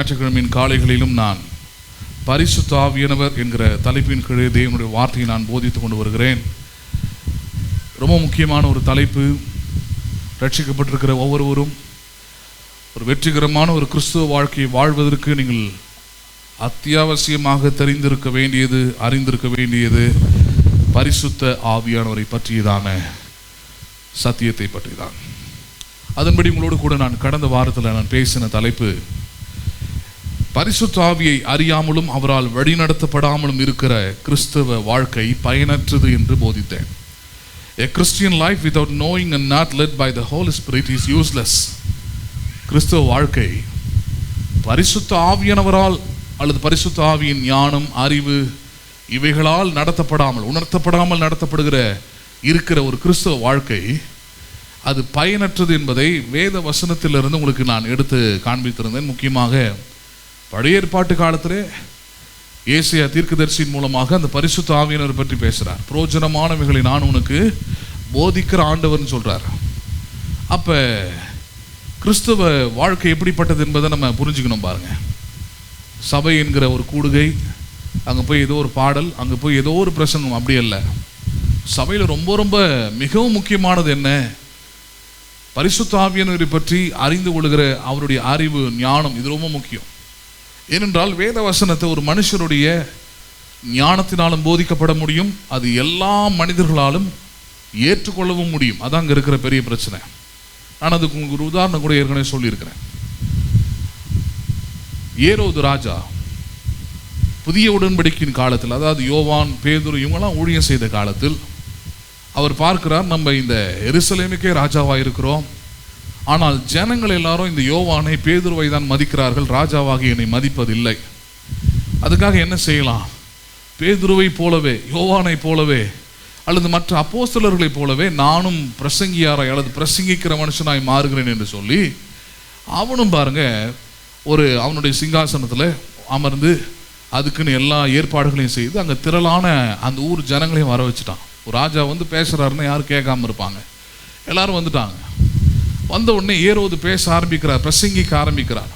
ஞாயிற்றுக்கிழமையின் காலைகளிலும் நான் பரிசுத்த ஆவியானவர் என்கிற தலைப்பின் கீழே தேவனுடைய வார்த்தையை நான் போதித்துக் கொண்டு வருகிறேன். ரொம்ப முக்கியமான ஒரு தலைப்பு. ரட்சிக்கப்பட்டிருக்கிற ஒவ்வொருவரும் ஒரு வெற்றிகரமான ஒரு கிறிஸ்துவ வாழ்க்கையை வாழ்வதற்கு நீங்கள் அத்தியாவசியமாக தெரிந்திருக்க வேண்டியது, அறிந்திருக்க வேண்டியது பரிசுத்த ஆவியானவரை பற்றியதான சத்தியத்தை பற்றிதான். அதன்படி உங்களோடு கூட நான் கடந்த வாரத்தில் நான் பேசின தலைப்பு, பரிசுத்த ஆவியை அறியாமலும் அவரால் வழிநடத்தப்படாமலும் இருக்கிற கிறிஸ்தவ வாழ்க்கை பயனற்றது என்று போதித்தேன். A Christian life without knowing and not led by the Holy Spirit is useless. கிறிஸ்தவ வாழ்க்கை பரிசுத்த ஆவியானவரால் அல்லது பரிசுத்த ஆவியின் ஞானம், அறிவு இவைகளால் நடத்தப்படாமல், உணர்த்தப்படாமல் நடத்தப்படுகிற இருக்கிற ஒரு கிறிஸ்தவ வாழ்க்கை அது பயனற்றது என்பதை வேத வசனத்திலிருந்து உங்களுக்கு நான் எடுத்து காண்பித்திருந்தேன். முக்கியமாக பழைய ஏற்பாட்டு காலத்திலே ஏசாயா தீர்க்கதரிசியின் மூலமாக அந்த பரிசுத்த ஆவியானவரை பற்றி பேசுகிறார். பிரயோஜனமானவைகளை நான் உனக்கு போதிக்கிற ஆண்டவர்னு சொல்கிறார். அப்போ கிறிஸ்தவ வாழ்க்கை எப்படிப்பட்டது என்பதை நம்ம புரிஞ்சுக்கணும். பாருங்க, சபை என்கிற ஒரு கூடுகை, அங்கே போய் ஏதோ ஒரு பாடல், அங்கே போய் ஏதோ ஒரு பிரசங்கம், அப்படி அல்ல. சபையில் ரொம்ப ரொம்ப மிகவும் முக்கியமானது என்ன? பரிசுத்த ஆவியானவரை பற்றி அறிந்து கொள்கிற அவருடைய அறிவு, ஞானம், இது ரொம்ப முக்கியம். ஏனென்றால் வேத வசனத்தை ஒரு மனுஷனுடைய ஞானத்தினாலும் போதிக்கப்பட முடியும், அது எல்லா மனிதர்களாலும் ஏற்றுக்கொள்ளவும் முடியும். அதான் அங்கே இருக்கிற பெரிய பிரச்சனை. நான் அதுக்கு உங்களுக்கு ஒரு உதாரணம் கூட ஏற்கனவே சொல்லியிருக்கிறேன். ஏரோது ராஜா புதிய உடன்படிக்கையின் காலத்தில், அதாவது யோவான், பேதுரு இவங்கெல்லாம் ஊழியம் செய்த காலத்தில் அவர் பார்க்கிறார், நம்ம இந்த எருசலேமுக்கே ராஜாவாக இருக்கிறோம், ஆனால் ஜனங்கள் எல்லாரும் இந்த யோவானை, பேதுருவை தான் மதிக்கிறார்கள், ராஜாவாகி என்னை மதிப்பதில்லை. அதுக்காக என்ன செய்யலாம்? பேதுருவை போலவே, யோவானை போலவே, அல்லது மற்ற அப்போஸ்தலர்களைப் போலவே நானும் பிரசங்கியாராய் அல்லது பிரசங்கிக்கிற மனுஷனாய் மாறுகிறேன் என்று சொல்லி அவனும் பாருங்க அவனுடைய சிங்காசனத்தில் அமர்ந்து அதுக்குன்னு எல்லா ஏற்பாடுகளையும் செய்து அங்கே திரளான அந்த ஊர் ஜனங்களையும் வர வச்சுட்டான். ஒரு ராஜா வந்து பேசுகிறாருன்னு யாரும் கேட்காம இருப்பாங்க. எல்லாரும் வந்துட்டாங்க. வந்த உடனே ஏரோது பேச ஆரம்பிக்கிறார், பிரசங்கிக்க ஆரம்பிக்கிறார்.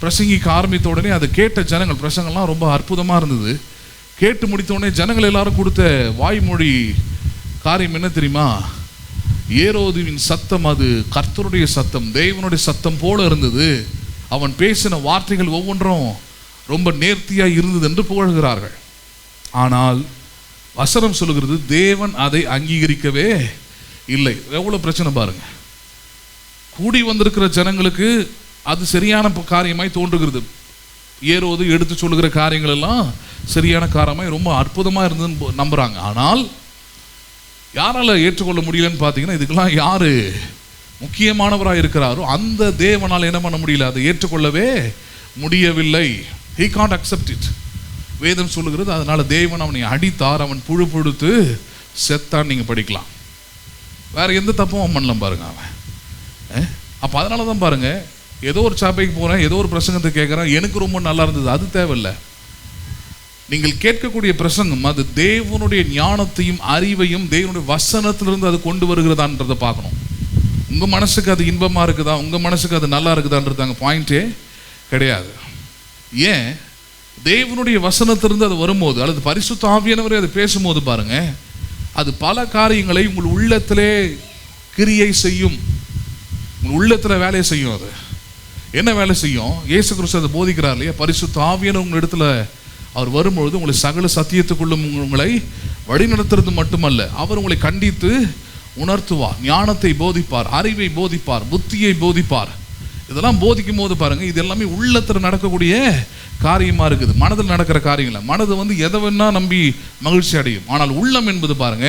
பிரசங்கிக்க ஆரம்பித்த உடனே அதை கேட்ட ஜனங்கள், பிரசங்கள்லாம் ரொம்ப அற்புதமாக இருந்தது. கேட்டு முடித்த உடனே ஜனங்கள் எல்லாரும் கொடுத்த வாய்மொழி காரியம் என்ன தெரியுமா? ஏரோதுவின் சத்தம் அது கர்த்தருடைய சத்தம், தேவனுடைய சத்தம் போல இருந்தது. அவன் பேசின வார்த்தைகள் ஒவ்வொன்றும் ரொம்ப நேர்த்தியாக இருந்தது என்று புகழ்கிறார்கள். ஆனால் வசனம் சொல்லுகிறது, தேவன் அதை அங்கீகரிக்கவே இல்லை. எவ்வளோ பிரச்சனை பாருங்க. கூடி வந்திருக்கிற ஜனங்களுக்கு அது சரியான காரியமாய் தோன்றுகிறது. ஏரோது எடுத்து சொல்லுகிற காரியங்கள் எல்லாம் சரியான காரியமாய் ரொம்ப அற்புதமாக இருந்ததுன்னு நம்புகிறாங்க. ஆனால் யாரால் ஏற்றுக்கொள்ள முடியலன்னு பார்த்தீங்கன்னா, இதுக்கெல்லாம் யார் முக்கியமானவராக இருக்கிறாரோ அந்த தேவனால் என்ன பண்ண முடியல, அதை ஏற்றுக்கொள்ளவே முடியவில்லை. He can't accept it. வேதம் சொல்லுகிறது, அதனால தேவன் அவனை அடித்தார், அவன் புழு புழுத்து செத்தான். நீங்கள் படிக்கலாம். வேற எந்த தப்பும் அவன் பண்ணலாம் பாருங்க அவன். அப்போ அதனால தான் பாருங்க, ஏதோ ஒரு சபைக்கு போகிறேன், ஏதோ ஒரு பிரசங்கத்தை கேட்குறேன், எனக்கு ரொம்ப நல்லா இருந்தது, அது தேவையில்லை. நீங்கள் கேட்கக்கூடிய பிரசங்கம் அது தேவனுடைய ஞானத்தையும் அறிவையும் தேவனுடைய வசனத்திலிருந்து அது கொண்டு வருகிறதான்றதை பார்க்கணும். உங்கள் மனசுக்கு அது இன்பமாக இருக்குதா, உங்கள் மனசுக்கு அது நல்லா இருக்குதான்றது அங்கே பாயிண்டே கிடையாது. ஏன்? தேவனுடைய வசனத்திலிருந்து அது வரும்போது, அல்லது பரிசுத்த ஆவியானவரே அது பேசும்போது பாருங்க, அது பல காரியங்களை உங்கள் உள்ளத்திலே கிரியை செய்யும், உங்கள் உள்ளத்தில் வேலையை செய்யும். அது என்ன வேலை செய்யும்? இயேசு கிறிஸ்து அதை போதிக்கிறார் இல்லையா? பரிசுத்த ஆவியானவர் உங்கள் இடத்துல அவர் வரும்பொழுது உங்களை சகல சத்தியத்துக்குள்ளும் உங்களை வழிநடத்துறது மட்டுமல்ல, அவர் உங்களை கண்டித்து உணர்த்துவார், ஞானத்தை போதிப்பார், அறிவை போதிப்பார், புத்தியை போதிப்பார். இதெல்லாம் போதிக்கும் போது பாருங்க, இது எல்லாமே உள்ளத்தில் நடக்கக்கூடிய காரியமா இருக்குது. மனதில் நடக்கிற காரியங்கள மனது எதை வேணா நம்பி மகிழ்ச்சி அடையும். ஆனால் உள்ளம் என்பது பாருங்க,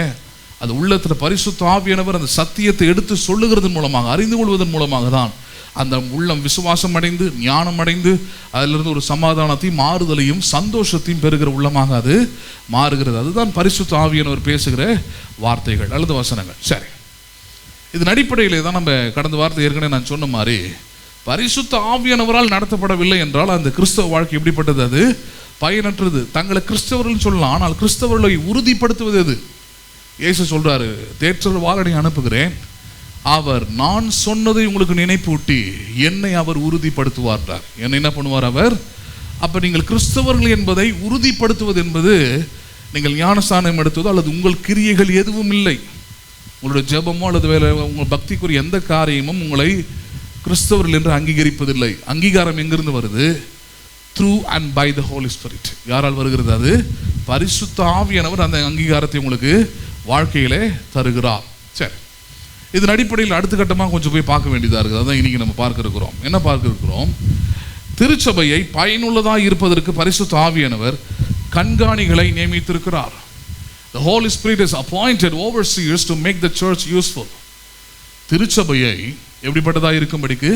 அது உள்ளத்தில் பரிசுத்த ஆவியானவர் அந்த சத்தியத்தை எடுத்து சொல்லுகிறதன் மூலமாக, அறிந்து கொள்வதன் மூலமாக தான் அந்த உள்ளம் விசுவாசம் அடைந்து, ஞானம் அடைந்து, அதிலிருந்து ஒரு சமாதானத்தையும் மாறுதலையும் சந்தோஷத்தையும் பெறுகிற உள்ளமாக அது மாறுகிறது. அதுதான் பரிசுத்த ஆவியானவர் பேசுகிற வார்த்தைகள் அல்லது வசனங்கள். சரி, இதன் அடிப்படையிலே தான் நம்ம கடந்த வாரத்தை ஏற்கனவே நான் சொன்ன மாதிரி, பரிசுத்த ஆவியானவரால் நடத்தப்படவில்லை என்றால் அந்த கிறிஸ்தவ வாழ்க்கை எப்படிப்பட்டது? அது பயனற்றது. தங்களை கிறிஸ்தவர்கள் சொல்லலாம், ஆனால் கிறிஸ்தவர்களை உறுதிப்படுத்துவது எது? இயேசு சொல்றாரு, தேற்றர் வாளனை அனுப்புகிறேன், அவர் நான் சொன்னதை உங்களுக்கு நினைப்பூட்டி என்னை அவர் உறுதிப்படுத்துவார். என்னை என்ன பண்ணுவார் அவர்? அப்போ நீங்கள் கிறிஸ்தவர்கள் என்பதை உறுதிப்படுத்துவது என்பது நீங்கள் ஞானஸ்நானம் எடுத்ததோ அல்லது உங்கள் கிரியைகள் எதுவும் இல்லை, உங்களுடைய ஜெபமோ அல்லது வேற உங்கள் பக்திக்குரிய எந்த காரியமும் உங்களை கிறிஸ்தவர்கள் என்று அங்கீகரிப்பதில்லை. அங்கீகாரம் எங்கிருந்து வருது? Through and by the Holy Spirit. யாரால் வருகிறது? அது பரிசுத்த ஆவியானவர் அந்த அங்கீகாரத்தை உங்களுக்கு வாழ்க்கையிலே தருகிறார். சரி, இதன் அடிப்படையில் அடுத்த கட்டமாக கொஞ்சம் போய் பார்க்க வேண்டியதாக இருக்குது. அதான் இன்னைக்கு நம்ம பார்க்க இருக்கிறோம். என்ன பார்க்க இருக்கிறோம்? திருச்சபையை பயனுள்ளதாக இருப்பதற்கு பரிசுத்த ஆவியானவர் கண்காணிகளை நியமித்திருக்கிறார். The Holy Spirit is appointed overseers to make the church useful. திருச்சபையை எப்படிப்பட்டதாக இருக்கும்படிக்கு?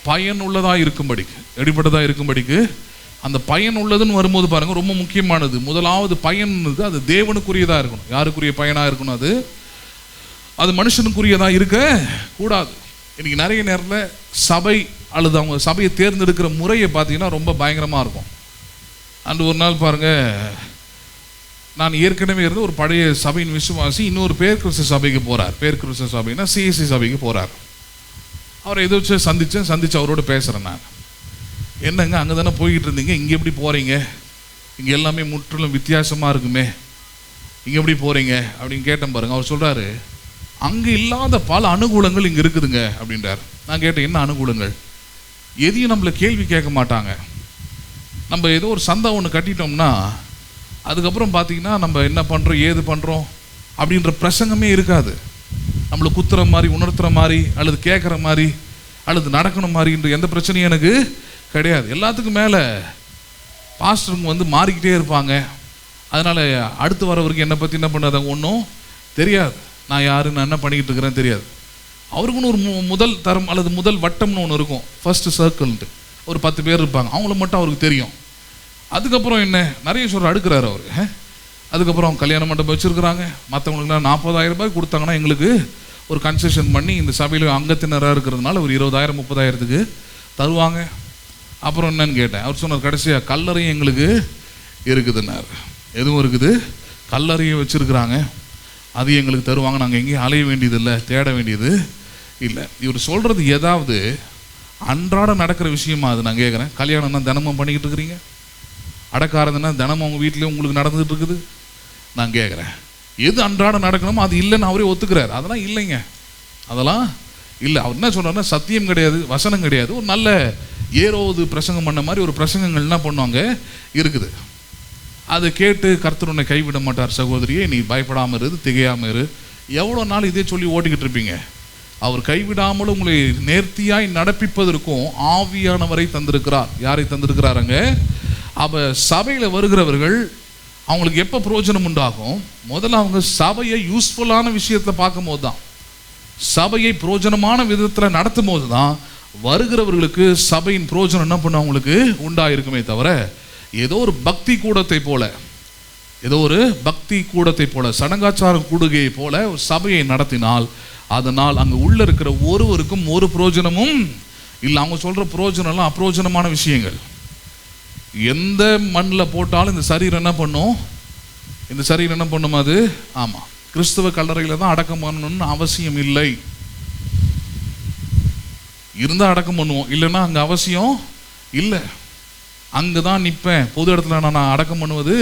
பயனுள்ளதாக இருக்கும்படிக்கு. எப்படிப்பட்டதாக இருக்கும்படிக்கு? அந்த பயன் உள்ளதுன்னு வரும்போது பாருங்க, ரொம்ப முக்கியமானது. முதலாவது பயன் அது தேவனுக்குரியதாக இருக்கணும். யாருக்குரிய பயனாக இருக்கணும்? அது மனுஷனுக்குரியதாக இருக்க கூடாது. இன்னைக்கு நிறைய நேரத்தில் சபை அல்லது அவங்க சபையை தேர்ந்தெடுக்கிற முறையை பார்த்தீங்கன்னா ரொம்ப பயங்கரமாக இருக்கும். அன்று ஒரு நாள் பாருங்கள், நான் ஏற்கனவே இருந்து ஒரு பழைய சபையின் விசுவாசி இன்னொரு பேர் கிறிஸ்து சபைக்கு போகிறார். பேர் கிறிஸ்து சபைனா சிஎஸ்சி சபைக்கு போகிறார். அவரை எதை வச்சு சந்தித்து அவரோட பேசுகிறேன். நான் என்னங்க அங்கே தானே போய்கிட்டு இருந்தீங்க, இங்கே எப்படி போகிறீங்க? இங்கே எல்லாமே முற்றிலும் வித்தியாசமாக இருக்குமே, இங்கே எப்படி போகிறீங்க அப்படின்னு கேட்டேன் பாருங்க. அவர் சொல்கிறாரு, அங்கே இல்லாத பல அனுகூலங்கள் இங்கே இருக்குதுங்க அப்படின்றார். நான் கேட்டேன், என்ன அனுகூலங்கள்? எதையும் நம்மளை கேள்வி கேட்க மாட்டாங்க. நம்ம ஏதோ ஒரு சந்தா ஒன்று கட்டிட்டோம்னா அதுக்கப்புறம் பார்த்தீங்கன்னா நம்ம என்ன பண்ணுறோம் ஏது பண்ணுறோம் அப்படின்ற பிரசங்கமே இருக்காது. நம்மளை குத்துற மாதிரி, உணர்த்துற மாதிரி, அல்லது கேட்குற மாதிரி, அல்லது நடக்கணும் மாதிரின்ற எந்த பிரச்சனையும் எனக்கு கிடையாது. எல்லாத்துக்கும் மேலே பாஸ்டருங்க வந்து மாறிக்கிட்டே இருப்பாங்க. அதனால் அடுத்து வரவருக்கு என்னை பற்றி என்ன பண்ணாதாங்க ஒன்றும் தெரியாது. நான் யார், நான் என்ன பண்ணிக்கிட்டு இருக்கிறேன்னு தெரியாது. அவருக்குன்னு ஒரு முதல் தரம் அல்லது முதல் வட்டம்னு ஒன்று இருக்கும், ஃபர்ஸ்ட் சர்க்கிள்ன்ட்டு. ஒரு 10 பேர் இருப்பாங்க, அவங்கள மட்டும் அவருக்கு தெரியும். அதுக்கப்புறம் என்ன நிறைய சொல்கிற அடுக்கிறாரு அவர். அதுக்கப்புறம் கல்யாண மண்டபம் வச்சுருக்குறாங்க, மற்றவங்களுக்குலாம் 40,000 ரூபாய் கொடுத்தாங்கன்னா எங்களுக்கு ஒரு கன்செஷன் பண்ணி இந்த சபையில் அங்கத்தினராக இருக்கிறதுனால ஒரு 20,000 30,000க்கு தருவாங்க. அப்புறம் என்னன்னு கேட்டேன். அவர் சொன்னார், கடைசியாக கல்லறையும் எங்களுக்கு இருக்குதுன்னார். எதுவும் இருக்குது, கல்லறையும் வச்சுருக்குறாங்க, அது எங்களுக்கு தருவாங்க, நாங்கள் எங்கேயும் அலைய வேண்டியதில்லை, தேட வேண்டியது இல்லை. இவர் சொல்கிறது ஏதாவது அன்றாட நடக்கிற விஷயமா? அது நான் கேட்குறேன். கல்யாணம்னா தினமும் பண்ணிக்கிட்டு இருக்கிறீங்க, அடக்காரதுன்னா தினமும் அவங்க வீட்டிலே உங்களுக்கு நடந்துகிட்டு இருக்குது. நான் கேட்குறேன், எது அன்றாட நடக்கணுமோ அது இல்லைன்னு அவரே ஒத்துக்கிறார். அதெல்லாம் இல்லைங்க, அதெல்லாம் இல்லை. அவர் என்ன சொல்கிறாருன்னா, சத்தியம் கிடையாது, வசனம் கிடையாது, ஒரு நல்ல ஏரோது பிரசங்கம் பண்ண மாதிரி ஒரு பிரசங்கங்கள் என்ன பண்ணுவாங்க இருக்குது. அதை கேட்டு கர்த்தர் உன்னை கைவிட மாட்டார் சகோதரியே, நீ பயப்படாமல் இரு, திகையாமல் இரு. எவ்வளோ நாள் இதே சொல்லி ஓட்டிக்கிட்டு இருப்பீங்க? அவர் கைவிடாமலும் உங்களை நேர்த்தியாய் நடப்பிப்பதற்கும் ஆவியானவரை தந்திருக்கிறார். யாரை தந்திருக்கிறாருங்க? அப்போ சபையில் வருகிறவர்கள் அவங்களுக்கு எப்போ பிரயோஜனம் உண்டாகும்? முதல்ல அவங்க சபையை யூஸ்ஃபுல்லான விஷயத்தில் பார்க்கும் போது தான், சபையை பிரயோஜனமான விதத்தில் நடத்தும் போது தான் வருகிறவர்களுக்கு சபையின் பிரயோஜனம் என்ன பண்ண அவங்களுக்கு உண்டாயிருக்குமே தவிர, ஏதோ ஒரு பக்தி கூடத்தை போல, ஏதோ ஒரு பக்தி கூடத்தை போல, சடங்காச்சார கூடுகையை போல ஒரு சபையை நடத்தினால் அதனால் அங்கே உள்ள இருக்கிற ஒருவருக்கும் ஒரு பிரயோஜனமும் இல்லை. அவங்க சொல்கிற பிரயோஜனம்லாம் அப்பிரோஜனமான விஷயங்கள். எந்த மண்ணில் போட்டாலும் இந்த சரீரம் என்ன பண்ணும்? இந்த சரீரம் என்ன பண்ணும்? அது ஆமாம், கிறிஸ்துவ கல்லறையில் தான் அடக்கம் பண்ணணும்னு அவசியம் இல்லை. இருந்தால் அடக்கம் பண்ணுவோம், இல்லைன்னா அங்கே அவசியம் இல்லை. அங்கே தான் நிற்பேன், பொது இடத்துல நான் அடக்கம் பண்ணுவது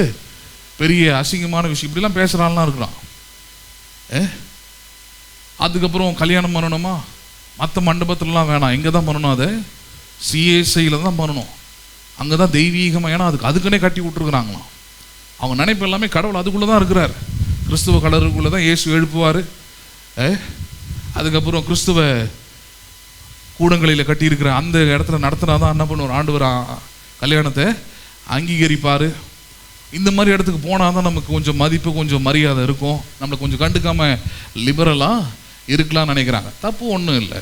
பெரிய அசிங்கமான விஷயம், இப்படிலாம் பேசுகிறான்லாம் இருக்கிறான். அதுக்கப்புறம் கல்யாணம் பண்ணணுமா? மற்ற மண்டபத்துலலாம் வேணாம், இங்கே தான் பண்ணணும், அதை சிஎஸ்ஐயில் தான் பண்ணணும், அங்கே தான் தெய்வீகமாக. ஏன்னா அதுக்குன்னே கட்டி விட்டுருக்குறாங்களாம். அவங்க நினைப்பு எல்லாமே கடவுள் அதுக்குள்ளே தான் இருக்கிறார். கிறிஸ்துவ கலருக்குள்ளே தான் இயேசு எழுப்புவார். அதுக்கப்புறம் கிறிஸ்துவ கூடங்களில் கட்டியிருக்கிற அந்த இடத்துல நடத்தினா தான் என்ன பண்ணுவார்? ஆண்டவர் கல்யாணத்தை அங்கீகரிப்பார். இந்த மாதிரி இடத்துக்கு போனால் தான் நமக்கு கொஞ்சம் மதிப்பு, கொஞ்சம் மரியாதை இருக்கும், நம்மளை கொஞ்சம் கண்டுக்காமல் லிபரலாக இருக்கலாம்னு நினைக்கிறாங்க. தப்பு ஒன்றும் இல்லை,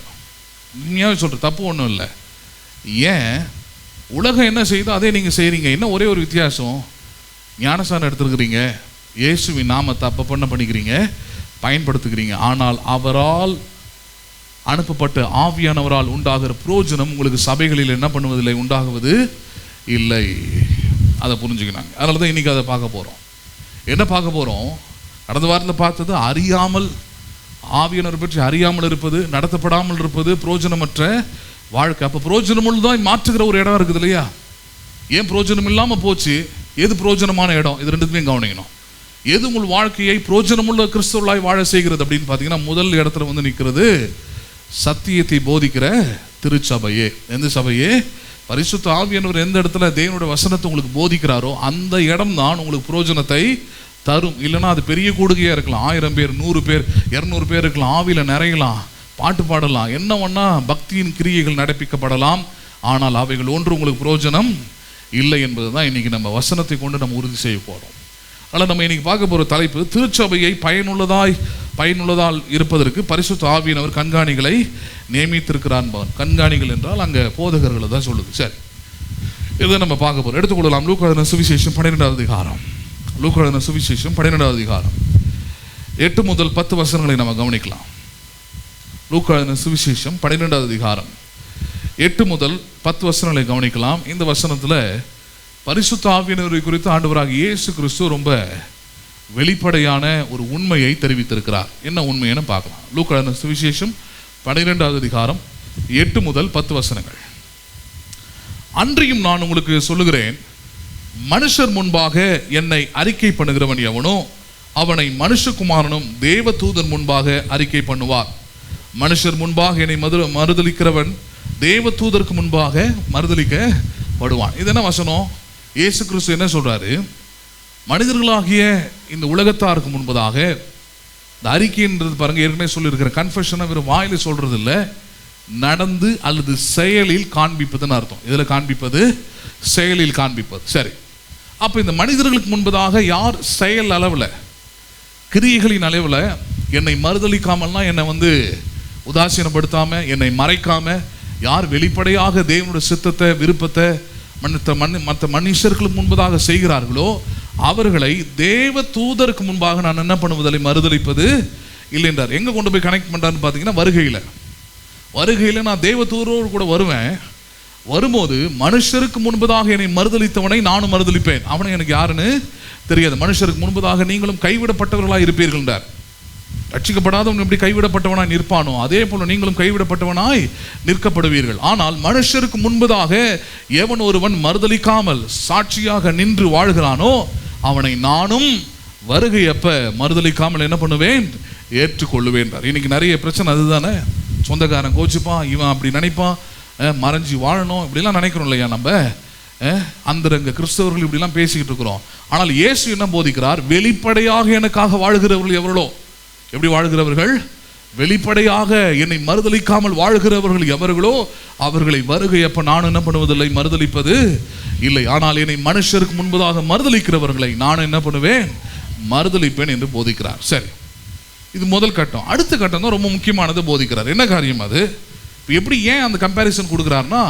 உண்மையாகவே சொல்கிறேன், தப்பு ஒன்றும் இல்லை. ஏன் உலகம் என்ன செய்யுதோ அதே நீங்கள் செய்கிறீங்க. என்ன ஒரே ஒரு வித்தியாசம், ஞானஸ்நானம் எடுத்துருக்கிறீங்க, இயேசுவின் நாமத்தை அப்போ பண்ணிக்கிறீங்க, பயன்படுத்துகிறீங்க. ஆனால் அவரால் அனுப்பப்பட்ட ஆவியானவரால் உண்டாகிற பிரயோஜனம் உங்களுக்கு சபைகளில் என்ன பண்ணுவதில்லை, உண்டாகுவது இல்லை. அதை புரிஞ்சுக்கினாங்க. அதனால தான் இன்றைக்கி அதை பார்க்க போகிறோம். என்ன பார்க்க போகிறோம்? கடந்த வாரத்தில் பார்த்தது அறியாமல் ஆவியானவர் பற்றி அறியாமல் இருப்பது, நடத்தப்படாமல் இருப்பது, புரோஜனமற்ற வாழ்க்கை. அப்போ புரோஜனமுள்ளதாய் மாற்றுகிற ஒரு இடம் இருக்குது இல்லையா? ஏன் புரோஜனம் இல்லாமல் போச்சு? எது புரோஜனமான இடம்? இது ரெண்டுத்தையும் கவனிக்கணும். எது உங்கள் வாழ்க்கையை புரோஜனமுள்ள கிறிஸ்தவர்களாய் வாழ செய்கிறது அப்படின்னு பார்த்தீங்கன்னா, முதல் இடத்துல வந்து நிற்கிறது சத்தியத்தை போதிக்கிற திருச்சபையே. எந்த சபையே? பரிசுத்த ஆவியானவர் எந்த இடத்துல தேவனுடைய வசனத்தை உங்களுக்கு போதிக்கிறாரோ அந்த இடம் தான் உங்களுக்கு புரோஜனத்தை தரும். இல்லைன்னா அது பெரிய கூடுகையாக இருக்கலாம், 1000 பேர், 100 பேர், 200 பேர் இருக்கலாம், ஆவியில் நிறையலாம், பாட்டு பாடலாம், என்ன ஒன்றா பக்தியின் கிரியைகள் நடப்பிக்கப்படலாம். ஆனால் அவைகள் ஒன்று உங்களுக்கு புரோஜனம் இல்லை என்பது தான் இன்றைக்கி நம்ம வசனத்தை கொண்டு நம்ம உறுதி செய்ய போகிறோம். அதனால் நம்ம இன்றைக்கி பார்க்க போகிற தலைப்பு, திருச்சபையை பயனுள்ளதால் இருப்பதற்கு பரிசுத்த ஆவியானவர் கண்காணிகளை நியமித்திருக்கிறான். கண்காணிகள் என்றால் அங்கே போதகர்களை தான் சொல்லுது. சரி, இதை நம்ம பார்க்க போகிறோம். எடுத்துக்கொள்ளலாம். லூக்கா எழுதின சுவிசேஷம் 12வது அதிகாரம். லூக்கா எழுதின சுவிசேஷம் 12வது அதிகாரம் 8 முதல் 10 வசனங்களை நம்ம கவனிக்கலாம். லூக்கா எழுதின சுவிசேஷம் 12வது அதிகாரம் 8 முதல் 10 வசனங்களை கவனிக்கலாம். இந்த வசனத்தில் பரிசுத்த ஆவியானவரை குறித்து ஆண்டவராகிய இயேசு கிறிஸ்து ரொம்ப வெளிப்படையான ஒரு உண்மையை தெரிவித்திருக்கிறார். என்ன உண்மைன்னு பார்க்கலாம். லூக்கா எழுதின சுவிசேஷம் 12வது அதிகாரம் 8 முதல் 10 வசனங்கள். அன்றியும் நான் உங்களுக்கு சொல்லுகிறேன், மனுஷர் முன்பாக என்னை அறிக்கை பண்ணுகிறவன் எவனோ அவனை மனுஷகுமாரனும் தேவதூதன் முன்பாக அறிக்கை பண்ணுவார். மனுஷர் முன்பாக என்னை மறுதலிக்கிறவன் தேவதூதருக்கு முன்பாக மறுதலிக்கப்படுவான். இது என்ன வசனம்? இயேசு கிறிஸ்து என்ன சொல்றாரு? மனிதர்களாகிய இந்த உலகத்தாருக்கு முன்பதாக இந்த அறிக்கைன்றது பாருங்க, ஏற்கனவே சொல்லியிருக்கிற கன்ஃபெஷனை வெறும் வாயில சொல்றது இல்லை, நடந்து அல்லது செயலில் காண்பிப்பதுன்னு அர்த்தம். இதில் காண்பிப்பது, செயலில் காண்பிப்பது. சரி, அப்போ இந்த மனிதர்களுக்கு முன்பதாக யார் செயல் அளவில், கிரியைகளின் அளவில் என்னை மறுதலிக்காமல்னா, என்னை வந்து உதாசீனப்படுத்தாம, என்னை மறைக்காம யார் வெளிப்படையாக தேவனுடைய சித்தத்தை, விருப்பத்தை மற்ற மனுஷர்களுக்கு முன்பதாக செய்கிறார்களோ அவர்களை தேவ தூதருக்கு முன்பாக நான் என்ன பண்ணுவதில்லை, மறுதலிப்பது இல்லை என்றார். எங்கே கொண்டு போய் கனெக்ட் பண்ணுறான்னு பார்த்தீங்கன்னா, வருகையில் நான் தேவ தூதரோடு கூட வருவேன். வரும்போது மனுஷருக்கு முன்பதாக என்னை மறுதலித்தவனை நானும் மறுதலிப்பேன். அவனை எனக்கு யாருன்னு தெரியாது. மனுஷருக்கு முன்பதாக நீங்களும் கைவிடப்பட்டவர்களாக இருப்பீர்கள் என்றார். ரட்சிக்கப்படாதவன் எப்படி கைவிடப்பட்டவனாய் நிற்பானோ அதே போல நீங்களும் கைவிடப்பட்டவனாய் நிற்கப்படுவீர்கள். ஆனால் மனுஷருக்கு முன்பதாக எவன் ஒருவன் மறுதலிக்காமல் சாட்சியாக நின்று வாழ்கிறானோ அவனை நானும் வருகை அப்ப மறுதலிக்காமல் என்ன பண்ணுவேன், ஏற்றுக்கொள்ளுவேன். இன்னைக்கு நிறைய பிரச்சனை அதுதானே. சொந்தக்காரன் கோச்சுப்பான், இவன் அப்படி நினைப்பான், மறைஞ்சி வாழணும் இப்படிலாம் நினைக்கிறோம் இல்லையா? நம்ம அந்தரங்க கிறிஸ்தவர்கள் இப்படிலாம் பேசிக்கிட்டு இருக்கிறோம். ஆனால் இயேசு என்ன போதிக்கிறார்? வெளிப்படையாக எனக்காக வாழ்கிறவர்கள் எவர்களோ, எப்படி வாழ்கிறவர்கள்? வெளிப்படையாக என்னை மறுதலிக்காமல் வாழ்கிறவர்கள் எவர்களோ அவர்களை வருகை அப்ப நான் என்ன பண்ணுவதில்லை, மறுதலிப்பது இல்லை. ஆனால் என்னை மனுஷருக்கு முன்பதாக மறுதலிக்கிறவர்களை நான் என்ன பண்ணுவேன், மறுதலிப்பேன் என்று போதிக்கிறார். சரி, இது முதல் கட்டம். அடுத்த கட்டம் தான் ரொம்ப முக்கியமானது போதிக்கிறார். என்ன காரியம் அது? எப்படி, ஏன் அந்த கம்பேரிசன் கொடுக்குறாருன்னா,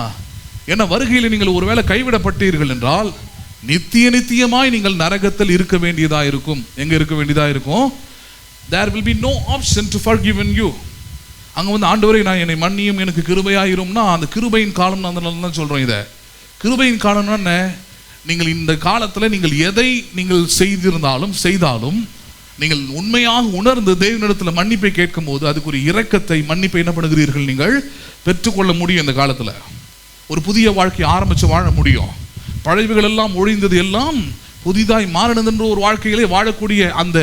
என்ன வருகையில் நீங்கள் ஒருவேளை கைவிடப்பட்டீர்கள் என்றால் நித்தியமாய் நீங்கள் நரகத்தில் இருக்க வேண்டியதா இருக்கும். எங்க இருக்க வேண்டியதா இருக்கும்? There will be no option to forgive you. அங்கே வந்து ஆண்டவரே நான் என்னை மன்னியும், எனக்கு கிருபையாயிரும்னா அந்த கிருபையின் காலம் தான் சொல்கிறோம். இதை கிருபையின் காலம்னா என்ன? நீங்கள் இந்த காலத்தில் நீங்கள் எதை நீங்கள் செய்தாலும் நீங்கள் உண்மையாக உணர்ந்து தேவனிடத்தில் மன்னிப்பை கேட்கும் போது அதுக்கு ஒரு இரக்கத்தை, மன்னிப்பை என்ன பண்ணுகிறீர்கள், நீங்கள் பெற்றுக்கொள்ள முடியும். இந்த காலத்தில் ஒரு புதிய வாழ்க்கையை ஆரம்பித்து வாழ முடியும். பழையவைகள் எல்லாம் ஒழிந்தது எல்லாம் புதிதாய் மாறினதுன்ற ஒரு வாழ்க்கையிலே வாழக்கூடிய அந்த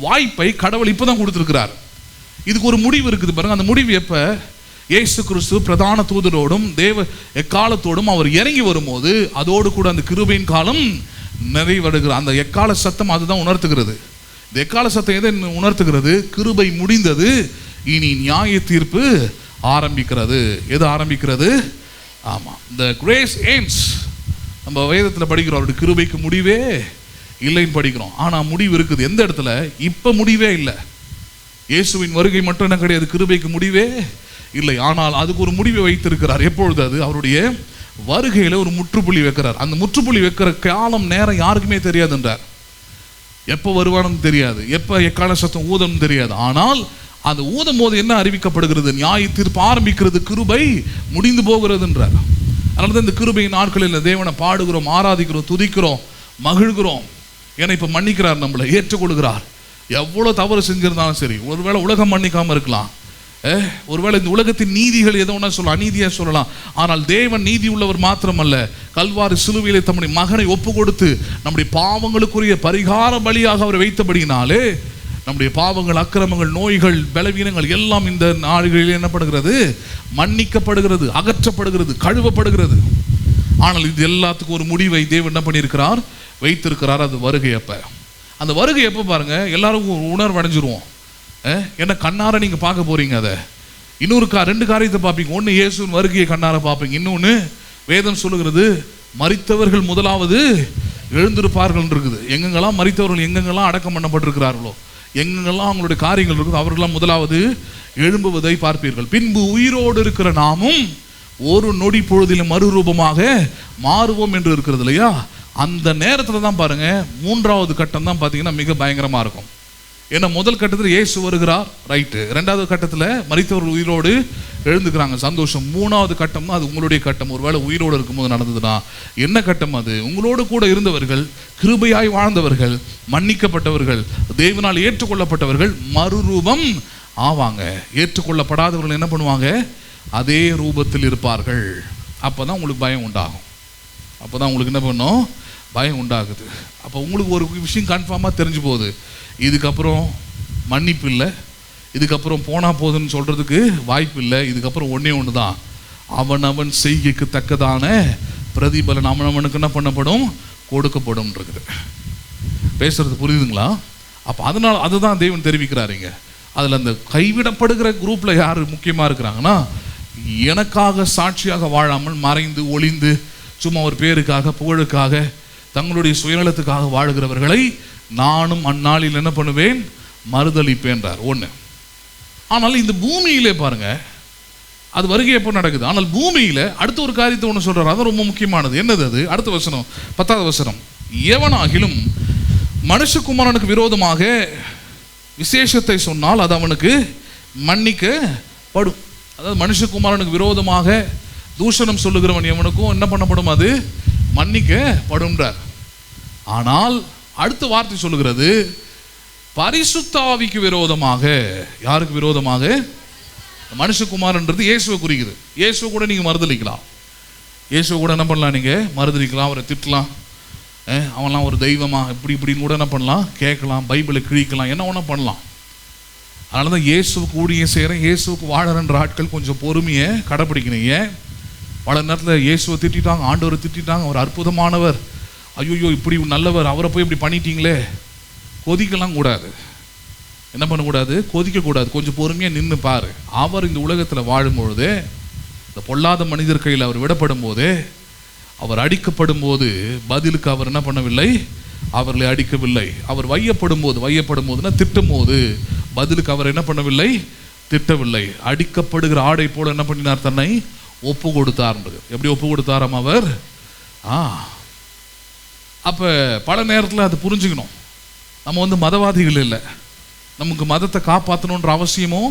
வாய்ப்பை கடவுள் இப்போதான் கொடுத்துருக்கிறார். இதுக்கு ஒரு முடிவு இருக்குது பாருங்க. அந்த முடிவு எப்ப? இயேசு கிறிஸ்து பிரதான தூதரோடும் தேவ எக்காலத்தோடும் அவர் இறங்கி வரும்போது அதோடு கூட அந்த கிருபையின் காலம் நிறைவடைகிறது. அந்த எக்கால சத்தம் அதுதான் உணர்த்துகிறது. இந்த எக்கால சத்தம் எதை உணர்த்துகிறது? கிருபை முடிந்தது, இனி நியாய தீர்ப்பு ஆரம்பிக்கிறது. எது ஆரம்பிக்கிறது? ஆமா, the grace ends. நம்ம வேதத்தில் படிக்கிறோம், அவருடைய கிருபைக்கு முடிவே இல்லைன்னு படிக்கிறோம். ஆனால் முடிவு இருக்குது. எந்த இடத்துல? இப்போ முடிவே இல்லை. இயேசுவின் வருகை மட்டும் என்ன கிடையாது, கிருபைக்கு முடிவே இல்லை. ஆனால் அதுக்கு ஒரு முடிவை வைத்திருக்கிறார். எப்பொழுது? அது அவருடைய வருகையில் ஒரு முற்றுப்புள்ளி வைக்கிறார். அந்த முற்றுப்புள்ளி வைக்கிற காலம் நேரம் யாருக்குமே தெரியாது என்றார். எப்போ வருவான்னு தெரியாது, எப்போ எக்கால சத்தம் ஊதம் தெரியாது. ஆனால் அந்த ஊதும் போது என்ன அறிவிக்கப்படுகிறது? நியாய தீர்ப்பு ஆரம்பிக்கிறது, கிருபை முடிந்து போகிறது என்றார். அதனால தான் இந்த கிருபையின் நாட்களில் தேவனை பாடுகிறோம், ஆராதிக்கிறோம், துதிக்கிறோம், மகிழ்கிறோம். ஏன்னா இப்போ மன்னிக்கிறார், நம்மளை ஏற்றுக்கொள்கிறார். எவ்வளோ தவறு செஞ்சிருந்தாலும் சரி, ஒருவேளை உலகம் மன்னிக்காமல் இருக்கலாம், ஒருவேளை இந்த உலகத்தின் நீதிகள் எதோ ஒன்று சொல்லலாம், அநீதியாக சொல்லலாம். ஆனால் தேவன் நீதி உள்ளவர் மாத்திரமல்ல, கல்வாரி சிலுவையிலே தம்முடைய மகனை ஒப்பு கொடுத்து நம்முடைய பாவங்களுக்குரிய பரிகார பலியாக அவரை வைத்தபடியினாலே நம்முடைய பாவங்கள், அக்கிரமங்கள், நோய்கள், பலவீனங்கள் எல்லாம் இந்த நாடுகளில் என்னப்படுகிறது? மன்னிக்கப்படுகிறது, அகற்றப்படுகிறது, கழுவப்படுகிறது. ஆனால் இது எல்லாத்துக்கும் ஒரு முடிவை தேவன் என்ன பண்ணியிருக்கிறார்? வைத்திருக்கிறார். அது வருகை அப்போ. அந்த வருகை எப்போ பாருங்க, எல்லாரும் உணர்வு அடைஞ்சிருவோம். என்ன கண்ணார நீங்கள் பார்க்க போறீங்க. அதை இன்னொரு ரெண்டு காரியத்தை பார்ப்பீங்க. ஒன்று இயேசுவின் வருகையை கண்ணார பார்ப்பீங்க. இன்னொன்று வேதம் சொல்லுகிறது, மரித்தவர்கள் முதலாவது எழுந்திருப்பார்கள் இருக்குது. எங்கெங்கெல்லாம் மரித்தவர்கள் எங்கெங்கெல்லாம் அடக்கம் பண்ணப்பட்டிருக்கிறார்களோ, எங்கெங்கெல்லாம் அவங்களுடைய காரியங்கள் இருக்குது, அவர்களெல்லாம் முதலாவது எழும்புவதை பார்ப்பீர்கள். பின்பு உயிரோடு இருக்கிற நாமும் ஒரு நொடி பொழுதிலும் மறுரூபமாக மாறுவோம் என்று இருக்கிறது இல்லையா? அந்த நேரத்தில் தான் பாருங்க, மூன்றாவது கட்டம் தான் பார்த்தீங்கன்னா மிக பயங்கரமாக இருக்கும். ஏன்னா முதல் கட்டத்தில் இயேசு வருகிறார், ரைட்டு. ரெண்டாவது கட்டத்தில் மரித்தவர்கள் உயிரோடு எழுந்துக்கிறாங்க, சந்தோஷம். மூணாவது கட்டம் தான் அது உங்களுடைய கட்டம். ஒருவேளை உயிரோடு இருக்கும்போது நடந்ததுன்னா என்ன கட்டம் அது? உங்களோடு கூட இருந்தவர்கள், கிருபையாய் வாழ்ந்தவர்கள், மன்னிக்கப்பட்டவர்கள், தேவனால் ஏற்றுக்கொள்ளப்பட்டவர்கள் மறுரூபம் ஆவாங்க. ஏற்றுக்கொள்ளப்படாதவர்கள் என்ன பண்ணுவாங்க? அதே ரூபத்தில் இருப்பார்கள். அப்போ தான் உங்களுக்கு பயம் உண்டாகும். அப்போ தான் உங்களுக்கு என்ன பண்ணும்? பயம் உண்டாகுது. அப்போ உங்களுக்கு ஒரு விஷயம் கன்ஃபார்மாக தெரிஞ்சு போகுது, இதுக்கப்புறம் மன்னிப்பு இல்லை, இதுக்கப்புறம் போனால் போதுன்னு சொல்கிறதுக்கு வாய்ப்பு இல்லை. இதுக்கப்புறம் ஒன்றே ஒன்று தான், அவனவன் செய்கைக்கு தக்கதான பிரதிபலன் அவனவனுக்கு என்ன பண்ணப்படும்? கொடுக்கப்படும் இருக்குது. பேசுறது புரியுதுங்களா? அப்போ அதனால் அதுதான் தேவன் தெரிவிக்கிறாருங்க. அதில் அந்த கைவிடப்படுகிற குரூப்பில் யார் முக்கியமாக இருக்கிறாங்கன்னா, எனக்காக சாட்சியாக வாழாமல் மறைந்து ஒளிந்து சும்மா ஒரு பேருக்காக, புகழுக்காக, தங்களுடைய சுயநலத்துக்காக வாழுகிறவர்களை நானும் அந்நாளில் என்ன பண்ணுவேன்? மறுதளிப்பேன்றார். ஒன்று. ஆனால் இந்த பூமியிலே பாருங்க, அது வருகை எப்போ நடக்குது? ஆனால் பூமியில் அடுத்த ஒரு காரியத்தை ஒன்று சொல்றார், அது ரொம்ப முக்கியமானது. என்னது அது? அடுத்த வசனம், 10வது வசனம். எவனாகிலும் மனுஷகுமாரனுக்கு விரோதமாக விசேஷத்தை சொன்னால் அது அவனுக்கு மன்னிக்கப்படும். அதாவது மனுஷகுமாரனுக்கு விரோதமாக தூஷணம் சொல்லுகிறவன் எவனுக்கும் என்ன பண்ணப்படும்? அது மன்னிக்கப்படும்ன்றார். ஆனால் அடுத்த வார்த்தை சொல்லுகிறது, பரிசுத்த ஆவிக்கு விரோதமாக. யாருக்கு விரோதமாக? மனுஷகுமாரன்றது இயேசுவை குறிக்குது. இயேசுவை கூட நீங்கள் மறுதளிக்கலாம். இயேசுவை கூட என்ன பண்ணலாம்? நீங்கள் மறுதளிக்கலாம், அவரை திட்டலாம், அவன்லாம் ஒரு தெய்வமா இப்படி இப்படின்னு கூட என்ன பண்ணலாம்? கேட்கலாம், பைபிளை கிழிக்கலாம், என்ன ஒன்றா பண்ணலாம். அதனால தான் இயேசுவுக்கு ஊழியம் செய்கிறேன், இயேசுவுக்கு வாழறன்ற ஆட்கள் கொஞ்சம் பொறுமையை கடைப்பிடிக்கணும். ஏன்? பல நேரத்தில் இயேசுவை திட்டாங்க, ஆண்டவரை திட்டாங்க, அவர் அற்புதமானவர், ஐயோ இப்படி நல்லவர், அவரை போய் இப்படி பண்ணிட்டீங்களே. கொதிக்கலாம் கூடாது. என்ன பண்ணக்கூடாது? கொதிக்கக்கூடாது. கொஞ்சம் பொறுமையாக நின்று பாரு. அவர் இந்த உலகத்தில் வாழும்பொழுதே, இந்த பொல்லாத மனிதர் கையில் அவர் விடப்படும் போதே, அவர் அடிக்கப்படும் போது பதிலுக்கு அவர் என்ன பண்ணவில்லை? அவர்களை அடிக்கவில்லை. அவர் வையப்படும் போதுன்னா திட்டும் போது பதிலுக்கு அவர் என்ன பண்ணவில்லை? திட்டவில்லை. அடிக்கப்படுகிற ஆடை போல என்ன பண்ணினார்? தன்னை ஒப்பு கொடுத்தார்ன்றது. எப்படி ஒப்பு கொடுத்தாராம் அவர்? அப்போ பல நேரத்தில் அது புரிஞ்சுக்கணும். நம்ம மதவாதிகள் இல்லை. நமக்கு மதத்தை காப்பாற்றணுன்ற அவசியமோ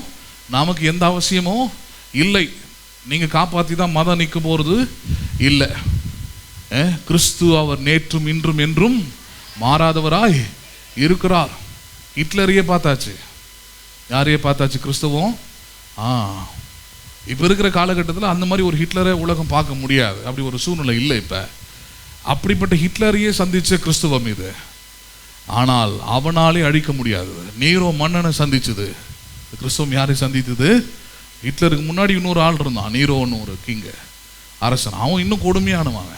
நமக்கு எந்த அவசியமோ இல்லை. நீங்கள் காப்பாற்றி தான் மதம் நிற்க போகிறது இல்லை. கிறிஸ்து அவர் நேற்றும் இன்றும் என்றும் மாறாதவராய் இருக்கிறார். ஹிட்லரையே பார்த்தாச்சு. யாரையே பார்த்தாச்சு? கிறிஸ்துவும். இப்போ இருக்கிற காலகட்டத்தில் அந்த மாதிரி ஒரு ஹிட்லரை உலகம் பார்க்க முடியாது. அப்படி ஒரு சூழ்நிலை இல்லை இப்போ. அப்படிப்பட்ட ஹிட்லரையே சந்தித்த கிறிஸ்துவம் இது. ஆனால் அவனாலே அழிக்க முடியாது. நீரோ மன்னனை சந்திச்சது. கிறிஸ்துவம் யாரை சந்தித்தது? ஹிட்லருக்கு முன்னாடி இன்னொரு ஆள் இருந்தான், நீரோன்னு ஒரு கிங்கு, அரசன். அவன் இன்னும் கொடுமையானவன்.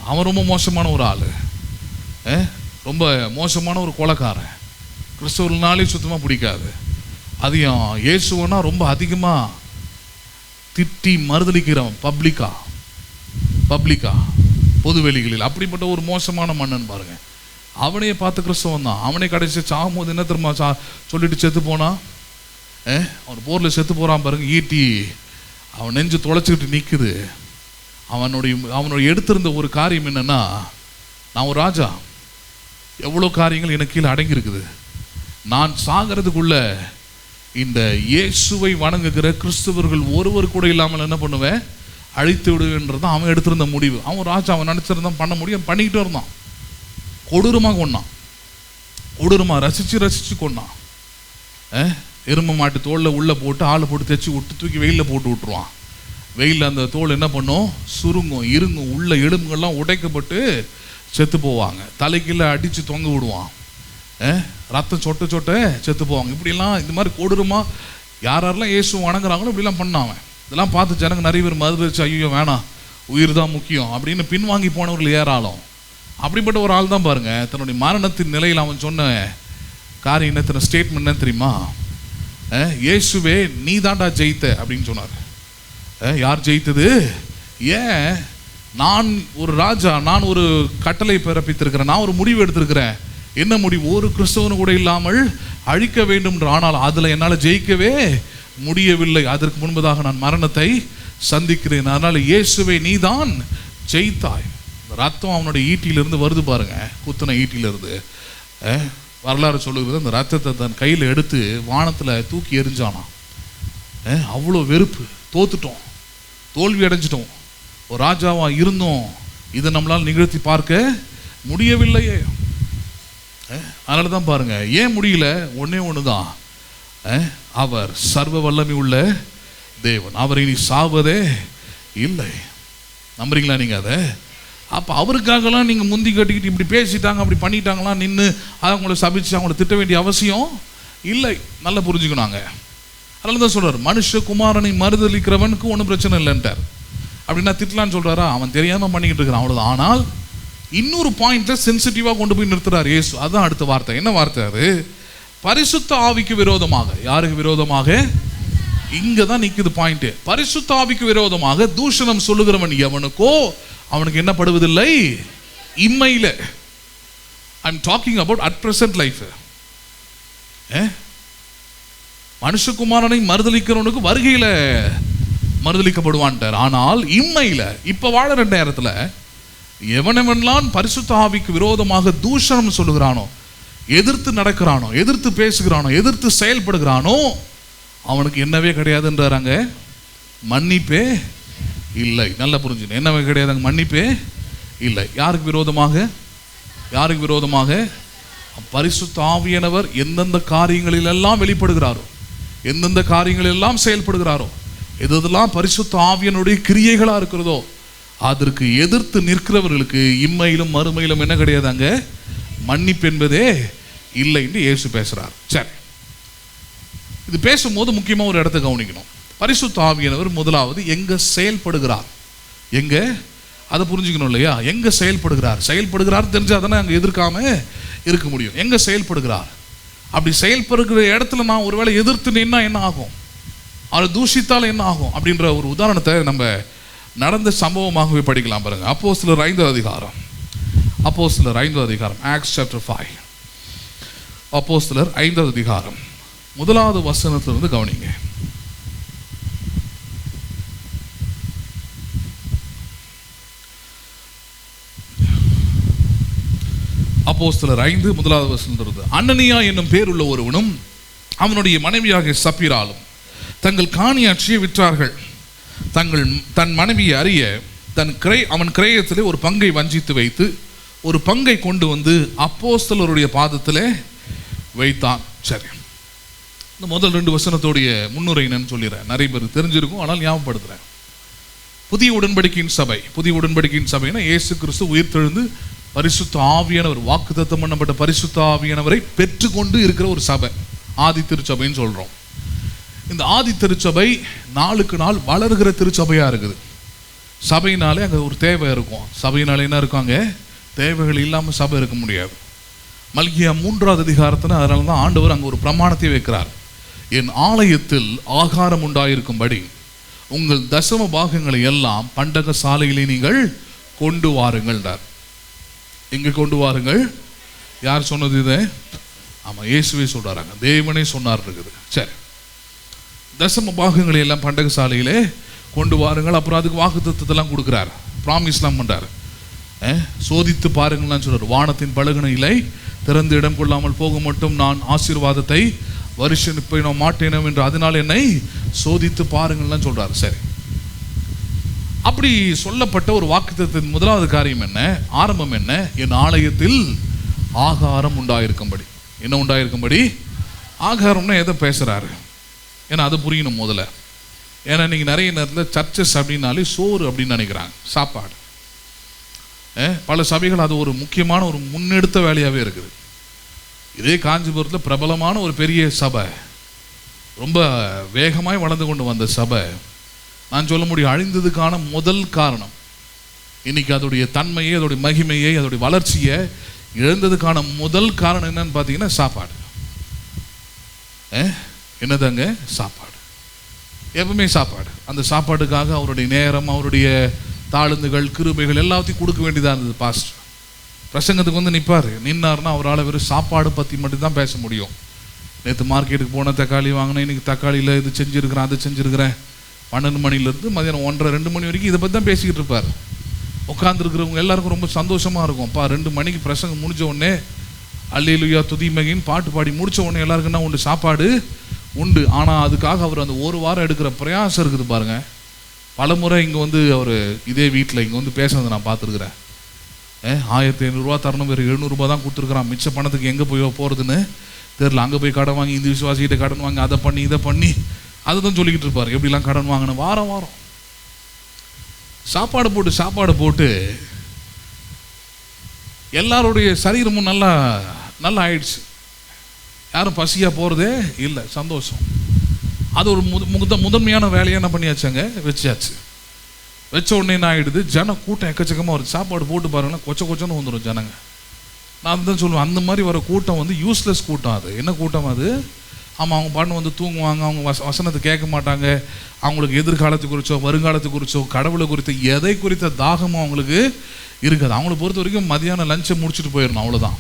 அவன் ரொம்ப மோசமான ஒரு ஆள், ரொம்ப மோசமான ஒரு கொலைக்காரன். கிறிஸ்தவர்கள்னாலே சுத்தமாக பிடிக்காது. அதையும் இயேசுவனா ரொம்ப அதிகமாக திட்டி மறுதளிக்கிறவன் பப்ளிக்கா பொது வெளிகளில். அப்படிப்பட்ட ஒரு மோசமான மன்னன் பாருங்க. அவனையே பார்த்து கிறிஸ்தவன் தான். அவனே கடைசி சாகும்போது என்ன திரும்ப சொல்லிட்டு செத்து போனான். அவன் போரில் செத்து போகிறான் பாருங்க. ஈட்டி அவன் நெஞ்சு தொலைச்சிக்கிட்டு நிற்குது. அவனுடைய எடுத்திருந்த ஒரு காரியம் என்னன்னா, நான் ஒரு ராஜா, எவ்வளோ காரியங்கள் எனக்கு கீழே அடங்கியிருக்குது, நான் சாகிறதுக்குள்ள இந்த இயேசுவை வணங்குகிற கிறிஸ்தவர்கள் ஒருவர் கூட இல்லாமல் என்ன பண்ணுவேன்? அழித்து விடுவேன்றதான் அவன் எடுத்திருந்த முடிவு. அவன் ராஜா, அவன் நினச்சிருந்தான் பண்ண முடியும், பண்ணிக்கிட்டு இருந்தான். கொடூரமாக கொண்டான். கொடூரமாக ரசித்து கொண்டான். எருமை மாட்டு தோளில் உள்ளே போட்டு ஆளை போட்டு தைச்சி விட்டு தூக்கி வெயிலில் போட்டு விட்டுருவான். வெயிலில் அந்த தோல் என்ன பண்ணும், சுருங்கும், இருங்கும், உள்ள எலும்புகள்லாம் உடைக்கப்பட்டு செத்து போவாங்க. தலைக்கீழ அடித்து தொங்க விடுவான், ரத்தம் சொட்ட சொட்ட செத்து போவாங்க. இப்படிலாம் இந்த மாதிரி கொடூரமாக யாரெல்லாம் இயேசு வணங்குறாங்களோ இப்படிலாம் பண்ணாங்க. இதெல்லாம் பார்த்து ஜனங்க நிறைய பேர் மறுதளிச்சு, ஐயோ வேணாம், உயிர் தான் முக்கியம் அப்படின்னு பின்வாங்கி போனவர்கள் ஏராளம். அப்படிப்பட்ட ஒரு ஆள் தான் பாருங்க, தன்னுடைய மரணத்தின் நிலையில் அவன் சொன்ன காரியம் என்ன, ஸ்டேட்மெண்ட் என்ன தெரியுமா? இயேசுவே நீ தாண்டா ஜெயித்த அப்படின்னு சொன்னார். யார் ஜெயித்தது? ஏன்? நான் ஒரு ராஜா, நான் ஒரு கட்டளை பிறப்பித்திருக்கிறேன், நான் ஒரு முடிவு எடுத்திருக்கிறேன். என்ன முடிவு? ஒரு கிறிஸ்தவனு கூட இல்லாமல் அழிக்க வேண்டும். ஆனால் அதில் என்னால் ஜெயிக்கவே முடியவில்லை. அதற்கு முன்பதாக நான் மரணத்தை சந்திக்கிறேன். அதனால் இயேசுவே நீ தான் ஜெயித்தாய். ரத்தம் அவனுடைய ஈட்டியிலிருந்து வருது பாருங்க, குத்தின ஈட்டியிலிருந்து. வரலாறு சொல்லுகிறது, அந்த ரத்தத்தை தன் கையில் எடுத்து வானத்தில் தூக்கி எரிஞ்சானா. அவ்வளோ வெறுப்பு. தோத்துட்டோம், தோல்வி அடைஞ்சிட்டோம், ஒரு ராஜாவாக இருந்தோம், இதை நம்மளால் நிகழ்த்தி பார்க்க முடியவில்லையே. அதனால தான் பாருங்க, ஏன் முடியல? ஒன்னே ஒன்று தான், அவர் சர்வ வல்லமை உள்ள தேவன், அவர் இனி சாவதே இல்லை. நம்புறீங்களா நீங்கள் அதை? அப்போ அவருக்காகலாம் நீங்கள் முந்தி கட்டிக்கிட்டு இப்படி பேசிட்டாங்க, அப்படி பண்ணிட்டாங்களாம் நின்று அதை அவங்கள சபிச்சு அவங்கள திட்ட வேண்டிய அவசியம் இல்லை. நல்லா புரிஞ்சுக்கணாங்க. அதனால தான் சொல்கிறார், மனுஷகுமாரனை மறுதளிக்கிறவனுக்கு ஒன்றும் பிரச்சனை இல்லைன்ட்டார். அப்படின்னா திட்டலான்னு சொல்கிறாரா? அவன் தெரியாமல் பண்ணிக்கிட்டு இருக்கிறான், அவ்வளோதான். ஆனால் இன்னொரு பாயிண்ட்டில் சென்சிட்டிவாக கொண்டு போய் நிறுத்துறார் இயேசு. அதுதான் அடுத்த வார்த்தை. என்ன வார்த்தை அது? பரிசுத்த ஆவிக்கு விரோதமாக. யாருக்கு விரோதமாக? இங்கே தான் நிற்குது பாயிண்ட்டு. பரிசுத்த ஆவிக்கு விரோதமாக தூஷணம் சொல்லுகிறவன் எவனுக்கோ அவனுக்கு என்ன படுவதில்லை இம்மையில். I am talking about at present life. மனுஷகுமாரனை மறுதளிக்கிறவனுக்கு வருகையில் மறுதளிக்கப்படுவான்ட்டார். ஆனால் இம்மையில், இப்போ வாழற நேரத்தில் எவனெவன்லாம் பரிசுத்த ஆவிக்கு விரோதமாக தூஷணம் சொல்லுகிறானோ, எதிர்த்து நடக்கிறானோ, எதிர்த்து பேசுகிறானோ, எதிர்த்து செயல்படுகிறானோ, அவனுக்கு என்னவே கிடையாதுன்றாங்க, மன்னிப்பே இல்லை. நல்லா புரிஞ்சுக்கணும், என்னவே கிடையாதுங்க, மன்னிப்பே இல்லை. யாருக்கு விரோதமாக? யாருக்கு விரோதமாக? பரிசுத்த ஆவியானவர் எந்தெந்த காரியங்களிலெல்லாம் வெளிப்படுகிறாரோ, எந்தெந்த காரியங்களெல்லாம் செயல்படுகிறாரோ, எதெல்லாம் பரிசுத்த ஆவியனுடைய கிரியைகளாக இருக்கிறதோ அதற்கு எதிர்த்து நிற்கிறவர்களுக்கு இம்மையிலும் மறுமையிலும் என்ன கிடையாதாங்க, மன்னிப்பு என்பதே இல்லை என்று இயேசு பேசுகிறார். சரி, இது பேசும்போது முக்கியமாக ஒரு இடத்தை கவனிக்கணும். பரிசுத்த ஆவியானவர் முதலாவது எங்கே செயல்படுகிறார், எங்கே, அதை புரிஞ்சுக்கணும் இல்லையா? எங்கே செயல்படுகிறார்? செயல்படுகிறார் தெரிஞ்சால் தானே அங்கே எதிர்க்காம இருக்க முடியும். எங்கே செயல்படுகிறார்? அப்படி செயல்படுகிற இடத்துல நான் ஒருவேளை எதிர்த்து நின்னா என்ன ஆகும், அதை தூஷித்தால் என்ன ஆகும் அப்படின்ற ஒரு உதாரணத்தை நம்ம நடந்த சம்பவமாகவே படிக்கலாம் பாருங்க. அப்போஸ்தலர் 5வது அதிகாரம், அப்போஸ்தலர் 5வது அதிகாரம், ஆக்ட்ஸ் சாப்டர் 5. அப்போஸ்தலர் 5வது அதிகாரம் 1வது வசனத்திலிருந்து கவனிங்க. அப்போஸ்தலர் 5 1வது வசனத்திலிருந்து, அனனியா என்னும் பேருள்ள ஒருவனும் அவனுடைய மனைவியாக சப்பீராலும் தங்கள் காணியாட்சியை விற்றார்கள். தன் மனைவியை அறிய அவன் கிரயத்திலே ஒரு பங்கை வஞ்சித்து வைத்து ஒரு பங்கை கொண்டு வந்து அப்போஸ்தலருடைய பாதத்திலே வைத்தான். சரி, இந்த முதல் 2 வசனத்தோடைய முன்னுரை என்னன்னு சொல்லிடுறேன். நிறைய பேர் தெரிஞ்சிருக்கும், ஆனால் ஞாபகப்படுத்துறேன். புதிய உடன்படிக்கையின் சபை. புதிய உடன்படிக்கையின் சபைனா இயேசு கிறிஸ்து உயிர்த்தெழுந்து பரிசுத்த ஆவியானவர், வாக்குத்தத்தம் பண்ணப்பட்ட பரிசுத்த ஆவியானவரை பெற்றுக்கொண்டு இருக்கிற ஒரு சபை, ஆதி திருச்சபைன்னு சொல்கிறோம். இந்த ஆதி திருச்சபை நாளுக்கு நாள் வளர்கிற திருச்சபையாக இருக்குது. சபையினாலே அங்கே ஒரு தேவை இருக்கும். சபையினாலே என்ன இருக்காங்க, தேவைகள் இல்லாமல் சபை இருக்க முடியாது. மல்கியா 3வது அதிகாரத்தில் அதனால தான் ஆண்டவர் அங்கே ஒரு பிரமாணத்தை வைக்கிறார். என் ஆலயத்தில் ஆகாரம் உண்டாயிருக்கும்படி உங்கள் தசம பாகங்களை எல்லாம் பண்டக சாலையிலே நீங்கள் கொண்டு வாருங்கள்ன்றார். எங்கே கொண்டு வாருங்கள்? யார் சொன்னது இதை? ஆமாம், இயேசுவே சொல்கிறாங்க, தேவனே சொன்னார் இருக்குது. சரி, தசம பாகங்களை எல்லாம் பண்டக சாலையிலே கொண்டு வாருங்கள். அப்புறம் அதுக்கு வாக்குத்தத்தெல்லாம் கொடுக்குறார், ப்ராமிஸ்லாம் பண்ணுறார். சோதித்து பாருங்கள்லாம் சொல்கிறார். வானத்தின் பலகணையிலே திறந்து இடம் கொள்ளாமல் போக மட்டும் நான் ஆசீர்வாதத்தை வருஷிப்பேனோ மாட்டேனோ என்று அதனால் என்னை சோதித்து பாருங்கள்லாம் சொல்கிறார். சரி, அப்படி சொல்லப்பட்ட ஒரு வாக்குத்தத்தத்தின் முதலாவது காரியம் என்ன, ஆரம்பம் என்ன? என் ஆலயத்தில் ஆகாரம் உண்டாயிருக்கும்படி. என்ன உண்டாயிருக்கும்படி. ஆகாரம்னா எதை பேசுகிறாரு? ஏன்னா அது புரியணும் முதல்ல. ஏன்னா இன்றைக்கி நிறைய நேரத்தில் சர்ச்சஸ் அப்படின்னாலே சோறு அப்படின்னு நினைக்கிறாங்க, சாப்பாடு. பல சபைகள் அது ஒரு முக்கியமான ஒரு முன்னெடுத்த வேலையாகவே இருக்குது. இதே காஞ்சிபுரத்தில் பிரபலமான ஒரு பெரிய சபை, ரொம்ப வேகமாய் வளர்ந்து கொண்டு வந்த சபை, நான் சொல்ல முடியும் அழிந்ததுக்கான முதல் காரணம், இன்னைக்கு அதோடைய தன்மையை, அதோடைய மகிமையை, அதோடைய வளர்ச்சியை இழந்ததுக்கான முதல் காரணம் என்னன்னு பார்த்தீங்கன்னா சாப்பாடு. என்னதாங்க? சாப்பாடு. எப்பவுமே சாப்பாடு. அந்த சாப்பாட்டுக்காக அவருடைய நேரம், அவருடைய தாழ்ந்துகள், கிருபைகள் எல்லாத்தையும் கொடுக்க வேண்டியதாக இருந்தது. பாஸ்டர் பிரசங்கத்துக்கு வந்து நிற்பார், நின்னார்னா அவரால் வெறும் சாப்பாடு பற்றி மட்டும்தான் பேச முடியும். நேற்று மார்க்கெட்டுக்கு போனால் தக்காளி வாங்கினேன், இன்றைக்கி தக்காளியில் இது செஞ்சுருக்கிறேன், அது செஞ்சுருக்கிறேன். 12 மணிலேருந்து மதியானம் 1:30-2 மணி வரைக்கும் இதை பற்றி தான் பேசிக்கிட்டு இருப்பார். உட்காந்துருக்கிறவங்க எல்லாருக்கும் ரொம்ப சந்தோஷமாக இருக்கும். 2 மணிக்கு பிரசங்கம் முடிஞ்ச உடனே அல்லேலூயா துதி மகின்னு பாட்டு பாடி முடித்த உடனே எல்லாருக்குன்னா உண்டு, சாப்பாடு உண்டு. ஆனால் அதுக்காக அவர் அந்த ஒரு வாரம் எடுக்கிற பிரயாசம் இருக்குது பாருங்கள். பல முறை இங்கே வந்து அவர் இதே வீட்டில் இங்கே வந்து பேசுனதை நான் பார்த்துருக்குறேன். 1500 ரூபா தரணும், வேறு 700 ரூபா தான் கொடுத்துருக்குறான். மிச்ச பணத்துக்கு எங்கே போய் போகிறதுன்னு தெரில. அங்கே போய் கடன் வாங்கி, இந்த விசுவாசிகிட்ட கடன் வாங்கி, அதை பண்ணி இதை பண்ணி அதை தான் சொல்லிக்கிட்டு இருப்பார். எப்படிலாம் கடன் வாங்கினேன். வாரம் வாரம் சாப்பாடு போட்டு எல்லாருடைய சரீரமும் நல்லா நல்லா ஆயிடுச்சு. யாரும் பசியாக போகிறதே இல்லை, சந்தோஷம். அது ஒரு முதன்மையான வேலையை என்ன பண்ணியாச்சாங்க, வச்சாச்சு. வச்ச உடனே என்ன ஆகிடுது, கூட்டம் எக்கச்சக்கமாக வருது. சாப்பாடு போட்டு பாருங்கன்னா கொச்சன்னு வந்துடும் ஜனங்க. நான் தான் சொல்லுவேன், அந்த மாதிரி வர கூட்டம் வந்து யூஸ்லெஸ் கூட்டம். அது என்ன கூட்டம் அது? ஆமாம், அவங்க பாட்டு வந்து தூங்குவாங்க, அவங்க வசனத்தை கேட்க மாட்டாங்க. அவங்களுக்கு எதிர்காலத்தை குறித்தோ, வருங்காலத்தை குறித்தோ, கடவுளை குறித்த எதை குறித்த தாகமும் அவங்களுக்கு இருக்காது. அவங்கள பொறுத்த வரைக்கும் மதியானம் லஞ்சை முடிச்சுட்டு போயிடணும், அவ்வளோதான்.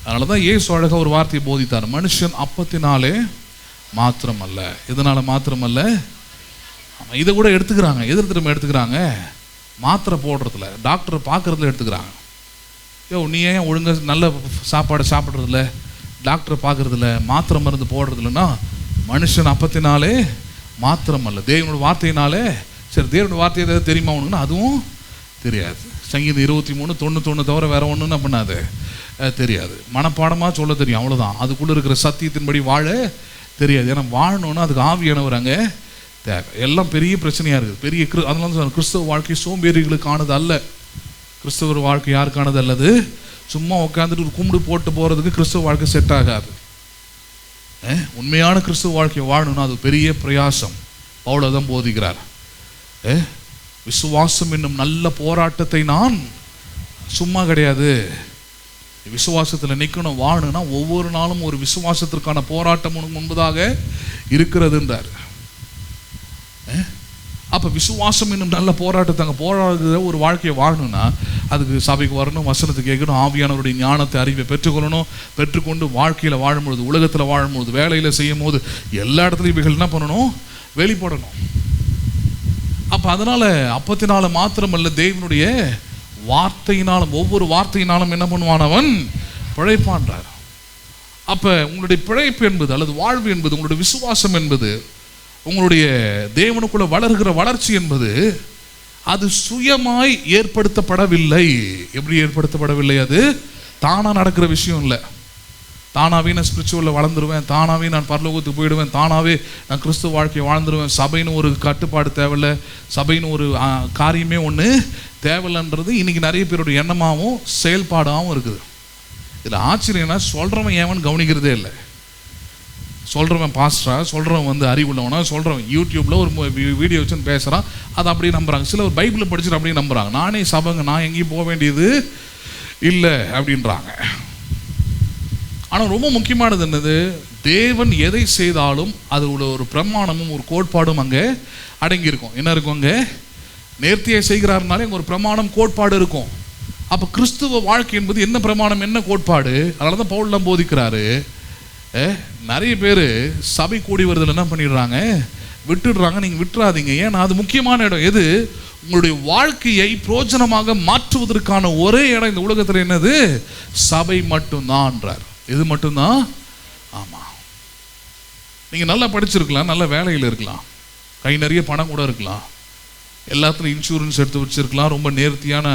அதனால தான் இயேசு அழகாக ஒரு வார்த்தையை போதித்தார், மனுஷன் அப்பத்தினாலே மாத்திரமல்ல. இதனால் மாத்திரமல்ல, இதை கூட எடுத்துக்கிறாங்க. எதிர் திரும்ப எடுத்துக்கிறாங்க, மாத்திரை போடுறதுல, டாக்டரை பார்க்குறதுல எடுத்துக்கிறாங்க. நீ ஏன் ஒழுங்காக நல்ல சாப்பாடு சாப்பிட்றதில்ல, டாக்டரை பார்க்குறதில்ல, மாத்திரை மருந்து போடுறதில்லன்னா, மனுஷன் அப்பத்தினாலே மாத்திரமல்ல, தேவனோட வார்த்தையினாலே. சரி, தேவனோட வார்த்தை ஏதாவது தெரியுமா உனக்குன்னா அதுவும் தெரியாது. சங்கீதம் 23:91 தவிர வேற ஒன்றும் என்ன பண்ணாது, தெரியாது. மனப்பாடமாக சொல்ல தெரியும், அவ்வளோதான். அதுக்குள்ளே இருக்கிற சத்தியத்தின்படி வாழ தெரியாது. ஏன்னா வாழணுன்னா அதுக்கு ஆவியானவர் அங்கே தேவை. எல்லாம் பெரிய பிரச்சனையாக இருக்குது. பெரிய அதனால தான் கிறிஸ்தவ வாழ்க்கை சோம்பேறிகளுக்கானது அல்ல. கிறிஸ்தவர் வாழ்க்கை யாருக்கானது அல்லது? சும்மா உட்காந்துட்டு ஒரு கும்பிடு போட்டு போகிறதுக்கு கிறிஸ்தவ வாழ்க்கை செட் ஆகாது. உண்மையான கிறிஸ்தவ வாழ்க்கையை வாழணும்னா அது பெரிய பிரயாசம். அவ்வளோதான் போதிக்கிறார். விசுவாசம் என்னும் நல்ல போராட்டத்தை நான் சும்மா கிடையாது, விசுவாசத்தில் நிற்கணும், வாழணும்னா ஒவ்வொரு நாளும் ஒரு விசுவாசத்திற்கான போராட்டம் முன்பதாக இருக்கிறதுன்றார். அப்போ விசுவாசம் என்னும் நல்ல போராட்டத்தை அங்கே போராடுகிற ஒரு வாழ்க்கையை வாழணும்னா அதுக்கு சபைக்கு வரணும், வசனத்தை கேட்கணும், ஆவியானவருடைய ஞானத்தை, அறிவை பெற்றுக்கொள்ளணும். பெற்றுக்கொண்டு வாழ்க்கையில் வாழும்பொழுது, உலகத்தில் வாழும்பொழுது, வேலையில் செய்யும் போது எல்லா இடத்துலையும் இவைகள் என்ன பண்ணணும், வெளிப்படணும். அப்போ அதனால் அப்பத்தினால மாத்திரமல்ல, தேவனுடைய வார்த்தையினாலும், ஒவ்வொரு வார்த்தையினாலும் என்ன பண்ணுவான் அவன், பிழைப்பான்றார். அப்போ உங்களுடைய பிழைப்பு என்பது அல்லது வாழ்வு என்பது, உங்களுடைய விசுவாசம் என்பது, உங்களுடைய தேவனுக்குள்ள வளர்கிற வளர்ச்சி என்பது அது சுயமாய் ஏற்படுத்தப்படவில்லை. எப்படி ஏற்படுத்தப்படவில்லை? அது தானாக நடக்கிற விஷயம் இல்லை. தானாகவே நான் ஸ்பிரிச்சுவலில் வளர்ந்துருவேன், தானாகவே நான் பரலோகத்துக்கு போயிடுவேன், தானாகவே நான் கிறிஸ்துவ வாழ்க்கையை வாழ்ந்துருவேன், சபைன்னு ஒரு கட்டுப்பாடு தேவையில்லை, சபைன்னு ஒரு காரியமே ஒன்று தேவையில்லைன்றது இன்றைக்கி நிறைய பேருடைய எண்ணமாகவும் செயல்பாடாகவும் இருக்குது. இதில் ஆச்சரியம்னா சொல்கிறவன் ஏவன் கவனிக்கிறதே இல்லை. சொல்கிறவன் பாஸ்டரா, சொல்கிறவன் வந்து அறிவுள்ளவனா, சொல்கிறவன் யூடியூப்பில் ஒரு வீடியோ வச்சுன்னு பேசுகிறான், அதை அப்படியே நம்புகிறாங்க. சிலர் பைபிளை படிச்சுட்டு அப்படியே நம்புகிறாங்க. நானே சபைங்க, நான் எங்கேயும் போக வேண்டியது இல்லை அப்படின்றாங்க. ஆனால் ரொம்ப முக்கியமானது என்னது, தேவன் எதை செய்தாலும் அது ஒரு பிரமாணமும் ஒரு கோட்பாடும் அங்கே அடங்கியிருக்கும். என்ன இருக்கும் அங்கே? நேர்த்தியை செய்கிறாருனாலே அங்கே ஒரு பிரமாணம், கோட்பாடு இருக்கும். அப்போ கிறிஸ்துவ வாழ்க்கை என்பது என்ன பிரமாணம், என்ன கோட்பாடு? அதனால தான் பவுல்லாம் போதிக்கிறாரு. நிறைய பேர் சபை கூடி வருதில் என்ன பண்ணிடுறாங்க, விட்டுடுறாங்க. நீங்கள் விட்டுறாதீங்க. ஏன்னா அது முக்கியமான இடம். எது? உங்களுடைய வாழ்க்கையை பிரோஜனமாக மாற்றுவதற்கான ஒரே இடம் இந்த உலகத்தில் என்னது? சபை மட்டும்தான்ன்றார். இது மட்டும்தான். ஆமாம், நீங்கள் நல்லா படிச்சிருக்கலாம், நல்ல வேலையில் இருக்கலாம், கை நிறைய பணம் கூட இருக்கலாம், எல்லாத்துலையும் இன்சூரன்ஸ் எடுத்து வச்சுருக்கலாம், ரொம்ப நேர்த்தியான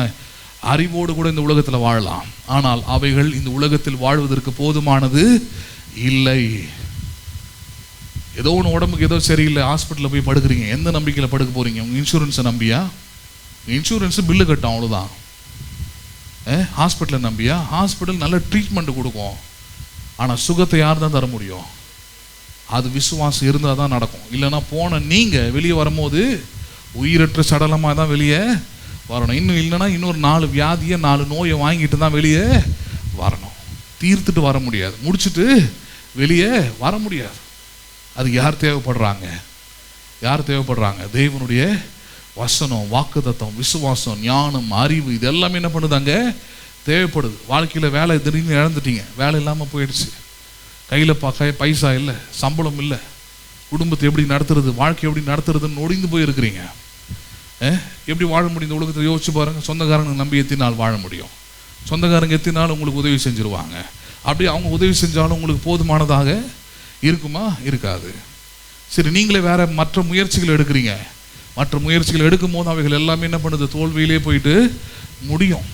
அறிவோடு கூட இந்த உலகத்தில் வாழலாம், ஆனால் அவைகள் இந்த உலகத்தில் வாழ்வதற்கு போதுமானது இல்லை. ஏதோ ஒன்று உடம்புக்கு ஏதோ சரியில்லை, ஹாஸ்பிட்டலில் போய் படுக்கிறீங்க. எந்த நம்பிக்கையில் படுக்க போகிறீங்க? உங்கள் இன்சூரன்ஸை நம்பியா? இன்சூரன்ஸு பில்லு கட்டும், அவ்வளோதான். ஹாஸ்பிட்டலை நம்பியா? ஹாஸ்பிட்டல் நல்ல ட்ரீட்மெண்ட் கொடுக்கும், ஆனால் சுகத்தை யார் தான் தர முடியும்? அது விசுவாசம் இருந்தால் தான் நடக்கும். இல்லைன்னா போன நீங்கள் வெளியே வரும்போது உயிரற்ற சடலமாக தான் வெளியே வரணும். இன்னும் இல்லைன்னா இன்னொரு 4 வியாதியை 4 நோயை வாங்கிட்டு தான் வெளியே வரணும். தீர்த்துட்டு வர முடியாது, முடிச்சுட்டு வெளியே வர முடியாது. அது யார் தேவைப்படுறாங்க? யார் தேவைப்படுறாங்க? தேவனுடைய வசனம், வாக்குத்தத்தம், விசுவாசம், ஞானம், அறிவு, இது எல்லாமே என்ன பண்ணுதாங்க? தேவைப்படுது. வாழ்க்கையில் வேலை திடீர்னு இழந்துட்டீங்க, வேலை இல்லாமல் போயிடுச்சு, கையில் பைசா இல்லை, சம்பளம் இல்லை, குடும்பத்தை எப்படி நடத்துறது, வாழ்க்கை எப்படி நடத்துறதுன்னு நொடிந்து போயிருக்கிறீங்க. எப்படி வாழ முடியும் இந்த உலகத்தில்? யோசிச்சு பாருங்க. சொந்தக்காரங்க நம்பி எத்தினால் வாழ முடியும்? சொந்தக்காரங்க எத்தினாலும் உங்களுக்கு உதவி செஞ்சுருவாங்க. அப்படி அவங்க உதவி செஞ்சாலும் உங்களுக்கு போதுமானதாக இருக்குமா? இருக்காது. சரி, நீங்களே வேற மற்ற முயற்சிகள் எடுக்கிறீங்க. மற்ற முயற்சிகள் எடுக்கும் போது அவைகள் எல்லாமே என்ன பண்ணுது? தோல்வியிலே போயிட்டு முடியும்.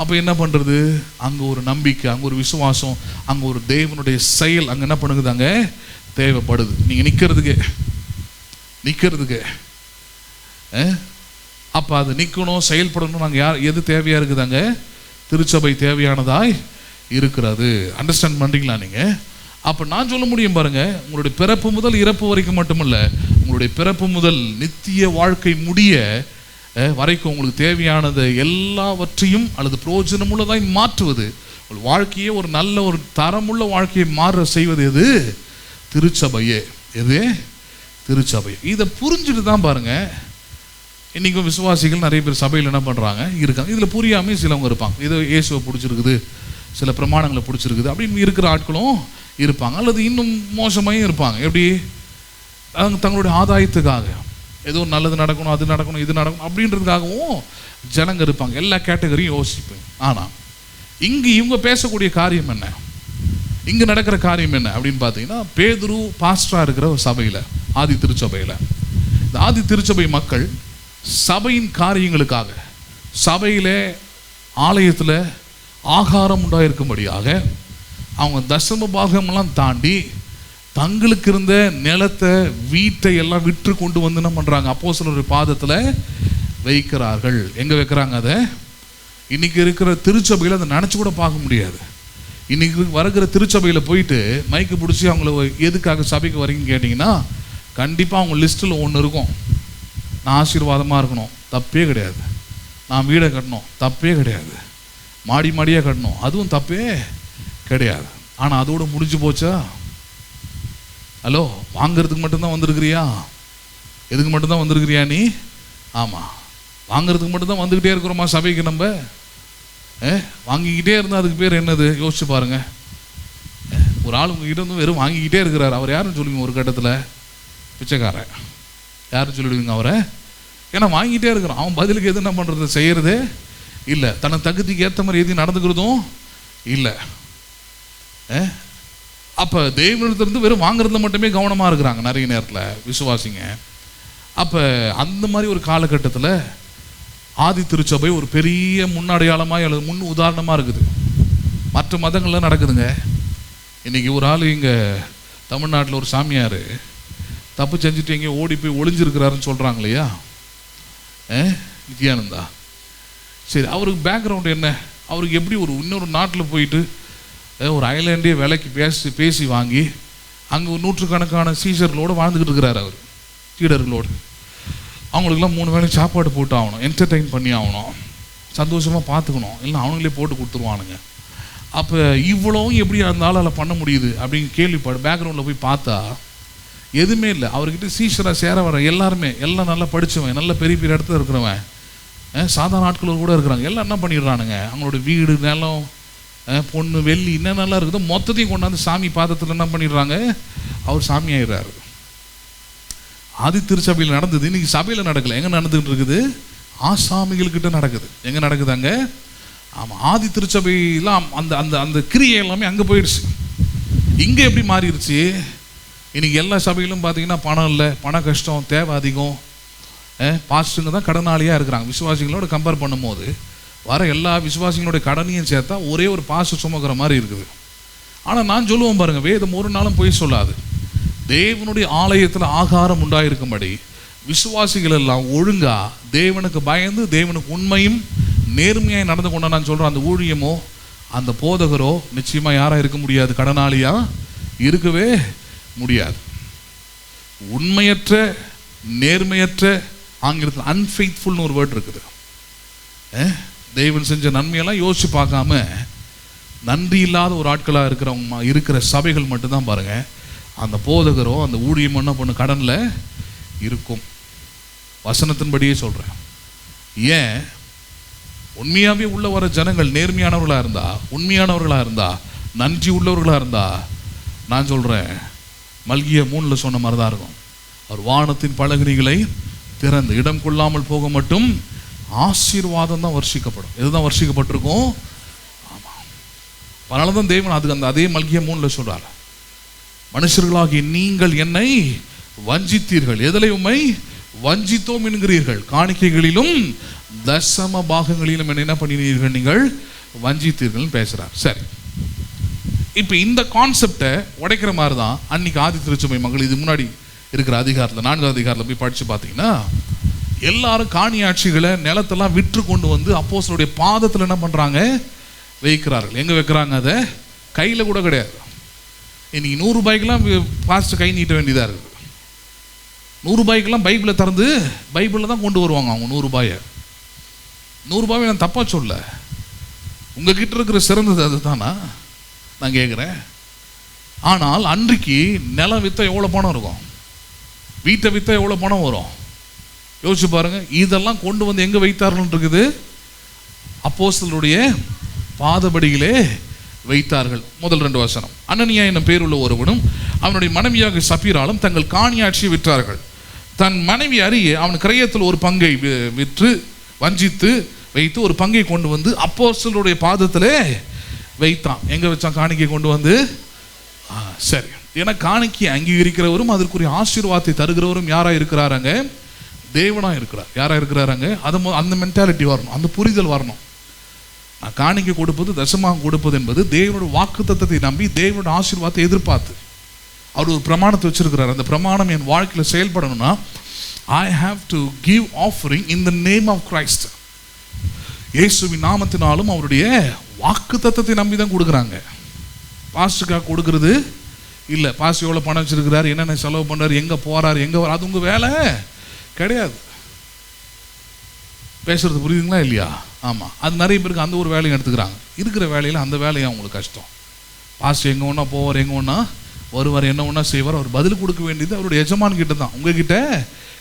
அப்போ என்ன பண்ணுறது? அங்கே ஒரு நம்பிக்கை, அங்கே ஒரு விசுவாசம், அங்கே ஒரு தேவனுடைய செயல் அங்கே என்ன பண்ணுது? அங்கே தேவைப்படுது. நீங்கள் நிற்கிறதுக்கு அப்போ அது நிற்கணும், செயல்படணும். நாங்கள் எது தேவையாக இருக்குது? அங்கே திருச்சபை தேவையானதாய் இருக்கிறது. அண்டர்ஸ்டாண்ட் பண்ணுறீங்களா நீங்கள்? அப்போ நான் சொல்ல முடியும் பாருங்க, உங்களுடைய பிறப்பு முதல் இறப்பு வரைக்கும் மட்டுமல்ல, உங்களுடைய பிறப்பு முதல் நித்திய வாழ்க்கை முடிய வரைக்கும் உங்களுக்கு தேவையானது எல்லாவற்றையும் அல்லது பிரயோஜனமுள்ளதாய் மாற்றுவது, உங்கள் வாழ்க்கையே ஒரு நல்ல ஒரு தரமுள்ள வாழ்க்கையை மாற செய்வது எது? திருச்சபையே. எது? திருச்சபை. இதை புரிஞ்சுட்டு தான் பாருங்க, இன்றைக்கும் விசுவாசிகள் நிறைய பேர் சபையில் என்ன பண்ணுறாங்க, இருக்காங்க. இதில் புரியாமல் சிலவங்க இருப்பாங்க. ஏதோ இயேசுவை பிடிச்சிருக்குது, சில பிரமாணங்களை பிடிச்சிருக்குது அப்படின்னு இருக்கிற ஆட்களும் இருப்பாங்க. அல்லது இன்னும் மோசமாயும் இருப்பாங்க. எப்படி? தங்களுடைய ஆதாயத்துக்காக ஏதோ நல்லது நடக்கணும், அது நடக்கணும், இது நடக்கணும் அப்படின்றதுக்காகவும் ஜனங்க இருப்பாங்க. எல்லா கேட்டகரியும் யோசிப்பேன். ஆனால் இங்கு இவங்க பேசக்கூடிய காரியம் என்ன, இங்கே நடக்கிற காரியம் என்ன அப்படின்னு பார்த்தீங்கன்னா, பேதுரு பாஸ்டராக இருக்கிற ஒரு சபையில், ஆதி திருச்சபையில், இந்த ஆதி திருச்சபை மக்கள் சபையின் காரியங்களுக்காக, சபையில் ஆலயத்தில் ஆகாரம் உண்டாயிருக்கும்படியாக அவங்க தசம பாகமெல்லாம் தாண்டி தங்களுக்கு இருந்த நிலத்தை, வீட்டை எல்லாம் விற்று கொண்டு வந்து என்ன பண்ணுறாங்க? அப்போஸ்தலருடைய பாதத்தில் வைக்கிறார்கள். எங்கே வைக்கிறாங்க? அதை இன்றைக்கி இருக்கிற திருச்சபையில் அதை நினச்சி கூட பார்க்க முடியாது. இன்றைக்கி வருகிற திருச்சபையில் போயிட்டு மைக்கு பிடிச்சி அவங்கள எதுக்காக சபைக்கு வரீங்கன்னு கேட்டிங்கன்னா, கண்டிப்பாக அவங்க லிஸ்ட்டில் ஒன்று இருக்கும். நான் ஆசீர்வாதமாக இருக்கணும், தப்பே கிடையாது. நான் வீடை கட்டணும், தப்பே கிடையாது. மாடி மாடியாக கட்டணும், அதுவும் தப்பே கிடையாது. ஆனால் அதோடு முடிஞ்சு போச்சா? ஹலோ, வாங்கிறதுக்கு மட்டும்தான் வந்திருக்கிறியா? எதுக்கு மட்டும்தான் வந்திருக்கிறியா நீ? ஆமாம், வாங்கிறதுக்கு மட்டும்தான் வந்துக்கிட்டே இருக்கிறோமா சபைக்கு? நம்ம வாங்கிக்கிட்டே இருந்தால் அதுக்கு பேர் என்னது? யோசிச்சு பாருங்க. ஒரு ஆள் உங்ககிட்ட வந்து வெறும் வாங்கிக்கிட்டே இருக்கிறார், அவர் யாருன்னு சொல்லுவீங்க? ஒரு கட்டத்தில் பிச்சைக்காரன். யாருன்னு சொல்லிவிடுவீங்க அவரை? ஏன்னா வாங்கிட்டே இருக்கிறான். அவன் பதிலுக்கு எது என்ன பண்ணுறது? செய்கிறதே இல்லை. தன்னை தகுதிக்கு ஏற்ற மாதிரி எதையும் நடந்துக்கிறதும் இல்லை. அப்போ தெய்வத்திலிருந்து வெறும் வாங்குறதுல மட்டுமே கவனமாக இருக்கிறாங்க நிறைய நேரத்தில் விசுவாசிங்க. அப்போ அந்த மாதிரி ஒரு காலகட்டத்தில் ஆதி திருச்சபை ஒரு பெரிய முன்னடையாளமாக அல்லது முன் உதாரணமாக இருக்குது. மற்ற மதங்கள்லாம் நடக்குதுங்க. இன்றைக்கி ஒரு ஆள் இங்கே தமிழ்நாட்டில் ஒரு சாமியார் தப்பு செஞ்சுட்டு எங்கேயோ ஓடி போய் ஒளிஞ்சிருக்கிறாருன்னு சொல்கிறாங்க இல்லையா, நித்யானந்தா. சரி, அவருக்கு பேக்ரவுண்டு என்ன? அவருக்கு எப்படி ஒரு இன்னொரு நாட்டில் போயிட்டு ஒரு ஐலாண்டே விலைக்கு பேசி வாங்கி அங்கே ஒரு நூற்றுக்கணக்கான சீசர்களோடு வாழ்ந்துக்கிட்டு இருக்கிறார். அவர் சீடர்களோடு அவங்களுக்கெல்லாம் 3 வேளை சாப்பாடு போட்டு ஆகணும், என்டர்டெயின் பண்ணி ஆகணும், சந்தோஷமாக பார்த்துக்கணும், இல்லை அவங்களே போட்டு கொடுத்துருவானுங்க. அப்போ இவ்வளவும் எப்படி இருந்தாலும் அதில் பண்ண முடியுது அப்படின்னு கேள்விப்படு பேக்ரவுண்டில் போய் பார்த்தா எதுவுமே இல்லை. அவர்கிட்ட சீஷராக சேர வர எல்லாருமே எல்லாம் நல்லா படித்தவன், நல்ல பெரிய பெரிய இடத்துல இருக்கிறவன், சாதாரண ஆட்கள் கூட இருக்கிறாங்க. எல்லாம் என்ன பண்ணிடுறானுங்க, அவங்களோட வீடு, நிலம், பொண்ணு, வெள்ளி என்ன நல்லா இருக்குதோ மொத்தத்தையும் கொண்டாந்து சாமி பாதத்தில் என்ன பண்ணிடுறாங்க, அவர் சாமி ஆயிடுறாரு. ஆதி திருச்சபையில் நடந்தது, இன்னைக்கு சபையில் நடக்கலை. எங்கே நடந்துகிட்டு இருக்குது? ஆசாமிகள்கிட்ட நடக்குது. எங்கே நடக்குது? அங்கே. ஆமாம், ஆதி திருச்சபையெல்லாம் அந்த அந்த அந்த கிரியை எல்லாமே அங்கே போயிடுச்சு. இங்கே எப்படி மாறிடுச்சு? இன்றைக்கி எல்லா சபையிலும் பார்த்தீங்கன்னா பணம் இல்லை, பண கஷ்டம், தேவை அதிகம், பாஸ்ட்டுங்க தான் கடனாளியாக இருக்கிறாங்க. விசுவாசிகளோடு கம்பேர் பண்ணும்போது வர எல்லா விசுவாசிகளுடைய கடனையும் சேர்த்தா ஒரே ஒரு பாச சுமக்கிற மாதிரி இருக்குது. ஆனால் நான் சொல்லுவேன் பாருங்க, வேதம் ஒரு நாளும் போய் சொல்லாது. தேவனுடைய ஆலயத்தில் ஆகாரம் உண்டாயிருக்கும்படி விசுவாசிகள் எல்லாம் ஒழுங்கா தேவனுக்கு பயந்து தேவனுக்கு உண்மையும் நேர்மையாக நடந்து கொண்டா நான் சொல்கிறேன், அந்த ஊழியமோ அந்த போதகரோ நிச்சயமாக யாராக இருக்க முடியாது, கடனாளியாக இருக்கவே முடியாது. உண்மையற்ற நேர்மையற்ற, ஆங்கிலத்தில் அன்ஃபெய்த்ஃபுல்னு ஒரு வேர்ட் இருக்குது. தேவன் செஞ்ச நன்மையெல்லாம் யோசிச்சு பார்க்காம நன்றி இல்லாத ஒரு ஆட்களாக இருக்கிற சபைகள் மட்டும்தான் பாருங்க அந்த போதகரோ அந்த ஊழியம் என்ன பண்ண கடனில் இருக்கும். வசனத்தின்படியே சொல்கிறேன். ஏன் உண்மையாகவே உள்ள வர ஜனங்கள் நேர்மையானவர்களாக இருந்தா, உண்மையானவர்களாக இருந்தா, நன்றி உள்ளவர்களாக இருந்தா, நான் சொல்கிறேன் மல்கிய 3 சொன்ன மாதிரி தான் இருக்கும். அவர் வானத்தின் பலகணிகளை திறந்து இடம் கொள்ளாமல் போக மட்டும் ஆசீர்வாதம் தான் வர்ஷிக்கப்படும். எதுதான் வர்ஷிக்கப்பட்டிருக்கும்? ஆமாம். அதனால தான் தேவன் அதுக்கு அதே மல்கிய 3 சொல்றாரு, மனுஷர்களாகிய நீங்கள் என்னை வஞ்சித்தீர்கள். எதிலே உம்மை வஞ்சித்தோம் என்கிறீர்கள்? காணிக்கைகளிலும் தசம பாகங்களிலும் என்ன பண்ணினீர்கள்? நீங்கள் வஞ்சித்தீர்கள் பேசுறார். சரி, இப்போ இந்த கான்செப்டை உடைக்கிற மாதிரி தான் அன்னைக்கு ஆதி திருச்சபை மக்கள் இது முன்னாடி இருக்கிற அதிகாரத்தில் 4வது அதிகாரத்தில் போய் படித்து பார்த்தீங்கன்னா எல்லாரும் காணியாட்சிகளை நிலத்தெல்லாம் விற்று கொண்டு வந்து அப்போஸ்தலருடைய பாதத்தில் என்ன பண்ணுறாங்க? வைக்கிறார்கள். எங்கே வைக்கிறாங்க? அதை கையில் கூட கிடையாது. இன்னைக்கு 100 ரூபாய்க்கெல்லாம் பாஸ்ட் கை நீட்ட வேண்டியதாக இருக்குது. 100 ரூபாய்க்கெல்லாம் பைபிளை திறந்து பைபிளில் தான் கொண்டு வருவாங்க அவங்க 100 ரூபாயை. 100 ரூபாயை நான் தப்பாக சொல்ல, உங்ககிட்ட இருக்கிற சிறந்தது அது தானா நான் கேட்குறேன். ஆனால் அன்றைக்கு நிலம் விற்றா எவ்வளோ பணம் இருக்கும்? வீட்டை விற்றா எவ்வளோ பணம் வரும்? யோசிச்சு பாருங்க. இதெல்லாம் கொண்டு வந்து எங்கே வைத்தார்கள் இருக்குது? அப்போஸ்தலருடைய பாதபடியிலே வைத்தார்கள். முதல் 2 வசனம். அனனியா என்னும் பேருள்ள ஒருவனும் அவனுடைய மனைவியாக சப்பீராலும் தங்கள் காணியாட்சியை விற்றார்கள். தன் மனைவி அறிய அவன் கிரயத்தில் ஒரு பங்கை விற்று வஞ்சித்து வைத்து ஒரு பங்கை கொண்டு வந்து அப்போஸ்தலருடைய பாதத்திலே வைத்தான். எங்கே வச்சான்? காணிக்கை கொண்டு வந்து. சரி, ஏன்னா காணிக்கை அங்கீகரிக்கிறவரும் அதற்குரிய ஆசீர்வாதத்தை தருகிறவரும் யாராக இருக்கிறாராங்க? தேவனாக இருக்கிறார். யாராக இருக்கிறாராங்க? அந்த மென்டாலிட்டி வரணும், அந்த புரிதல் வரணும். நான் காணிக்கை கொடுப்பது, தசமாக கொடுப்பது என்பது தேவனோட வாக்குத்தத்தத்தை நம்பி தேவனோட ஆசீர்வாதத்தை எதிர்பார்த்து அவர் ஒரு பிரமாணத்தை வச்சிருக்கிறார். அந்த பிரமாணம் என் வாழ்க்கையில் செயல்படணும்னா I have to give offering in the name of Christ. இயேசுவின் நாமத்தினாலும் அவருடைய வாக்குத்தத்தத்தை நம்பி தான் கொடுக்குறாங்க. பாஸ்டுக்காக கொடுக்கறது இல்லை. பாஸ்ட் எவ்வளோ பணம் வச்சிருக்கிறார், என்னென்ன செலவு பண்ணுறாரு, எங்கே போகிறார், எங்கே வர, அது உங்கள் வேலை கிடையாது. பேசுறது புரியுதுங்களா இல்லையா? ஆமாம். அது நிறைய பேருக்கு அந்த ஒரு வேலையை எடுத்துக்கிறாங்க. இருக்கிற வேலையில் அந்த வேலையை அவங்களுக்கு கஷ்டம். பாஸ்ட் எங்கே ஒன்றா போவார், எங்கே ஒன்றா வருவார், என்ன ஒன்றா செய்வார். அவர் பதில் கொடுக்க வேண்டியது அவருடைய எஜமான் கிட்ட தான், உங்ககிட்ட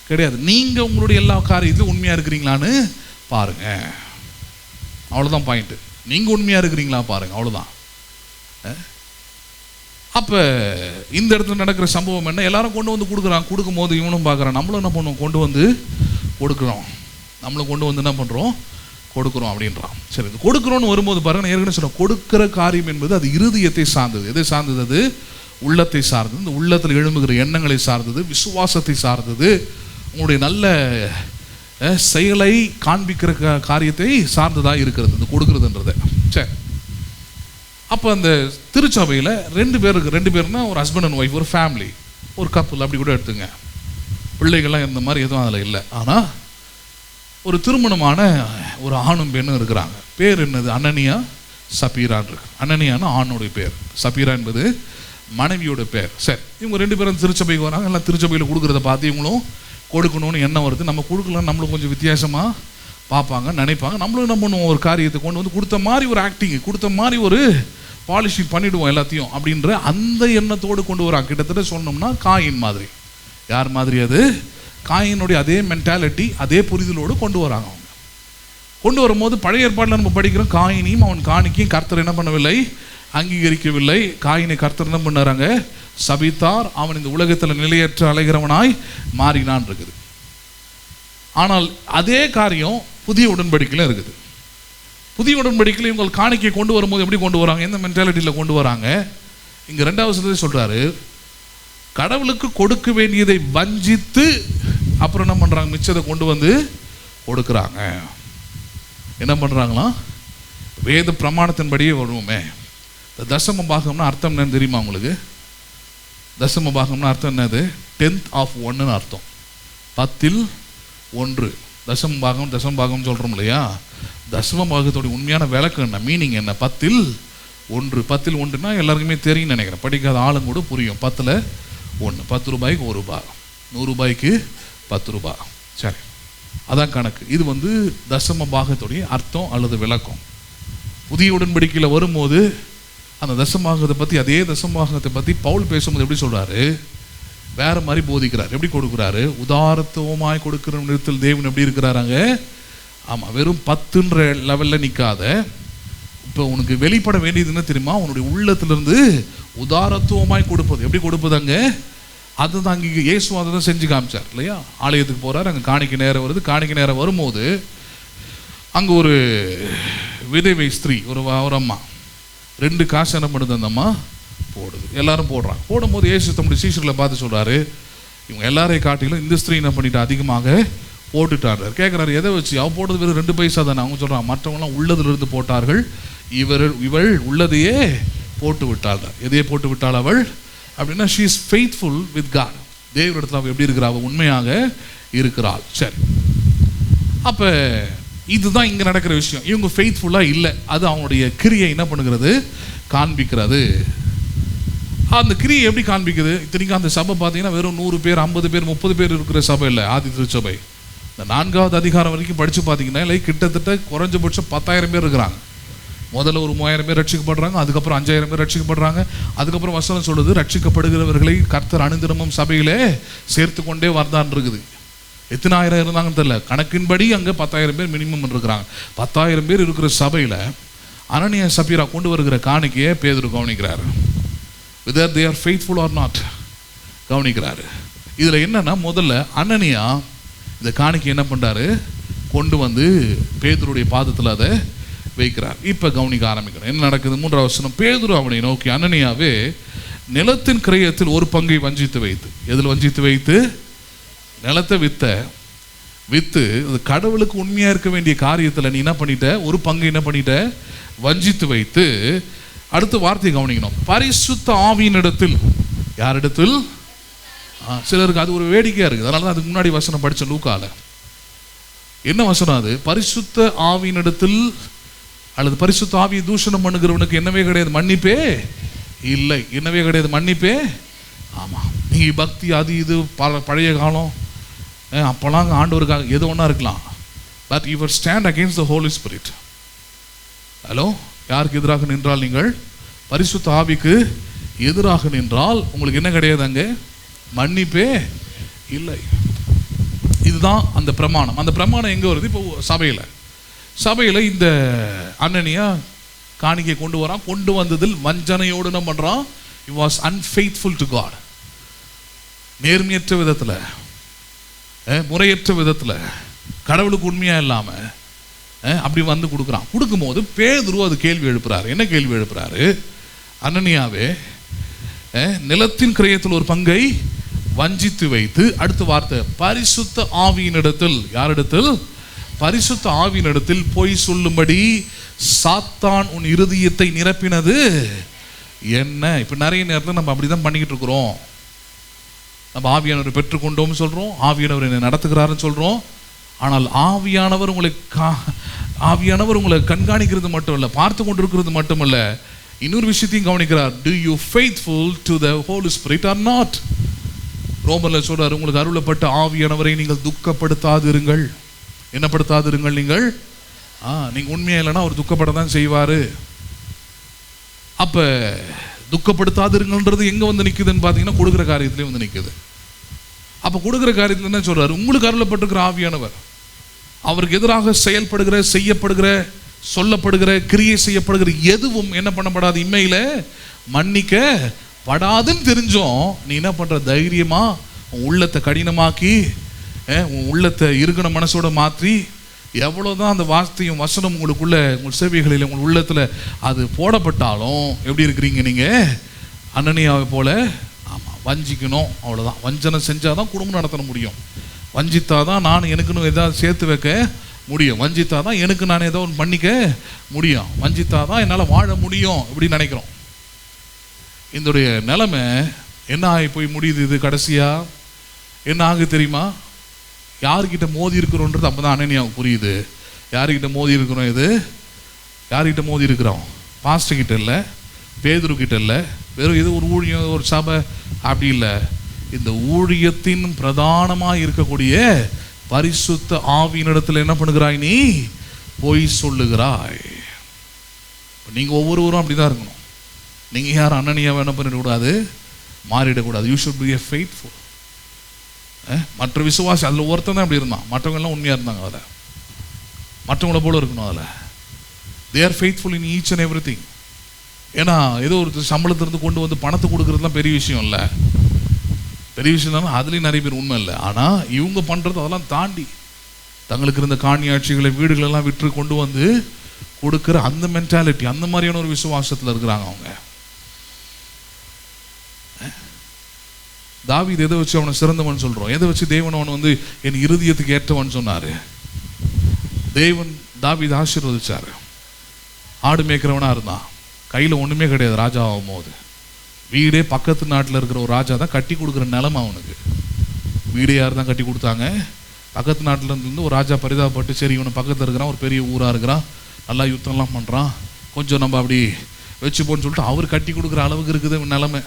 கிடையாது. நீங்கள் உங்களுடைய எல்லா காரியத்திலும் உண்மையாக இருக்கிறீங்களான்னு பாருங்க. அவ்வளோதான் பாயிண்ட்டு. நீங்கள் உண்மையாக இருக்கிறீங்களா பாருங்க, அவ்வளோதான். அப்போ இந்த இடத்துல நடக்கிற சம்பவம் என்ன? எல்லாரும் கொண்டு வந்து கொடுக்குறான். கொடுக்கும் போது இவனும் பார்க்குறான், நம்மளும் என்ன பண்ணுவோம்? கொண்டு வந்து கொடுக்குறோம். நம்மளும் கொண்டு வந்து என்ன பண்ணுறோம்? கொடுக்குறோம் அப்படின்றான். சரி, இது கொடுக்குறோன்னு வரும்போது பாருங்க, ஏற்கனவே சொல்கிறோம், கொடுக்குற காரியம் என்பது அது இருதயத்தை சார்ந்தது. எதை சார்ந்தது? அது உள்ளத்தை சார்ந்தது. இந்த உள்ளத்தில் எழும்புகிற எண்ணங்களை சார்ந்தது, விசுவாசத்தை சார்ந்தது, உங்களுடைய நல்ல செயலை காண்பிக்கிற காரியத்தை சார்ந்ததாக இருக்கிறது இந்த கொடுக்குறதுன்றது. சரி, அப்போ அந்த திருச்சபையில் 2 பேர்னா ஒரு ஹஸ்பண்ட் அண்ட் ஒய்ஃப், ஒரு ஃபேமிலி, ஒரு கப்பல் அப்படி கூட எடுத்துங்க. பிள்ளைகள்லாம் இந்த மாதிரி எதுவும் அதில் இல்லை. ஆனால் ஒரு திருமணமான ஒரு ஆணும் பெண்ணும் இருக்கிறாங்க. பேர் என்னது? அனனியா சப்பீரான் இருக்கு. அனனியானா ஆணுடைய பேர், சப்பீரா என்பது மனைவியோட பேர். சரி, இவங்க 2 பேரும் திருச்சபைக்கு வராங்க. எல்லாம் திருச்சபையில் கொடுக்குறத பார்த்து இவங்களும் கொடுக்கணும்னு எண்ணம் வருது. நம்ம கொடுக்கலாம், நம்மளும் கொஞ்சம் வித்தியாசமாக பார்ப்பாங்க, நினைப்பாங்க. நம்மளும் என்ன பண்ணுவோம்? ஒரு காரியத்தை கொண்டு வந்து கொடுத்த மாதிரி ஒரு ஆக்டிங், கொடுத்த மாதிரி ஒரு பாலிஷிங் பண்ணிவிடுவோம் எல்லாத்தையும் அப்படின்ற அந்த எண்ணத்தோடு கொண்டு வராங்க. கிட்டத்தட்ட சொன்னோம்னா காயின் மாதிரி. யார் மாதிரி? அது காயினுடைய அதே மென்டாலிட்டி, அதே புரிதலோடு கொண்டு வராங்க. அவங்க கொண்டு வரும்போது பழைய ஏற்பாட்டில் நம்ம படிக்கிறோம், காயினையும் அவன் காணிக்கையும் கர்த்தர் என்ன பண்ணவில்லை? அங்கீகரிக்கவில்லை. காயினை கர்த்தர் என்ன பண்ணாராங்க? சபித்தார். அவன் இந்த உலகத்தில் நிலையற்ற அலைகிறவனாய் மாறினான் இருக்குது. ஆனால் அதே காரியம் புதிய உடன்படிக்கையில் இருக்குது. புதிய உடன்படிக்கையில் இவங்க காணிக்கை கொண்டு வரும்போது எப்படி கொண்டு வராங்க? எந்த மென்டாலிட்டியில் கொண்டு வராங்க? இங்கே 2வது வசனத்தை சொல்கிறாரு, கடவுளுக்கு கொடுக்க வேண்டியதை வஞ்சித்து அப்புறம் என்ன பண்ணுறாங்க? மிச்சத்தை கொண்டு வந்து கொடுக்குறாங்க. என்ன பண்ணுறாங்களாம், வேத பிரமாணத்தின்படியே வருவோமே. இந்த தசம பாகம்னா அர்த்தம் என்னன்னு தெரியுமா உங்களுக்கு? தசம பாகம்னா அர்த்தம் என்னது? 10th of 1 அர்த்தம். 10ல் 1. தசம பாகம் சொல்கிறோம் இல்லையா? தசம பாகத்தோடைய உண்மையான விளக்கம் என்ன, மீனிங் என்ன? 10ல் 1. 10ல் 1னா எல்லாருக்குமே தெரியும்னு நினைக்கிறேன். படிக்காத ஆளுங்க கூட புரியும். 10ல் 1, 10 ரூபாய்க்கு 1 ரூபாய், 100 ரூபாய்க்கு 10 ரூபாய். சரி, அதான் கணக்கு. இது தசம பாகத்துடைய அர்த்தம் அல்லது விளக்கம். புதிய உடன்படிக்கையில் வரும்போது அந்த தசமாகத்தை பற்றி, அதே தசமாகத்தை பற்றி பவுல் பேசும்போது எப்படி சொல்கிறாரு? வேற மாதிரி போதிக்கிறார். எப்படி கொடுக்குறாரு? உதாரத்துவமாய் கொடுக்குற நிறுத்தல் தேவன் எப்படி இருக்கிறாராங்க? ஆமாம், வெறும் 10ன்ற லெவலில் நிற்காத. இப்போ உனக்கு வெளிப்பட வேண்டியதுன்னு தெரியுமா? உன்னுடைய உள்ளத்திலிருந்து உதாரத்துவமாய் கொடுப்பது. எப்படி கொடுப்பதாங்க? அதுதான் அங்கே இயேசு அதை தான் செஞ்சு காமிச்சார் இல்லையா? ஆலயத்துக்கு போகிறார், அங்கே காணிக்கை நேரம் வருது. காணிக்கை நேரம் வரும்போது அங்கே ஒரு விதவை ஸ்திரீ, ஒரு அம்மா 2 காசு என்ன பண்ணுது? அந்த அம்மா போடுது. எல்லாரும் போடுறாங்க. போடும்போது இயேசு தம்முடைய சீஷர்களை பார்த்து சொல்கிறாரு, இவங்க எல்லாரையும் காட்டிலும் இந்த ஸ்திரீ என்ன பண்ணிட்டு அதிகமாக போட்டுட்டார். கேட்குறாரு, எதை வச்சு? அவள் போடுறது வெறும் 2 பைசா தானே. அவங்க சொல்கிறாங்க, மற்றவங்களாம் உள்ளதிலிருந்து போட்டார்கள், இவள் உள்ளதையே போட்டு விட்டாள். எதையே போட்டு விட்டாள் அவள் அப்படின்னா, she is faithful with God. தேவனிடத்தில் அவள் எப்படி இருக்கிறா? அவள் உண்மையாக இருக்கிறாள். சரி, அப்போ இதுதான் இங்கே நடக்கிற விஷயம். இவங்க ஃபெய்த்ஃபுல்லாக இல்லை. அது அவனுடைய கிரியை என்ன பண்ணுகிறது? காண்பிக்கிறது. அந்த கிரியை எப்படி காண்பிக்குது? இத்தனைக்கும் அந்த சபை பார்த்தீங்கன்னா வெறும் 100 பேர், 50 பேர், 30 பேர் இருக்கிற சபை இல்லை. ஆதி திருச்சபை இந்த 4வது அதிகாரம் வரைக்கும் படித்து பார்த்தீங்கன்னா இல்லை, கிட்டத்தட்ட குறைஞ்சபட்சம் 10,000 பேர் இருக்கிறாங்க. முதல்ல ஒரு 3,000 பேர் ரட்சிக்கப்படுறாங்க, அதுக்கப்புறம் 5,000 பேர் ரட்சிக்கப்படுறாங்க. அதுக்கப்புறம் வசனம் சொல்லுது, ரட்சிக்கப்படுகிறவர்களை கர்த்தர் அனுதினமும் சபையிலே சேர்த்து கொண்டே வர்தான் இருக்குது. எத்தனை ஆயிரம் இருந்தாங்கன்னு தெரியல, கணக்கின்படி அங்கே 10,000 பேர் மினிமம் இருக்கிறாங்க. 10,000 பேர் இருக்கிற சபையில் அனனியா சப்பீரா கொண்டு வருகிற காணிக்கையை பேதுரு கவனிக்கிறாரு. whether they are faithful or not கவனிக்கிறாரு. இதில் என்னன்னா, முதல்ல அனனியா இந்த காணிக்கை என்ன பண்ணுறாரு? கொண்டு வந்து பேதுருடைய பாதத்தில் அதை வைக்கிறார். இப்போ கவனிக்க ஆரம்பிக்கிறோம். என்ன நடக்குது? 3வது வசனம். பேதுரு அவனை நோக்கி, அனனியாவே, நிலத்தின் கிரயத்தில் ஒரு பங்கை வஞ்சித்து வைத்து. எதில் வஞ்சித்து வைத்து? நிலத்தை வித்து அது கடவுளுக்கு உண்மையாக இருக்க வேண்டிய காரியத்தில் நீ என்ன பண்ணிட்ட? ஒரு பங்கு என்ன பண்ணிட்ட? வஞ்சித்து வைத்து. அடுத்த வார்த்தையை கவனிக்கணும். பரிசுத்த ஆவியினிடத்தில். யாரிடத்தில்? சிலருக்கு அது ஒரு வேடிக்கையாக இருக்குது. அதனால தான் அதுக்கு முன்னாடி வசனம் படித்த லூக்கால என்ன வசனம் அது? பரிசுத்த ஆவியினிடத்தில் அல்லது பரிசுத்த ஆவியை தூஷணம் பண்ணுகிறவனுக்கு என்னவே கிடையாது, மன்னிப்பே இல்லை. என்னவே கிடையாது, மன்னிப்பே. ஆமாம், நீ பக்தி அது இது பழைய காலம் அப்போலாம் ஆண்டவருக்காக எது ஒன்றா இருக்கலாம். But your stand against the Holy Spirit. Hello, யாருக்கு எதிராக நின்றால்? நீங்கள் பரிசுத்த ஆவிக்கு எதிராக நின்றால் உங்களுக்கு என்ன கிடையாது? அங்கே மன்னிப்பே இல்லை. இதுதான் அந்த பிரமாணம். அந்த பிரமாணம் எங்கே வருது? இப்போ சபையில் இந்த அனனியா காணிக்கை கொண்டு வரான். கொண்டு வந்ததில் வஞ்சனையோடு என்ன பண்ணுறான்? he was unfaithful to God. நேர்மையற்ற விதத்தில், முறையற்ற விதத்தில், கடவுளுக்கு உண்மையாக இல்லாமல் அப்படி வந்து கொடுக்குறான். கொடுக்கும்போது பேதுரு அது கேள்வி எழுப்புறாரு. என்ன கேள்வி எழுப்புறாரு? அனனியாவே, நிலத்தின் கிரயத்தில் ஒரு பங்கை வஞ்சித்து வைத்து. அடுத்த வார்த்தை, பரிசுத்த ஆவியினிடத்தில். யாரிடத்தில்? பரிசுத்த ஆவியினிடத்தில் பொய் சொல்லும்படி சாத்தான் உன் இருதயத்தை நிரப்பினது என்ன? இப்போ நிறைய நேரத்தில் நம்ம அப்படி தான் பண்ணிக்கிட்டு இருக்கிறோம். நம்ம ஆவியானவரை பெற்றுக்கொண்டோம்னு சொல்கிறோம், ஆவியானவர் என்னை நடத்துகிறாருன்னு சொல்கிறோம். ஆனால் ஆவியானவர் உங்களை கண்காணிக்கிறது மட்டும் இல்லை, பார்த்து கொண்டு இருக்கிறது மட்டும் இல்லை, இன்னொரு விஷயத்தையும் கவனிக்கிறார். do you faithful to the Holy Spirit or not? ரோமரில் சொல்றாரு, உங்களுக்கு அருளப்பட்ட ஆவியானவரை நீங்கள் துக்கப்படுத்தாதிருங்கள். என்ன படுத்தாதிருங்கள்? நீங்கள் உண்மையாக இல்லைன்னா அவர் துக்கப்பட தான் செய்வார். அப்போ துக்கப்படுத்தாதிருங்கன்றது எங்கே வந்து நிற்குதுன்னு பார்த்தீங்கன்னா, கொடுக்குற காரியத்திலே வந்து நிற்குது. அப்போ கொடுக்குற காரியத்தில் என்ன சொல்கிறார்? உங்களுக்கு அருளப்பட்டிருக்கிற ஆவியானவர் அவருக்கு எதிராக செயல்படுகிற, செய்யப்படுகிற, சொல்லப்படுகிற, கிரியை செய்யப்படுகிற எதுவும் என்ன பண்ணப்படாது? இம்மையில் மன்னிக்கப்படாதுன்னு தெரிஞ்சோம் நீ என்ன பண்ணுற? தைரியமாக உன் உள்ளத்தை கடினமாக்கி, உன் உள்ளத்தை இருக்கிற மனசோட மாற்றி, எவ்வளோதான் அந்த வார்த்தையும் வசனம் உங்களுக்குள்ள, உங்கள் சேவைகளில், உங்கள் உள்ளத்தில் அது போடப்பட்டாலும் எப்படி இருக்கிறீங்க நீங்கள்? அனனியாவை போல. ஆமாம், வஞ்சிக்கணும், அவ்வளோதான். வஞ்சனை செஞ்சால் தான் குடும்பம் நடத்த முடியும். வஞ்சித்தாதான் நான் எனக்குன்னு எதாவது சேர்த்து வைக்க முடியும், வஞ்சித்தாதான் எனக்கு நான் ஏதோ ஒன்று பண்ணிக்க முடியும், வஞ்சித்தாதான் என்னால் வாழ முடியும் இப்படி நினைக்கிறோம். இதோடைய நிலைமை என்ன ஆகி போய் முடியுது? இது கடைசியா என்ன ஆகுது தெரியுமா? யாருக்கிட்ட மோதி இருக்கிறோன்றது அப்பதான் அனனியாவுக்கு புரியுது. யாருக்கிட்ட மோதி இருக்கிறோம்? இது யார்கிட்ட மோதி இருக்கிறோம்? பாஸ்டர் கிட்ட இல்லை, பேதுரு கிட்ட இல்லை, வெறும் இது ஒரு ஊழியம் ஒரு சபை அப்படி இல்லை. இந்த ஊழியத்தின் பிரதானமாக இருக்கக்கூடிய பரிசுத்த ஆவியினிடத்தில் என்ன பண்ணுகிறாய்? நீ பொய் சொல்லுகிறாய். நீங்கள் ஒவ்வொருவரும் அப்படிதான் இருக்கணும். நீங்கள் யாரும் அனனியாவை என்ன பண்ணிடக்கூடாது, மாறிடக்கூடாது. You should be a faithful. மற்ற விசுவாசி அதில் ஒருத்தன் தான் அப்படி இருந்தான், மற்றவங்கெல்லாம் உண்மையாக இருந்தாங்க. அதில் மற்றவங்கள போல இருக்கணும். அதில் they are faithful in each and every thing. ஏன்னா ஏதோ ஒரு சம்பளத்திலிருந்து கொண்டு வந்து பணத்தை கொடுக்குறதுலாம் பெரிய விஷயம் இல்லை. பெரிய விஷயம் தானே, அதுலேயும் நிறைய பேர் உண்மை இல்லை. ஆனால் இவங்க பண்ணுறது அதெல்லாம் தாண்டி தங்களுக்கு இருந்த காணியாட்சிகளை வீடுகளெல்லாம் விற்று கொண்டு வந்து கொடுக்குற அந்த மென்டாலிட்டி, அந்த மாதிரியான ஒரு விசுவாசத்தில் இருக்கிறாங்க அவங்க. தாவீது எதை வச்சு அவனை சிறந்தவன் சொல்கிறோம்? எதை வச்சு தேவன் அவன் வந்து என் இருதயத்துக்கு ஏற்றவன் சொன்னார்? தேவன் தாவீது ஆசீர்வதிச்சார். ஆடு மேய்க்கிறவனாக இருந்தான், கையில் ஒன்றுமே கிடையாது. ராஜா ஆகும் போது வீடே பக்கத்து நாட்டில் இருக்கிற ஒரு ராஜா தான் கட்டி கொடுக்குற நிலைமை அவனுக்கு. வீடே யார் தான் கட்டி கொடுத்தாங்க? பக்கத்து நாட்டில் இருந்து ஒரு ராஜா பரிதாபப்பட்டு, சரி இவனை பக்கத்தில் இருக்கிறான், ஒரு பெரிய ஊராக இருக்கிறான், நல்லா யுத்தம்லாம் பண்ணுறான், கொஞ்சம் நம்ம அப்படி வச்சுப்போன்னு சொல்லிட்டு அவர் கட்டி கொடுக்குற அளவுக்கு இருக்குது நிலைமை.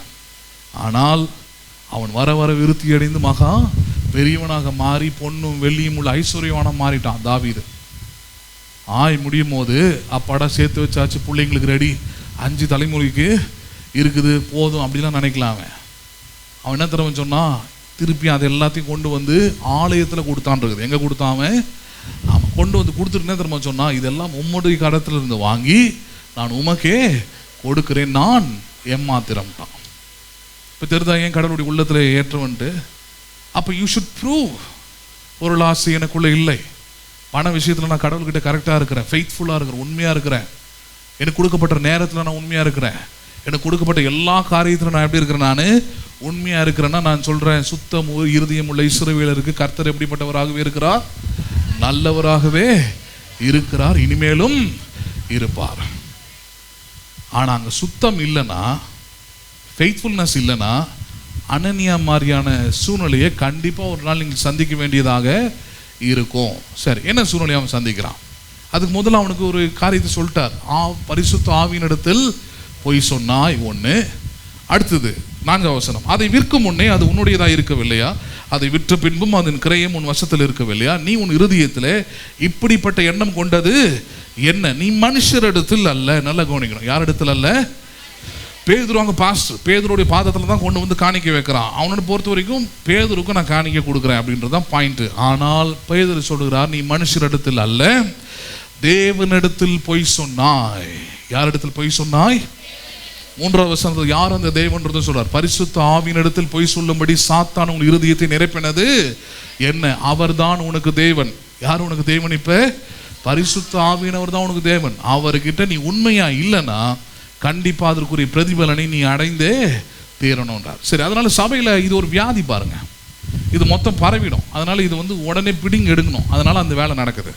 ஆனால் அவன் வர வர விருத்தி அடைந்து மகா பெரியவனாக மாறி பொண்ணும் வெள்ளியும் உள்ள ஐஸ்வர்யவான மாறிட்டான் தாவீது. முடியும் போது அப்பாடா சேர்த்து வச்சாச்சு, பிள்ளைங்களுக்கு ரெடி, 5 தலைமுறைக்கு இருக்குது போதும் அப்படிலாம் நினைக்கலாம். அவன் என்ன தரவன் சொன்னான்? திருப்பி அதை எல்லாத்தையும் கொண்டு வந்து ஆலயத்தில் கொடுத்தான் இருக்குது. எங்கே கொடுத்தான் அவன்? அவன் கொண்டு வந்து கொடுத்துட்டு என்ன தரமா சொன்னான்? இதெல்லாம் உம்முடைய கடத்தில் இருந்து வாங்கி நான் உமக்கே கொடுக்கிறேன், நான் ஏமாத்திரம்ட்டான். இப்போ தெரிதா ஏன் கடவுளுடைய உள்ளத்தில் ஏற்றவன்ட்டு? அப்போ யூ ஷுட் ப்ரூவ். பொருள் ஆசை எனக்குள்ளே இல்லை, பண விஷயத்தில் நான் கடவுள்கிட்ட கரெக்டாக இருக்கிறேன், ஃபெய்த்ஃபுல்லாக இருக்கிறேன், உண்மையாக இருக்கிறேன், எனக்கு கொடுக்கப்பட்ட நேரத்தில் நான் உண்மையாக இருக்கிறேன், எனக்கு கொடுக்கப்பட்ட எல்லா காரியத்திலும் நான் எப்படி இருக்கிறேன்? நான் உண்மையாக இருக்கிறேன்னா நான் சொல்கிறேன், சுத்தம் இருதயம் உள்ள இஸ்ரவேலருக்கு கர்த்தர் எப்படிப்பட்டவராகவே இருக்கிறார்? நல்லவராகவே இருக்கிறார், இனிமேலும் இருப்பார். ஆனால் அங்கே சுத்தம் இல்லைன்னா, ஃபெய்த்ஃபுல்னஸ் இல்லைன்னா, அனனியா மாதிரியான சூழ்நிலையை கண்டிப்பாக ஒரு நாள் நீங்கள் சந்திக்க வேண்டியதாக இருக்கும். சரி, என்ன சூழ்நிலையை அவன் சந்திக்கிறான்? அதுக்கு முதல்ல அவனுக்கு ஒரு காரியத்தை சொல்லிட்டார். பரிசுத்த ஆவியினிடத்தில் பொய் சொன்னாய் ஒன்று. அடுத்தது 4ஆம் வசனம், அதை விற்கும் முன்னே அது உன்னுடையதாக இருக்கவில்லையா? அதை விற்ற பின்பும் அதன் கிரயம் உன் வசத்தில் இருக்கவில்லையா? நீ உன் இருதயத்தில் இப்படிப்பட்ட எண்ணம் கொண்டது என்ன? நீ மனுஷரிடத்தில் அல்ல. நல்லா கவனிக்கணும், யார் இடத்துல அல்ல? பேதுரு அங்கே பாஸ்டர், பேதுருடைய பாதத்தில் தான் கொண்டு வந்து காணிக்க வைக்கிறான். அவனோட பொறுத்த வரைக்கும் பேதுருக்கும் நான் காணிக்க கொடுக்குறேன் அப்படின்றதான் பாயிண்ட்டு. ஆனால் பேதுரு சொல்லுகிறார், நீ மனுஷரிடத்தில் அல்ல, தேவனிடத்தில் பொய் சொன்னாய். யார் இடத்தில் பொய் சொன்னாய்? 3ஆவது வசனத்தில் யார் அந்த தேவன்றது சொல்றார்? பரிசுத்த ஆவியினிடத்தில் பொய் சொல்லும்படி சாத்தான் உன் இருதயத்தை நிரப்பினது என்ன? அவர்தான் உனக்கு தேவன். யார் உனக்கு தேவன்? இப்ப பரிசுத்த ஆவியினவர் தான் உனக்கு தேவன். அவர்கிட்ட நீ உண்மையா இல்லைன்னா கண்டிப்பா அதற்குரிய பிரதிபலனை நீ அடைந்தே தீரணும்ன்றார். சரி, அதனால சபையில இது ஒரு வியாதி பாருங்க, இது மொத்தம் பரவிடும். அதனால இது வந்து உடனே பிடிங்க எடுக்கணும். அதனால அந்த வேலை நடக்குது.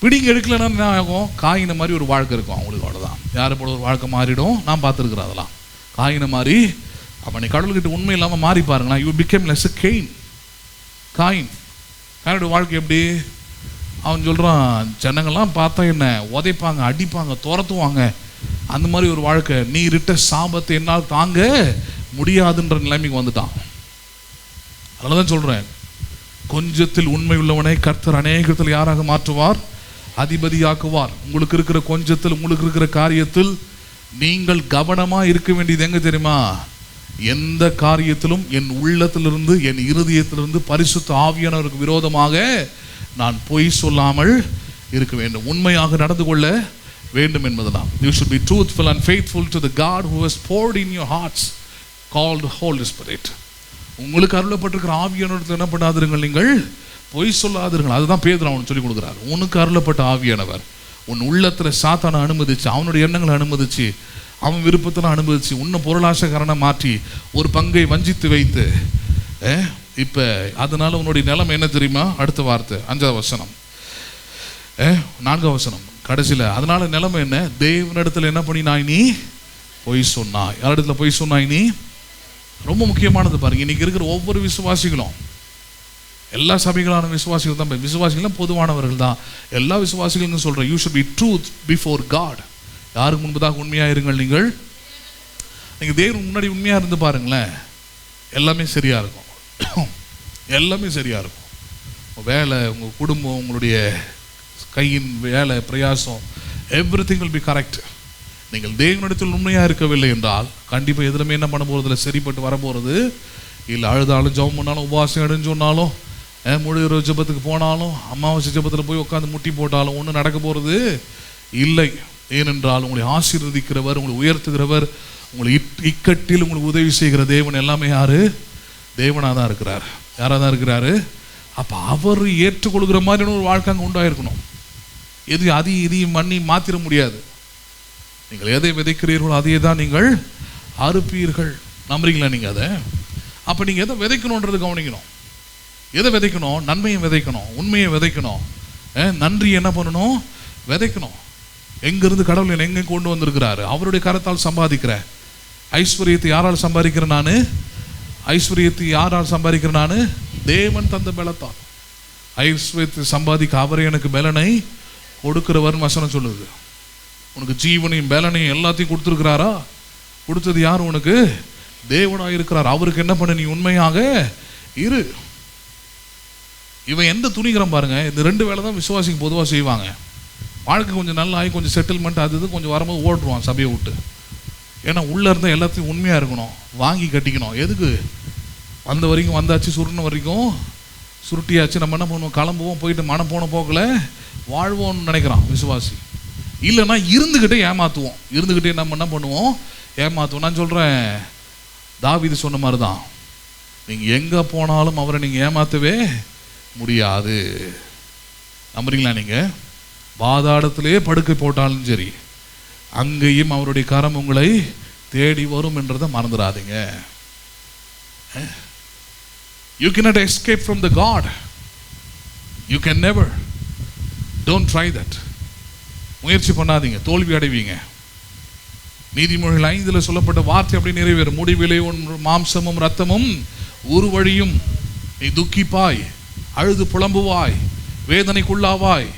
பிடிங்க எடுக்கலன்னா என்ன ஆகும்? காயின மாதிரி ஒரு வாழ்க்கை இருக்கும் அவங்களுக்கு, அவ்வளோதான். யாரை போல ஒரு வாழ்க்கை மாறிடும். நான் பார்த்துருக்குறேன் அதெல்லாம். காயின மாதிரி அப்போ நீ கடவுள்கிட்ட உண்மை இல்லாமல் மாறி பாருங்களா, you become less a Cain. காயினோட வாழ்க்கை எப்படி? அவன் சொல்கிறான், ஜனங்கள்லாம் பார்த்தா என்ன உதைப்பாங்க, அடிப்பாங்க, துரத்துவாங்க, அந்த மாதிரி ஒரு வாழ்க்கை. நீ இருட்ட சாபத்தை என்னால் தாங்க முடியாதுன்ற நிலைமைக்கு வந்துட்டான். அதனால தான் சொல்கிறேன், கொஞ்சத்தில் உண்மை உள்ளவனை கர்த்தர் அநேகத்தில் யாராக மாற்றுவார்? அதிபதியாக்குவார். உங்களுக்கு இருக்கிற கொஞ்சத்தில், உங்களுக்கு இருக்கிற காரியத்தில் நீங்கள் கவனமாக இருக்க வேண்டியது எங்கே தெரியுமா? எந்த காரியத்திலும் என் உள்ளத்திலிருந்து, என் இருதயத்திலிருந்து பரிசுத்த ஆவியானவருக்கு விரோதமாக நான் பொய் சொல்லாமல் இருக்க வேண்டும், உண்மையாக நடந்து கொள்ள வேண்டும் என்பதுதான். You should be truthful and faithful to the God who has poured in your hearts, called Holy Spirit. உங்களுக்கு அருளப்பட்டிருக்கிற ஆவியானவருக்கு என்ன பண்ணாதிருங்கள்? நீங்கள் பொய் சொல்லாதிருங்கள். அதுதான் பேதுரு அவனுக்கு சொல்லி கொடுக்குறாரு. உனக்கு அருளப்பட்ட ஆவியானவர் உன் உள்ளத்தில் சாத்தானை அனுமதிச்சு, அவனுடைய எண்ணங்களை அனுமதிச்சு, அவன் விருப்பத்தில் அனுமதிச்சு, உன்னை பொருளாசைக்காரனை மாற்றி ஒரு பங்கை வஞ்சித்து வைத்து, இப்போ அதனால உன்னுடைய நிலைமை என்ன தெரியுமா? அடுத்த வார்த்தை 5ஆவது வசனம், 4ஆம் வசனம் கடைசியில், அதனால நிலைமை என்ன? தேவனிடத்தில் என்ன பண்ணினாய் நீ? பொய் சொன்னாய். யாரிடத்துல பொய் சொன்னாய் நீ? ரொம்ப முக்கியமானது பாருங்க. இன்னைக்கு இருக்கிற ஒவ்வொரு விசுவாசிகளும், எல்லா சபைகளான விசுவாசிகள் தான், விசுவாசிகளும் பொதுவானவர்கள் தான், எல்லா விசுவாசிகளும் சொல்றேன், you should be truth before God. யாருக்கு முன்பதாக உண்மையாக இருங்கள். நீங்கள் தேவன் முன்னாடி உண்மையாக இருந்து பாருங்களேன், எல்லாமே சரியா இருக்கும். எல்லாமே சரியா இருக்கும். உங்கள் வேலை, உங்கள் குடும்பம், உங்களுடைய கையின் வேலை, பிரயாசம், எவ்ரிதிங் வில் பி கரெக்ட். நீங்கள் தேவனிடத்தில் உண்மையாக இருக்கவில்லை என்றால் கண்டிப்பாக எதுலையுமே என்ன பண்ண போகிறதில்ல, சரிப்பட்டு வரப்போகிறது இல்லை. அழுதாலும், ஜெபம் பண்ணாலும், உபவாசம் எடுன்னு சொன்னாலும், முழு இரவு ஜெபத்துக்கு போனாலும், அமாவாசை ஜெபத்தில் போய் உட்காந்து முட்டி போட்டாலும் ஒன்றும் நடக்க போகிறது இல்லை. ஏனென்றால் உங்களை ஆசீர்வதிக்கிறவர், உங்களை உயர்த்துகிறவர், உங்களை இக்கட்டில் உங்களுக்கு உதவி செய்கிற தேவன் எல்லாமே யாரு? தேவனாக தான் இருக்கிறார். யாராக தான் இருக்கிறாரு? அப்போ அவர் ஏற்றுக்கொள்கிற மாதிரியான ஒரு வாழ்க்கை அங்கே உண்டாயிருக்கணும். அதையும் இதையும் பண்ணி மாற்றிட முடியாது. நீங்கள் எதை விதைக்கிறீர்களோ அதையே தான் நீங்கள் அறுப்பீர்கள். நம்புறீங்களா நீங்கள் அதை? அப்போ நீங்கள் எதை விதைக்கணுன்றது கவனிக்கணும். எதை விதைக்கணும்? நன்மையை விதைக்கணும், உண்மையை விதைக்கணும், நன்றி என்ன பண்ணணும்? விதைக்கணும். எங்கிருந்து கடவுள் என்னை எங்கே கொண்டு வந்திருக்கிறாரு? அவருடைய கரத்தால் சம்பாதிக்கிற ஐஸ்வர்யத்தை யாரால் சம்பாதிக்கிறேன் நான்? ஐஸ்வர்யத்தை யாரால் சம்பாதிக்கிறேன் நான்? தேவன் தந்த பலத்தால். ஐஸ்வர்யத்தை சம்பாதிக்க அவரே எனக்கு பலனை கொடுக்கிறவர் வசனம் சொல்லுது. உனக்கு ஜீவனையும் பலனையும் எல்லாத்தையும் கொடுத்துருக்கிறாரா? கொடுத்தது யார் உனக்கு? தேவனாக இருக்கிறார். அவருக்கு என்ன பண்ண? நீ உண்மையாக இரு. இவன் எந்த துணிகரம் பாருங்க. இந்த 2 வேலை தான் விசுவாசிக்கு பொதுவாக செய்வாங்க. வாழ்க்கை கொஞ்சம் நல்லா ஆகி கொஞ்சம் செட்டில்மெண்ட் அது கொஞ்சம் வரும்போது ஓடுவான் சபையை விட்டு. ஏன்னா உள்ளே இருந்தால் எல்லாத்தையும் உண்மையாக இருக்கணும், வாங்கி கட்டிக்கணும். எதுக்கு? வந்த வரைக்கும் வந்தாச்சு, சுருண்ண வரைக்கும் சுருட்டியாச்சு, நம்ம என்ன பண்ணுவோம்? கிளம்புவோம், போயிட்டு மனம் போன போக்கில் வாழ்வோம்னு நினைக்கிறான் விசுவாசி. இல்லைன்னா இருந்துக்கிட்டே ஏமாற்றுவோம். இருந்துக்கிட்டே நம்ம என்ன பண்ணுவோம்? ஏமாற்றுவோம். நான் சொல்கிறேன், தாவீது சொன்ன மாதிரி தான், நீங்கள் எங்கே போனாலும் அவரை நீங்கள் ஏமாற்றவே முடியாது. நம்புறீங்களா? நீங்கள் பாதாளத்திலே படுக்கை போட்டாலும் சரி, அங்கேயும் அவருடைய கரம் உங்களை தேடி வரும் என்றதை மறந்துடாதீங்க. You cannot escape from the God. You can never. Don't try that. முயற்சி பண்ணாதீங்க, தோல்வி அடைவீங்க. நீதிமொழிகள் 5 சொல்லப்பட்ட வார்த்தை அப்படி நிறைவேறும். முடிவிலே உன் மாம்சமும் இரத்தமும் உருவழியும், நீ துக்கிப்பாய், அழுது புலம்புவாய், வேதனைக்குள்ளாவாய்.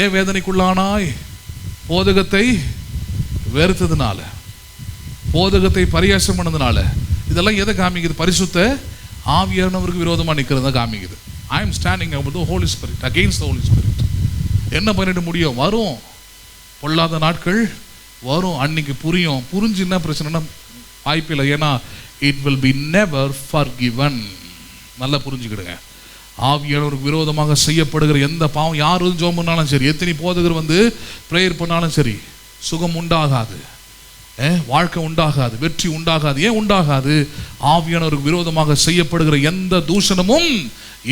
ஏன் வேதனைக்குள்ளானாய்? போதகத்தை வெறுத்ததுனால, போதகத்தை பரியாசம் பண்ணதுனால. இதெல்லாம் எதை காமிக்குது? பரிசுத்த ஆவியானவருக்கு விரோதமாக நிற்கிறது தான் காமிக்குது. I am standing up the Holy Spirit, against the Holy Spirit. என்ன பண்ணிட முடியும்? வரும், பொல்லாத நாட்கள் வரும். அன்னைக்கு புரியும். புரிஞ்சு என்ன பிரச்சனைனா வாய்ப்பில்லை. ஏன்னா it will be never forgiven. நல்லா புரிஞ்சுக்கிடுங்க. ஆவியானவருக்கு விரோதமாக செய்யப்படுகிற எந்த பாவம், யார் வந்து ஜெபம் பண்ணாலும் சரி, எத்தனை போதகர் வந்து ப்ரேயர் பண்ணாலும் சரி, சுகம் உண்டாகாது, வாழ்க்கை உண்டாகாது, வெற்றி உண்டாகாது. ஏன் உண்டாகாது? ஆவியானவருக்கு விரோதமாக செய்யப்படுகிற எந்த தூஷணமும்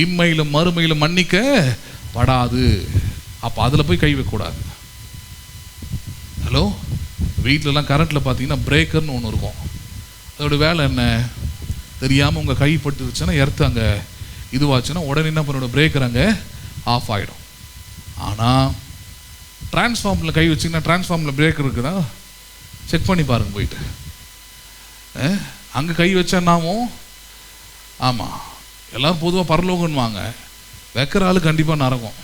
இம்மையிலும் மறுமையிலும் மன்னிக்கப்படாது. அப்போ அதில் போய் கை வைக்கக்கூடாது. ஹலோ, வீட்டிலலாம் கரண்ட்டில் பார்த்தீங்கன்னா பிரேக்கர்னு ஒன்று இருக்கும். அதோட வேலை என்ன தெரியாமல் உங்கள் கை பட்டுருச்சுன்னா, எர்த்து அங்கே இதுவாச்சுன்னா உடனே என்ன பண்ணோட பிரேக்கர் அங்கே ஆஃப் ஆகிடும். ஆனால் டிரான்ஸ்ஃபார்மில் கை வச்சிங்கன்னா, டிரான்ஸ்ஃபார்மில் பிரேக்கர் இருக்குதா செக் பண்ணி பாருங்க போயிட்டு. அங்கே கை வச்சா நாமும், ஆமாம், எல்லோரும் பொதுவாக பரலோகன்வாங்க. வைக்கிற ஆள் கண்டிப்பாக நரகம்.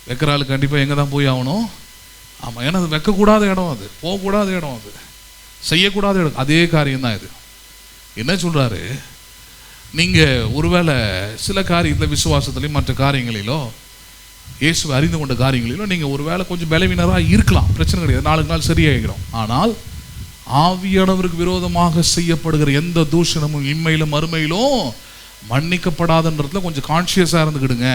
வைக்கிற ஆள் கண்டிப்பாக எங்கே தான் போய் ஆகணும்? ஆமாம், ஏன்னா அது வைக்கக்கூடாத இடம், அது போகக்கூடாத இடம், அது செய்யக்கூடாத இடம். அதே காரியம்தான் இது. என்ன சொல்கிறாரு? நீங்கள் ஒருவேளை சில காரியத்தில் விசுவாசத்துலையும் மற்ற காரியங்களிலோ, இயேசுவை அறிந்து கொண்ட காரியங்களிலோ நீங்கள் ஒருவேளை கொஞ்சம் பலவீனராக இருக்கலாம், பிரச்சனை கிடையாது, நாளுக்கு நாள் சரியாகிடும். ஆனால் ஆவியானவருக்கு விரோதமாக செய்யப்படுகிற எந்த தூஷணமும் இம்மையிலும் மறுமையிலும் மன்னிக்கப்படாதுன்றதுல கொஞ்சம் கான்ஷியஸாக இருந்துக்கிடுங்க.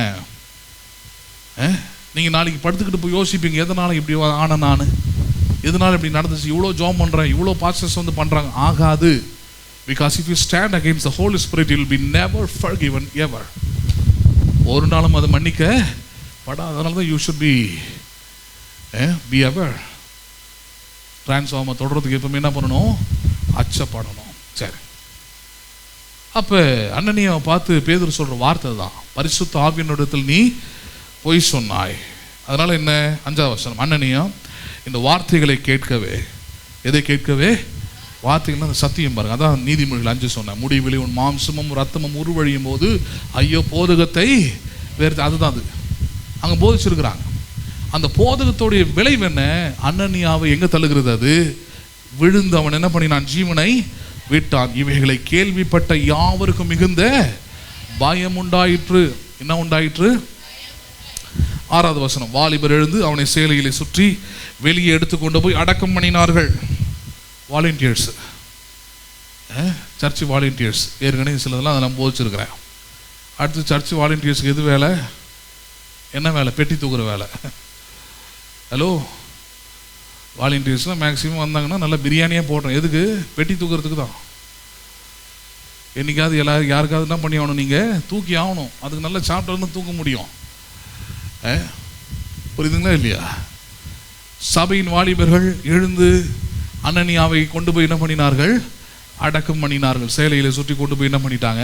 நீங்கள் நாளைக்கு படுத்துக்கிட்டு போய் யோசிப்பீங்க, எதனால் இப்படி ஆன, நான் எதனால் இப்படி நடந்துச்சு, இவ்வளோ ஜாம் பண்ணுறேன், இவ்வளோ பாஸ்டர்ஸ் வந்து பண்ணுறாங்க. ஆகாது. Because if you stand against the Holy Spirit, you will be never forgiven ever. ஒரு நாளும் அது மன்னிக்கப்படாது. அதனால தான் you should be aware. Transformer தொடர்றதுக்கு எப்பவுமே என்ன பண்ணணும்? அச்சப்படணும். சரி, அப்போ அண்ணனியை பார்த்து பேதுரு சொல்கிற வார்த்தை தான், பரிசுத்த ஆவியினிடத்தில் நீ பொய் சொன்னாய். அதனால என்ன? 5வது வசனம், அனனியா இந்த வார்த்தைகளை கேட்கவே, எதை கேட்கவே? வார்த்தைகள் அந்த சத்தியம் பாருங்க. அதான் நீதிமொழிகள் 5 சொன்னேன், முடிவில் உன் மாம்சமும் ரத்தமும் உருவழியும் போது ஐயோ போதகத்தை வேறு. அதுதான் அது அங்கே போதிச்சிருக்கிறாங்க. அந்த போதகத்தோடைய விளைவு என்ன? அனனியாவை எங்கே தள்ளுகிறது? அது விழுந்து அவன் என்ன பண்ணினான்? ஜீவனை விட்டான். இவைகளை கேள்விப்பட்ட யாவருக்கும் மிகுந்த பயம் உண்டாயிற்று. என்ன உண்டாயிற்று? 6வது வசனம், வாலிபர் எழுந்து அவனை சேலையிலே சுற்றி வெளியே எடுத்துக்கொண்டு போய் அடக்கம் பண்ணினார்கள். வாலண்டியர்ஸ், சர்ச் வாலண்டியர்ஸ், ஏற்கனவே சிலதெல்லாம் அதெல்லாம் போதிச்சிருக்கிறேன். அடுத்து சர்ச் வாலண்டியர்ஸுக்கு எது வேலை? என்ன வேலை? பெட்டி தூக்குற வேலை. ஹலோ, வாலண்டியர்ஸ்லாம் மேக்ஸிமம் வந்தாங்கன்னா நல்லா பிரியாணியாக போடுறோம். எதுக்கு? பெட்டி தூக்குறதுக்கு தான். என்னைக்காவது எல்லாரும் யாருக்காவது என்ன பண்ணி ஆகணும்? நீங்கள் தூக்கி ஆகணும். அதுக்கு நல்லா சாப்பிட்டு தூக்க முடியும். புரியுதுங்களா இல்லையா? சபையின் வாலிபர்கள் எழுந்து அனனியாவை கொண்டு போய் என்ன பண்ணினார்கள்? அடக்கம் பண்ணினார்கள். சேலையில் சுற்றி கொண்டு போய் என்ன பண்ணிட்டாங்க?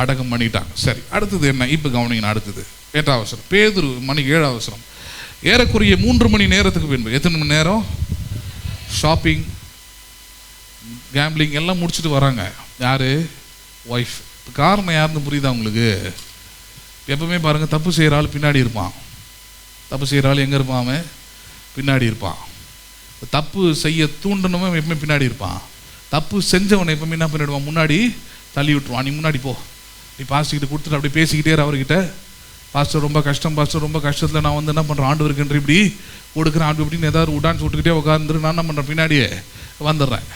அடக்கம் பண்ணிட்டாங்க. சரி, அடுத்தது என்ன? இப்போ கவனிங்க. அடுத்தது 8வது வசனம், பேதுரு மணி 7வது வசனம், ஏறக்குறைய 3 மணி நேரத்துக்கு பின்பு. எத்தனை மணி நேரம்? ஷாப்பிங், கேம்பிளிங் எல்லாம் முடிச்சுட்டு வராங்க. யார்? ஒய்ஃப். காரணம் யாருன்னு புரியுதா உங்களுக்கு? எப்பவுமே பாருங்கள், தப்பு செய்கிற ஆள் பின்னாடி இருப்பான். தப்பு செய்கிற ஆள் எங்கே இருப்பான்? அவன் பின்னாடி இருப்பான். தப்பு செய்ய தூண்டனவன் எப்பவுமே பின்னாடி இருப்பான். தப்பு செஞ்சவனை எப்பவுமே என்ன பண்ணிடுவான்? முன்னாடி தள்ளி விட்டுருவான். நீ முன்னாடி போ, நீ பாஸ்டர்கிட்ட கொடுத்துட்டு அப்படியே பேசிக்கிட்டே அவர்கிட்ட, பாஸ்டர் ரொம்ப கஷ்டம், பாஸ்டர் ரொம்ப கஷ்டத்தில் நான் வந்து என்ன பண்ணுறேன், ஆண்டவருக்குன்ற இப்படி கொடுக்குறேன், ஆண்டு இப்படின்னு ஏதாவது உடான்ஸ் விட்டுக்கிட்டே உட்காந்துரு, நான் என்ன பண்ணுறேன்? பின்னாடியே வந்துடுறேன்.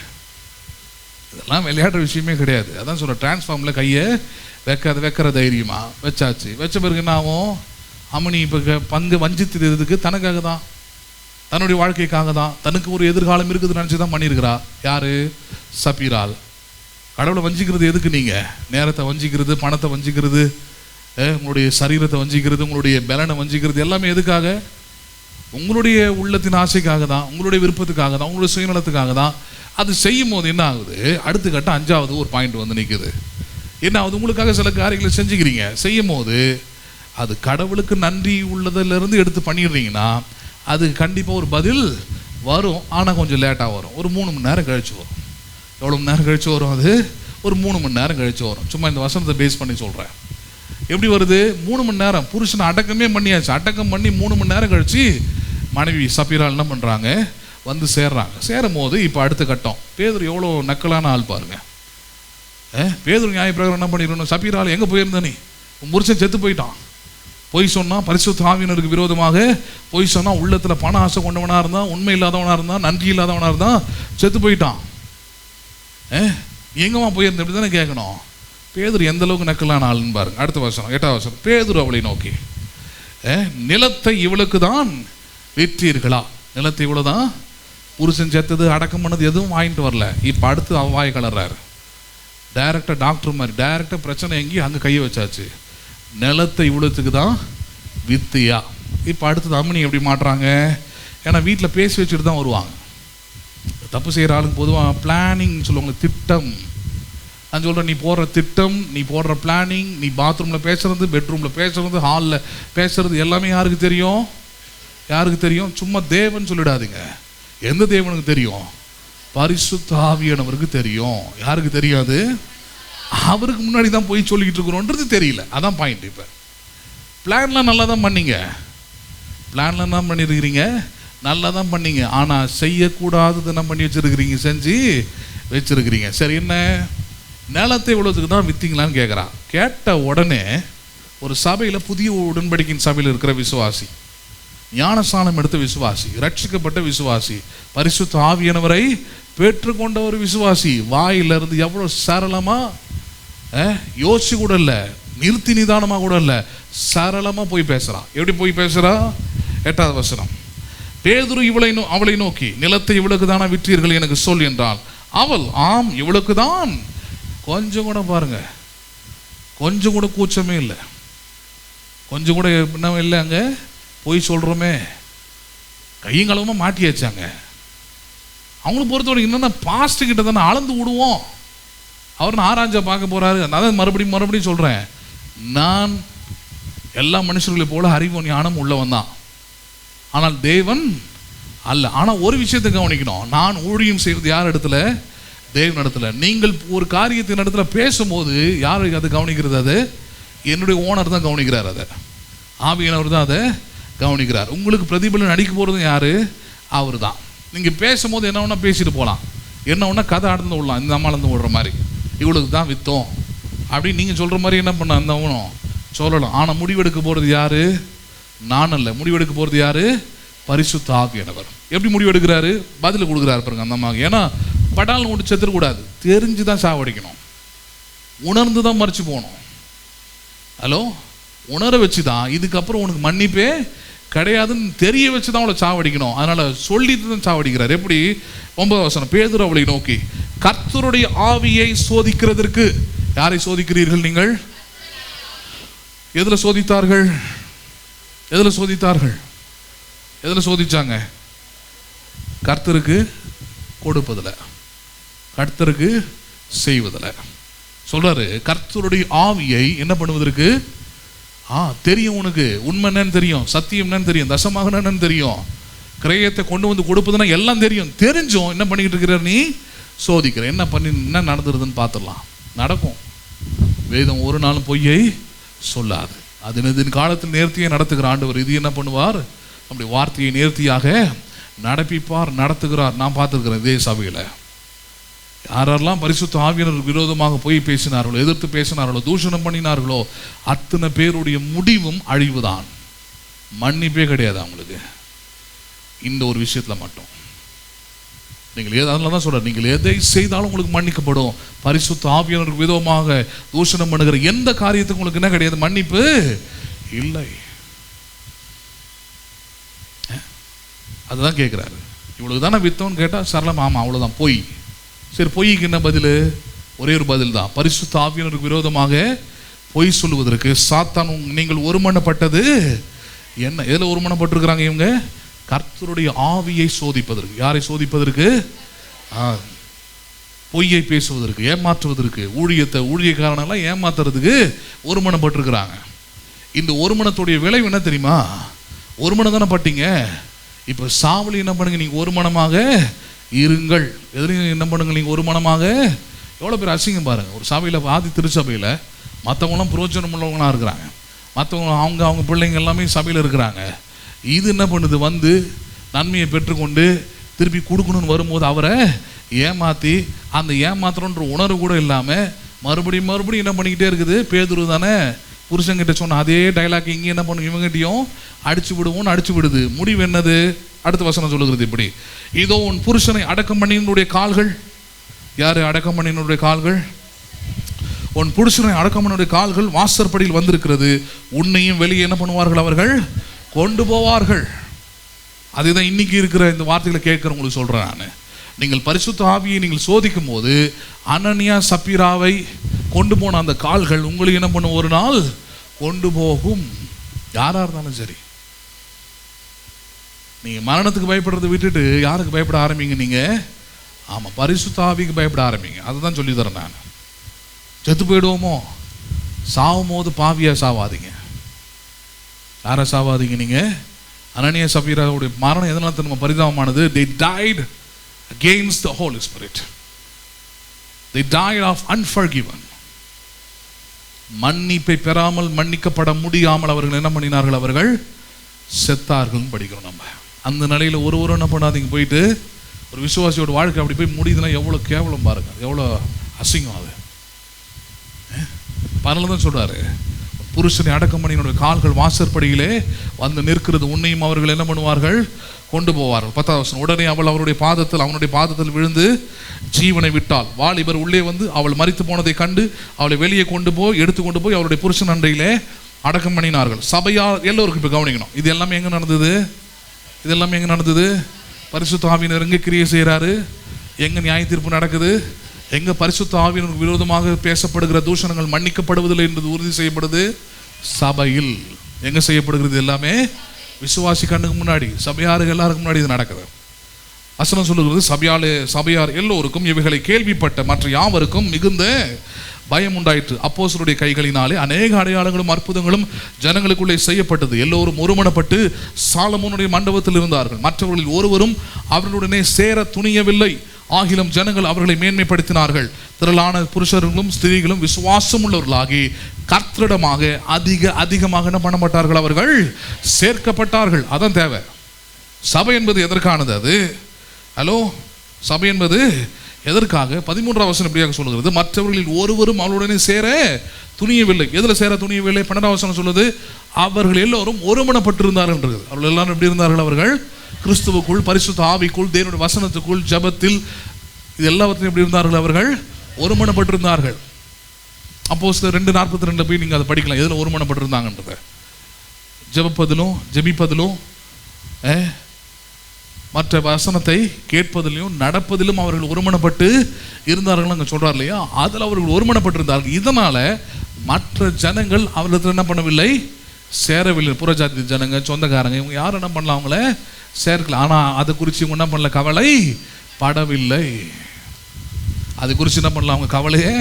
இதெல்லாம் விளையாடுற விஷயமே கிடையாது. அதான் சொல்கிறேன், டிரான்ஸ்ஃபார்மில் கையை வைக்கிற தைரியமா வச்சாச்சு. வச்ச பிறகு என்ன ஆகும்? அம்மனி இப்போ பங்கு வஞ்சித்ததுக்கு தனக்காக தான், தன்னுடைய வாழ்க்கைக்காக தான், தனக்கு ஒரு எதிர்காலம் இருக்குதுன்னு நினச்சி தான் பண்ணியிருக்கிறா. யார்? சபீரால். கடவுளை வஞ்சிக்கிறது எதுக்கு? நீங்கள் நேரத்தை வஞ்சிக்கிறது, பணத்தை வஞ்சிக்கிறது, உங்களுடைய சரீரத்தை வஞ்சிக்கிறது, உங்களுடைய பலனை வஞ்சிக்கிறது எல்லாமே எதுக்காக? உங்களுடைய உள்ளத்தின் ஆசைக்காக தான், உங்களுடைய விருப்பத்துக்காக தான், உங்களுடைய சுயநலத்துக்காக தான். அது செய்யும் போது என்ன ஆகுது? அடுத்த கட்டம் 5வது ஒரு பாயிண்ட் வந்து நிற்குது. என்ன ஆகுது? உங்களுக்காக சில காரியங்களை செஞ்சுக்கிறீங்க. செய்யும் போது அது கடவுளுக்கு நன்றி உள்ளதிலிருந்து எடுத்து பண்ணிடுறீங்கன்னா அது கண்டிப்பாக ஒரு பதில் வரும். ஆனால் கொஞ்சம் லேட்டாக வரும். ஒரு 3 மணி நேரம் கழிச்சு வரும். எவ்வளோ மணி நேரம் கழிச்சு வரும்? அது ஒரு 3 மணி நேரம் கழிச்சு வரும். சும்மா இந்த வசனத்தை பேஸ் பண்ணி சொல்கிறேன். எப்படி வருது? 3 மணி நேரம் புருஷனை அடக்கமே பண்ணியாச்சு. அடக்கம் பண்ணி 3 மணி நேரம் கழிச்சு மனைவி சபீரால் என்ன பண்ணுறாங்க? வந்து சேர்றாங்க. சேரும் போது இப்போ அடுத்த கட்டம். பேதுரு எவ்வளோ நக்கலான ஆள் பாருங்க. பேதுரு நியாயப்பிரகாரம் என்ன பண்ணிடணும்? சபீரால் எங்கே போயிருந்த நீ? உன் புருஷன் செத்து போயிட்டான். பொய் சொன்னால், பரிசுத்த ஆவியினருக்கு விரோதமாக பொய் சொன்னால், உள்ளத்தில் பண ஆசை கொண்டவனாக இருந்தான், உண்மை இல்லாதவனாக இருந்தான், நன்றி இல்லாதவனாக இருந்தான், செத்து போயிட்டான். எங்கம்மா போயிருந்த? இப்படி தானே கேட்கணும். பேதுரு எந்த அளவுக்கு நக்கலான ஆளுன்னு பாருங்க. அடுத்த வசனம் 8வது வசனம், பேதுரு அவளை நோக்கி, நிலத்தை இவளுக்கு தான் விற்றீர்களா? நிலத்தை இவ்வளோ தான், புருஷன் செத்தது அடக்கம் பண்ணது எதுவும் வாங்கிட்டு வரல. இப்போ அடுத்து வாய் கலர்றாரு. டைரக்டாக டாக்டர் மாதிரி டைரக்டாக பிரச்சனை எங்கேயும் அங்கே கையை வச்சாச்சு. நிலத்தை இவ்வளோத்துக்கு தான் வித்தியா. இப்போ அடுத்தது அம்மனி எப்படி மாட்டுறாங்க? ஏன்னா வீட்டில் பேசி வச்சுட்டு தான் வருவாங்க. தப்பு செய்கிற ஆளுக்கு பொதுவாக பிளானிங் சொல்லுவாங்க, திட்டம். நான் சொல்கிறேன், நீ போடுற திட்டம், நீ போடுற பிளானிங், நீ பாத்ரூமில் பேசுறது, பெட்ரூமில் பேசுறது, ஹாலில் பேசுறது எல்லாமே யாருக்கு தெரியும்? யாருக்கு தெரியும்? சும்மா தேவன் சொல்லிடாதீங்க. எந்த தேவனுக்கு தெரியும்? பரிசுத்த ஆவியானவருக்கு தெரியும். யாருக்கு தெரியாது? அவருக்கு முன்னாடி தான் போய் சொல்லிக்கிட்டு இருக்கிறோன்றது தெரியல. அதான் பாயிண்ட். இப்போ பிளான்லாம் நல்லா தான் பண்ணீங்க, பிளான்லாம் தான் பண்ணியிருக்கிறீங்க, நல்லா தான் பண்ணீங்க. ஆனால் செய்யக்கூடாதது என்ன பண்ணி வச்சுருக்கிறீங்க? செஞ்சு வச்சுருக்கிறீங்க. சரி, என்ன நிலத்தை இவ்வளோத்துக்கு தான் விற்றீங்களான்னு கேட்குறான். கேட்ட உடனே ஒரு சபையில், புதிய உடன்படிக்கையின் சபையில் இருக்கிற விசுவாசி, ஞானஸ்நானம் எடுத்த விசுவாசி, ரட்சிக்கப்பட்ட விசுவாசி, பரிசுத்த ஆவியானவரை பெற்றுக்கொண்ட ஒரு விசுவாசி வாயிலிருந்து எவ்வளோ சரளமாக, யோசிச்சு கூட இல்லை, நிறுத்தி நிதானமாக கூட இல்லை, சரளமாக போய் பேசுகிறான். எப்படி போய் பேசுகிறா? 8வது வசனம், பேதுரு அவளை நோக்கி, நிலத்தை இவளுக்கு தானே விற்றீர்கள் எனக்கு சொல் என்றால், அவள் ஆம் இவளுக்கு தான். கொஞ்சம் கூட பாருங்க, கொஞ்சம் கூட கூச்சமே இல்லை, கொஞ்சம் கூட என்ன இல்லை. அங்கே போய் சொல்கிறோமே, கையங்களவமாக மாட்டியாச்சாங்க. அவங்கள பொறுத்தவரைக்கும் என்னென்னா, பாஸ்ட்டு கிட்ட தானே அளந்து விடுவோம். அவர் ஆராய்ஞ்சா பார்க்க போகிறாரு. அதான் மறுபடியும் சொல்கிறேன், நான் எல்லா மனுஷர்களைப் போல அறிவும் ஞானம் உள்ளவன் தான், ஆனால் தேவன் அல்ல. ஆனால் ஒரு விஷயத்தை கவனிக்கணும், நான் ஊழியம் செய்வது யார் இடத்துல? தேவன் இடத்துல. நீங்கள் ஒரு காரியத்தின் இடத்துல பேசும்போது யாருக்கு அது கவனிக்கிறது? அது என்னுடைய ஓனர் தான் கவனிக்கிறார், அதை ஆவியானவர் தான் அதை கவனிக்கிறார். உங்களுக்கு பிரதிபலன் அடிக்க போகிறதும் யார்? அவர் தான். நீங்கள் பேசும்போது என்ன ஒன்றா பேசிட்டு போகலாம், என்ன ஒன்றா கதை ஆடுந்து விடலாம், இந்த அம்மாலேருந்து விடுற மாதிரி இவளுக்கு தான் வித்தோம் அப்படின்னு நீங்கள் சொல்கிற மாதிரி என்ன பண்ண அந்த அவனும் சொல்லலாம். ஆனால் முடிவெடுக்க போகிறது யார்? நான் அல்ல. முடிவெடுக்க போகிறது யார்? பரிசுத்த ஆவியானவர். எப்படி முடிவெடுக்கிறாரு? பதில் கொடுக்குறாரு பாருங்க அந்த அம்மா. ஏன்னா படால் ஒன்று செத்துடக்கூடாது, தெரிஞ்சு தான் சாவடிக்கணும், உணர்ந்து தான் மறைச்சு போகணும். ஹலோ, உணர வச்சு தான், இதுக்கப்புறம் உனக்கு மன்னிப்பே கிடையாதுன்னு தெரிய வச்சு தான் அவளை சாவடிக்கணும். அதனால் சொல்லிட்டு தான் சாவடிக்கிறார். எப்படி? 9வது வசனம், பேதுரு அவளை நோக்கி, கர்த்தருடைய ஆவியை சோதிக்கிறதற்கு. யாரை சோதிக்கிறீர்கள் நீங்கள்? எதில் சோதித்தார்கள்? எதில் சோதித்தார்கள்? எதில் சோதிச்சாங்க? கர்த்தருக்கு கொடுப்பதில், கர்த்தருக்கு செய்வதில். சொல்றாரு கர்த்தருடைய ஆவியை என்ன பண்ணுவதற்கு? தெரியும், உனக்கு உண்மை என்னன்னு தெரியும், சத்தியம் என்னன்னு தெரியும், தசமாக என்னன்னு தெரியும், கிரயத்தை கொண்டு வந்து கொடுப்பதுன்னா எல்லாம் தெரியும். தெரிஞ்சும் என்ன பண்ணிக்கிட்டு இருக்கிற நீ? சோதிக்கிற. என்ன பண்ணி என்ன நடந்துருதுன்னு பார்த்துடலாம். நடக்கும். வேதம் ஒரு நாளும் பொய்யை சொல்லாது. அது காலத்தில் நேர்த்தியை நடத்துகிற ஆண்டவர். இது என்ன பண்ணுவார்? அப்படி வார்த்தையை நேர்த்தியாக நடப்பிப்பார், நடத்துகிறார். நான் பார்த்துருக்கிறேன் இதே சபையில் யாரெல்லாம் பரிசுத்த ஆவியானவருக்கு விரோதமாக போய் பேசினார்களோ, எதிர்த்து பேசினார்களோ, தூஷணம் பண்ணினார்களோ, அத்தனை பேருடைய முடிவும் அழிவுதான். மன்னிப்பே கிடையாது அவங்களுக்கு. இந்த ஒரு விஷயத்தில் மட்டும் நீங்கள் அதனால தான் சொல்ற, நீங்கள் எதை செய்தாலும் உங்களுக்கு மன்னிக்கப்படும். பரிசுத்த ஆவியானவருக்கு விரோதமாக தூஷணம் பண்ணுகிற எந்த காரியத்துக்கு உங்களுக்கு என்ன கிடையாது? மன்னிப்பு இல்லை. அதுதான் கேட்குறாரு. இவ்வளவு தானே வித்தோன்னு கேட்டால் சரளம், ஆமாம் அவ்வளோதான். பொய். சரி, பொய்க்கு என்ன பதில்? ஒரே ஒரு பதில் தான். பரிசுத்த ஆவியானவருக்கு விரோதமாக பொய் சொல்லுவதற்கு சாத்தான் நீங்கள் ஒருமனப்பட்டது என்ன? எதில் ஒருமனப்பட்டிருக்கிறாங்க இவங்க? கர்த்தருடைய ஆவியை சோதிப்பதற்கு. யாரை சோதிப்பதற்கு? பொய்யை பேசுவதற்கு, ஏமாற்றுவதற்கு, ஊழியக்காரனெல்லாம் ஏமாத்துறதுக்கு ஒருமனப்பட்டிருக்கிறாங்க. இந்த ஒருமனத்துடைய விளைவு என்ன தெரியுமா? ஒருமனம் தானே பட்டீங்க. இப்போ சாவலி என்ன பண்ணுங்க? நீங்கள் ஒரு மனமாக இருங்கள். எதுலையும் என்ன பண்ணுங்க? நீங்கள் ஒரு மனமாக. எவ்வளோ பேர் அசிங்கம் பாருங்கள். ஒரு சபையில், ஆதி திருச்சபையில் மற்றவங்களாம் புரோஜனம் உள்ளவங்களாக இருக்கிறாங்க, மற்றவங்க அவங்க பிள்ளைங்க எல்லாமே சபையில் இருக்கிறாங்க. இது என்ன பண்ணுது? வந்து நன்மையை பெற்றுக்கொண்டு திருப்பி கொடுக்கணும்னு வரும்போது அவரை ஏமாற்றி, அந்த ஏமாத்துறன்ற உணர்வு கூட இல்லாமல் மறுபடியும் என்ன பண்ணிக்கிட்டே இருக்குது? பேதுரு தானே புருஷங்கிட்ட சொன்ன அதே டைலாக் இங்கே என்ன பண்ணும்? இவங்ககிட்டையும் அடிச்சு விடுது. முடிவு என்னது? அடுத்த வசனம் சொல்லுகிறது இப்படி, இதோ உன் புருஷனை அடக்கம் பண்ணினுடைய கால்கள். யாரு அடக்கம் பண்ணினுடைய கால்கள்? உன் புருஷனை அடக்கம் பண்ணினுடைய கால்கள் வாசற்படியில் வந்திருக்கிறது, உன்னையும் வெளியே என்ன பண்ணுவார்கள்? அவர்கள் கொண்டு போவார்கள். அதுதான் இன்னைக்கு இருக்கிற இந்த வார்த்தைகளை கேட்கிறவங்களுக்கு சொல்றேன் நான். நீங்கள் பரிசுத்த ஆவியை நீங்கள் சோதிக்கும் போது அனனியா சப்பீராவை கொண்டு போன அந்த கால்கள் உங்களுக்கு என்ன பண்ணும்? ஒரு நாள் கொண்டு போகும். யாரா இருந்தாலும் சரி. நீங்க மரணத்துக்கு பயப்படுறதை விட்டுட்டு யாருக்கு பயப்பட ஆரம்பிங்க? நீங்க பரிசுத்த ஆவிக்கு பயப்பட ஆரம்பிங்க. அதுதான் சொல்லி தரேன் நான். செத்து போயிடுவோமோ, சாவும் போது பாவியா சாவாதீங்க. யாரை சாவாதீங்க? நீங்க அனனியா சப்பீராவுடைய மரணம் எதனால நம்ம பரிதாபமானது? they died against the Holy Spirit. they died of unforgiven. மன்னிப்பை பெறாமல், மன்னிக்கப்பட முடியாமல் அவர்கள் என்ன பண்ணினார்கள்? அவர்கள் செத்தார்கள் படிக்கிறோம் நம்ம. அந்த நிலையில் ஒரு என்ன பண்ணாதீங்க. போயிட்டு ஒரு விசுவாசியோட வாழ்க்கை அப்படி போய் முடியுதுன்னா எவ்வளோ கேவலம் பாருங்க, எவ்வளோ அசிங்கம் அது. பரல தான் சொல்றாரு, புருஷனை அடக்கம் பண்ணினுடைய கால்கள் வாசற்படியிலே வந்து நிற்கிறது, உன்னையும் அவர்கள் என்ன பண்ணுவார்கள்? கொண்டு போவார்கள். 10வது வசனம், உடனே அவள் அவனுடைய பாதத்தில் விழுந்து ஜீவனை விட்டாள். வாலிபர் உள்ளே வந்து அவள் மரித்து போனதை கண்டு அவளை வெளியே எடுத்து போய் அவருடைய புருஷன் அன்றையிலே அடக்கம் பண்ணினார்கள். சபையார் எல்லோருக்கும் இப்போ கவனிக்கணும், இது எல்லாமே எங்கே நடந்தது? பரிசுத்த ஆவியினர் எங்கே கிரியை செய்கிறாரு? எங்கே நியாய தீர்ப்பு நடக்குது? எங்கே பரிசுத்த ஆவியினருக்கு விரோதமாக பேசப்படுகிற தூஷணங்கள் மன்னிக்கப்படுவதில்லை என்பது உறுதி செய்யப்படுது? சபையில். எங்கே செய்யப்படுகிறது? எல்லாமே விசுவாசி கண்ணுக்கு முன்னாடி, சபையாருக்கு எல்லாருக்கும் முன்னாடி இது நடக்குது. வசனம் சொல்லுகிறது, சபையார் எல்லோருக்கும் இவைகளை கேள்விப்பட்ட மற்ற யாவருக்கும் மிகுந்த பயம் உண்டாயிற்று. அப்போஸ்தலருடைய கைகளினாலே அநேக அடையாளங்களும் அற்புதங்களும் ஜனங்களுக்குள்ளே செய்யப்பட்டது. எல்லோரும் ஒருமனப்பட்டு சாலமோனுடைய மண்டபத்தில் இருந்தார்கள். மற்றவர்களில் ஒருவரும் அவர்களுடனே சேர துணியவில்லை. ஆகிலும் ஜனங்கள் அவர்களை மேன்மைப்படுத்தினார்கள். திரளான புருஷர்களும் ஸ்திரீகளும் விசுவாசம் உள்ளவர்களாகி கர்த்தரிடமாக அதிகமாக என்ன பண்ணப்பட்டார்கள்? அவர்கள் சேர்க்கப்பட்டார்கள். அதான் தேவை. சபை என்பது எதற்கானது? அது ஹலோ, சபை என்பது எதற்காக? 13ஆம் வசனம் எப்படியாக சொல்லுகிறது? மற்றவர்களில் ஒருவரும் அவளுடனே சேர துணியவில்லை. எதில் சேர துணியவில்லை? 12ஆம் வசனம் சொல்லுது, அவர்கள் எல்லோரும் ஒருமனப்பட்டிருந்தார்கள் என்றது. அவர்கள் எல்லாரும் எப்படி இருந்தார்கள்? அவர்கள் கிறிஸ்துவுக்குள், பரிசுத்த ஆவிக்குள், தேவனுடைய வசனத்துக்குள், ஜபத்தில், இது எல்லாவற்றையும் எப்படி இருந்தார்கள்? அவர்கள் ஒருமனப்பட்டிருந்தார்கள். அப்போஸ்தலர் 2:42 போய் நீங்கள் அதை படிக்கலாம். எதில் ஒருமனப்பட்டிருந்தாங்கன்றத, ஜெபிப்பதிலும் மற்ற வசனத்தை கேட்பதிலும் நடப்பதிலும் அவர்கள் ஒருமனப்பட்டு இருந்தார்கள் அங்கே சொல்றார் இல்லையா? அதில் அவர்கள் ஒருமனப்பட்டிருந்தார்கள். இதனால மற்ற ஜனங்கள் அவர்கள் என்ன பண்ணவில்லை? சேரவில்லை. புறஜாதி ஜனங்க, சொந்தக்காரங்க, இவங்க யாரும் என்ன பண்ணலாம்? அவங்கள சேர்க்கல. ஆனால் அதை குறித்து இவங்க என்ன பண்ணல? கவலை படவில்லை. அது குறித்து என்ன பண்ணலாம்? அவங்க கவலையே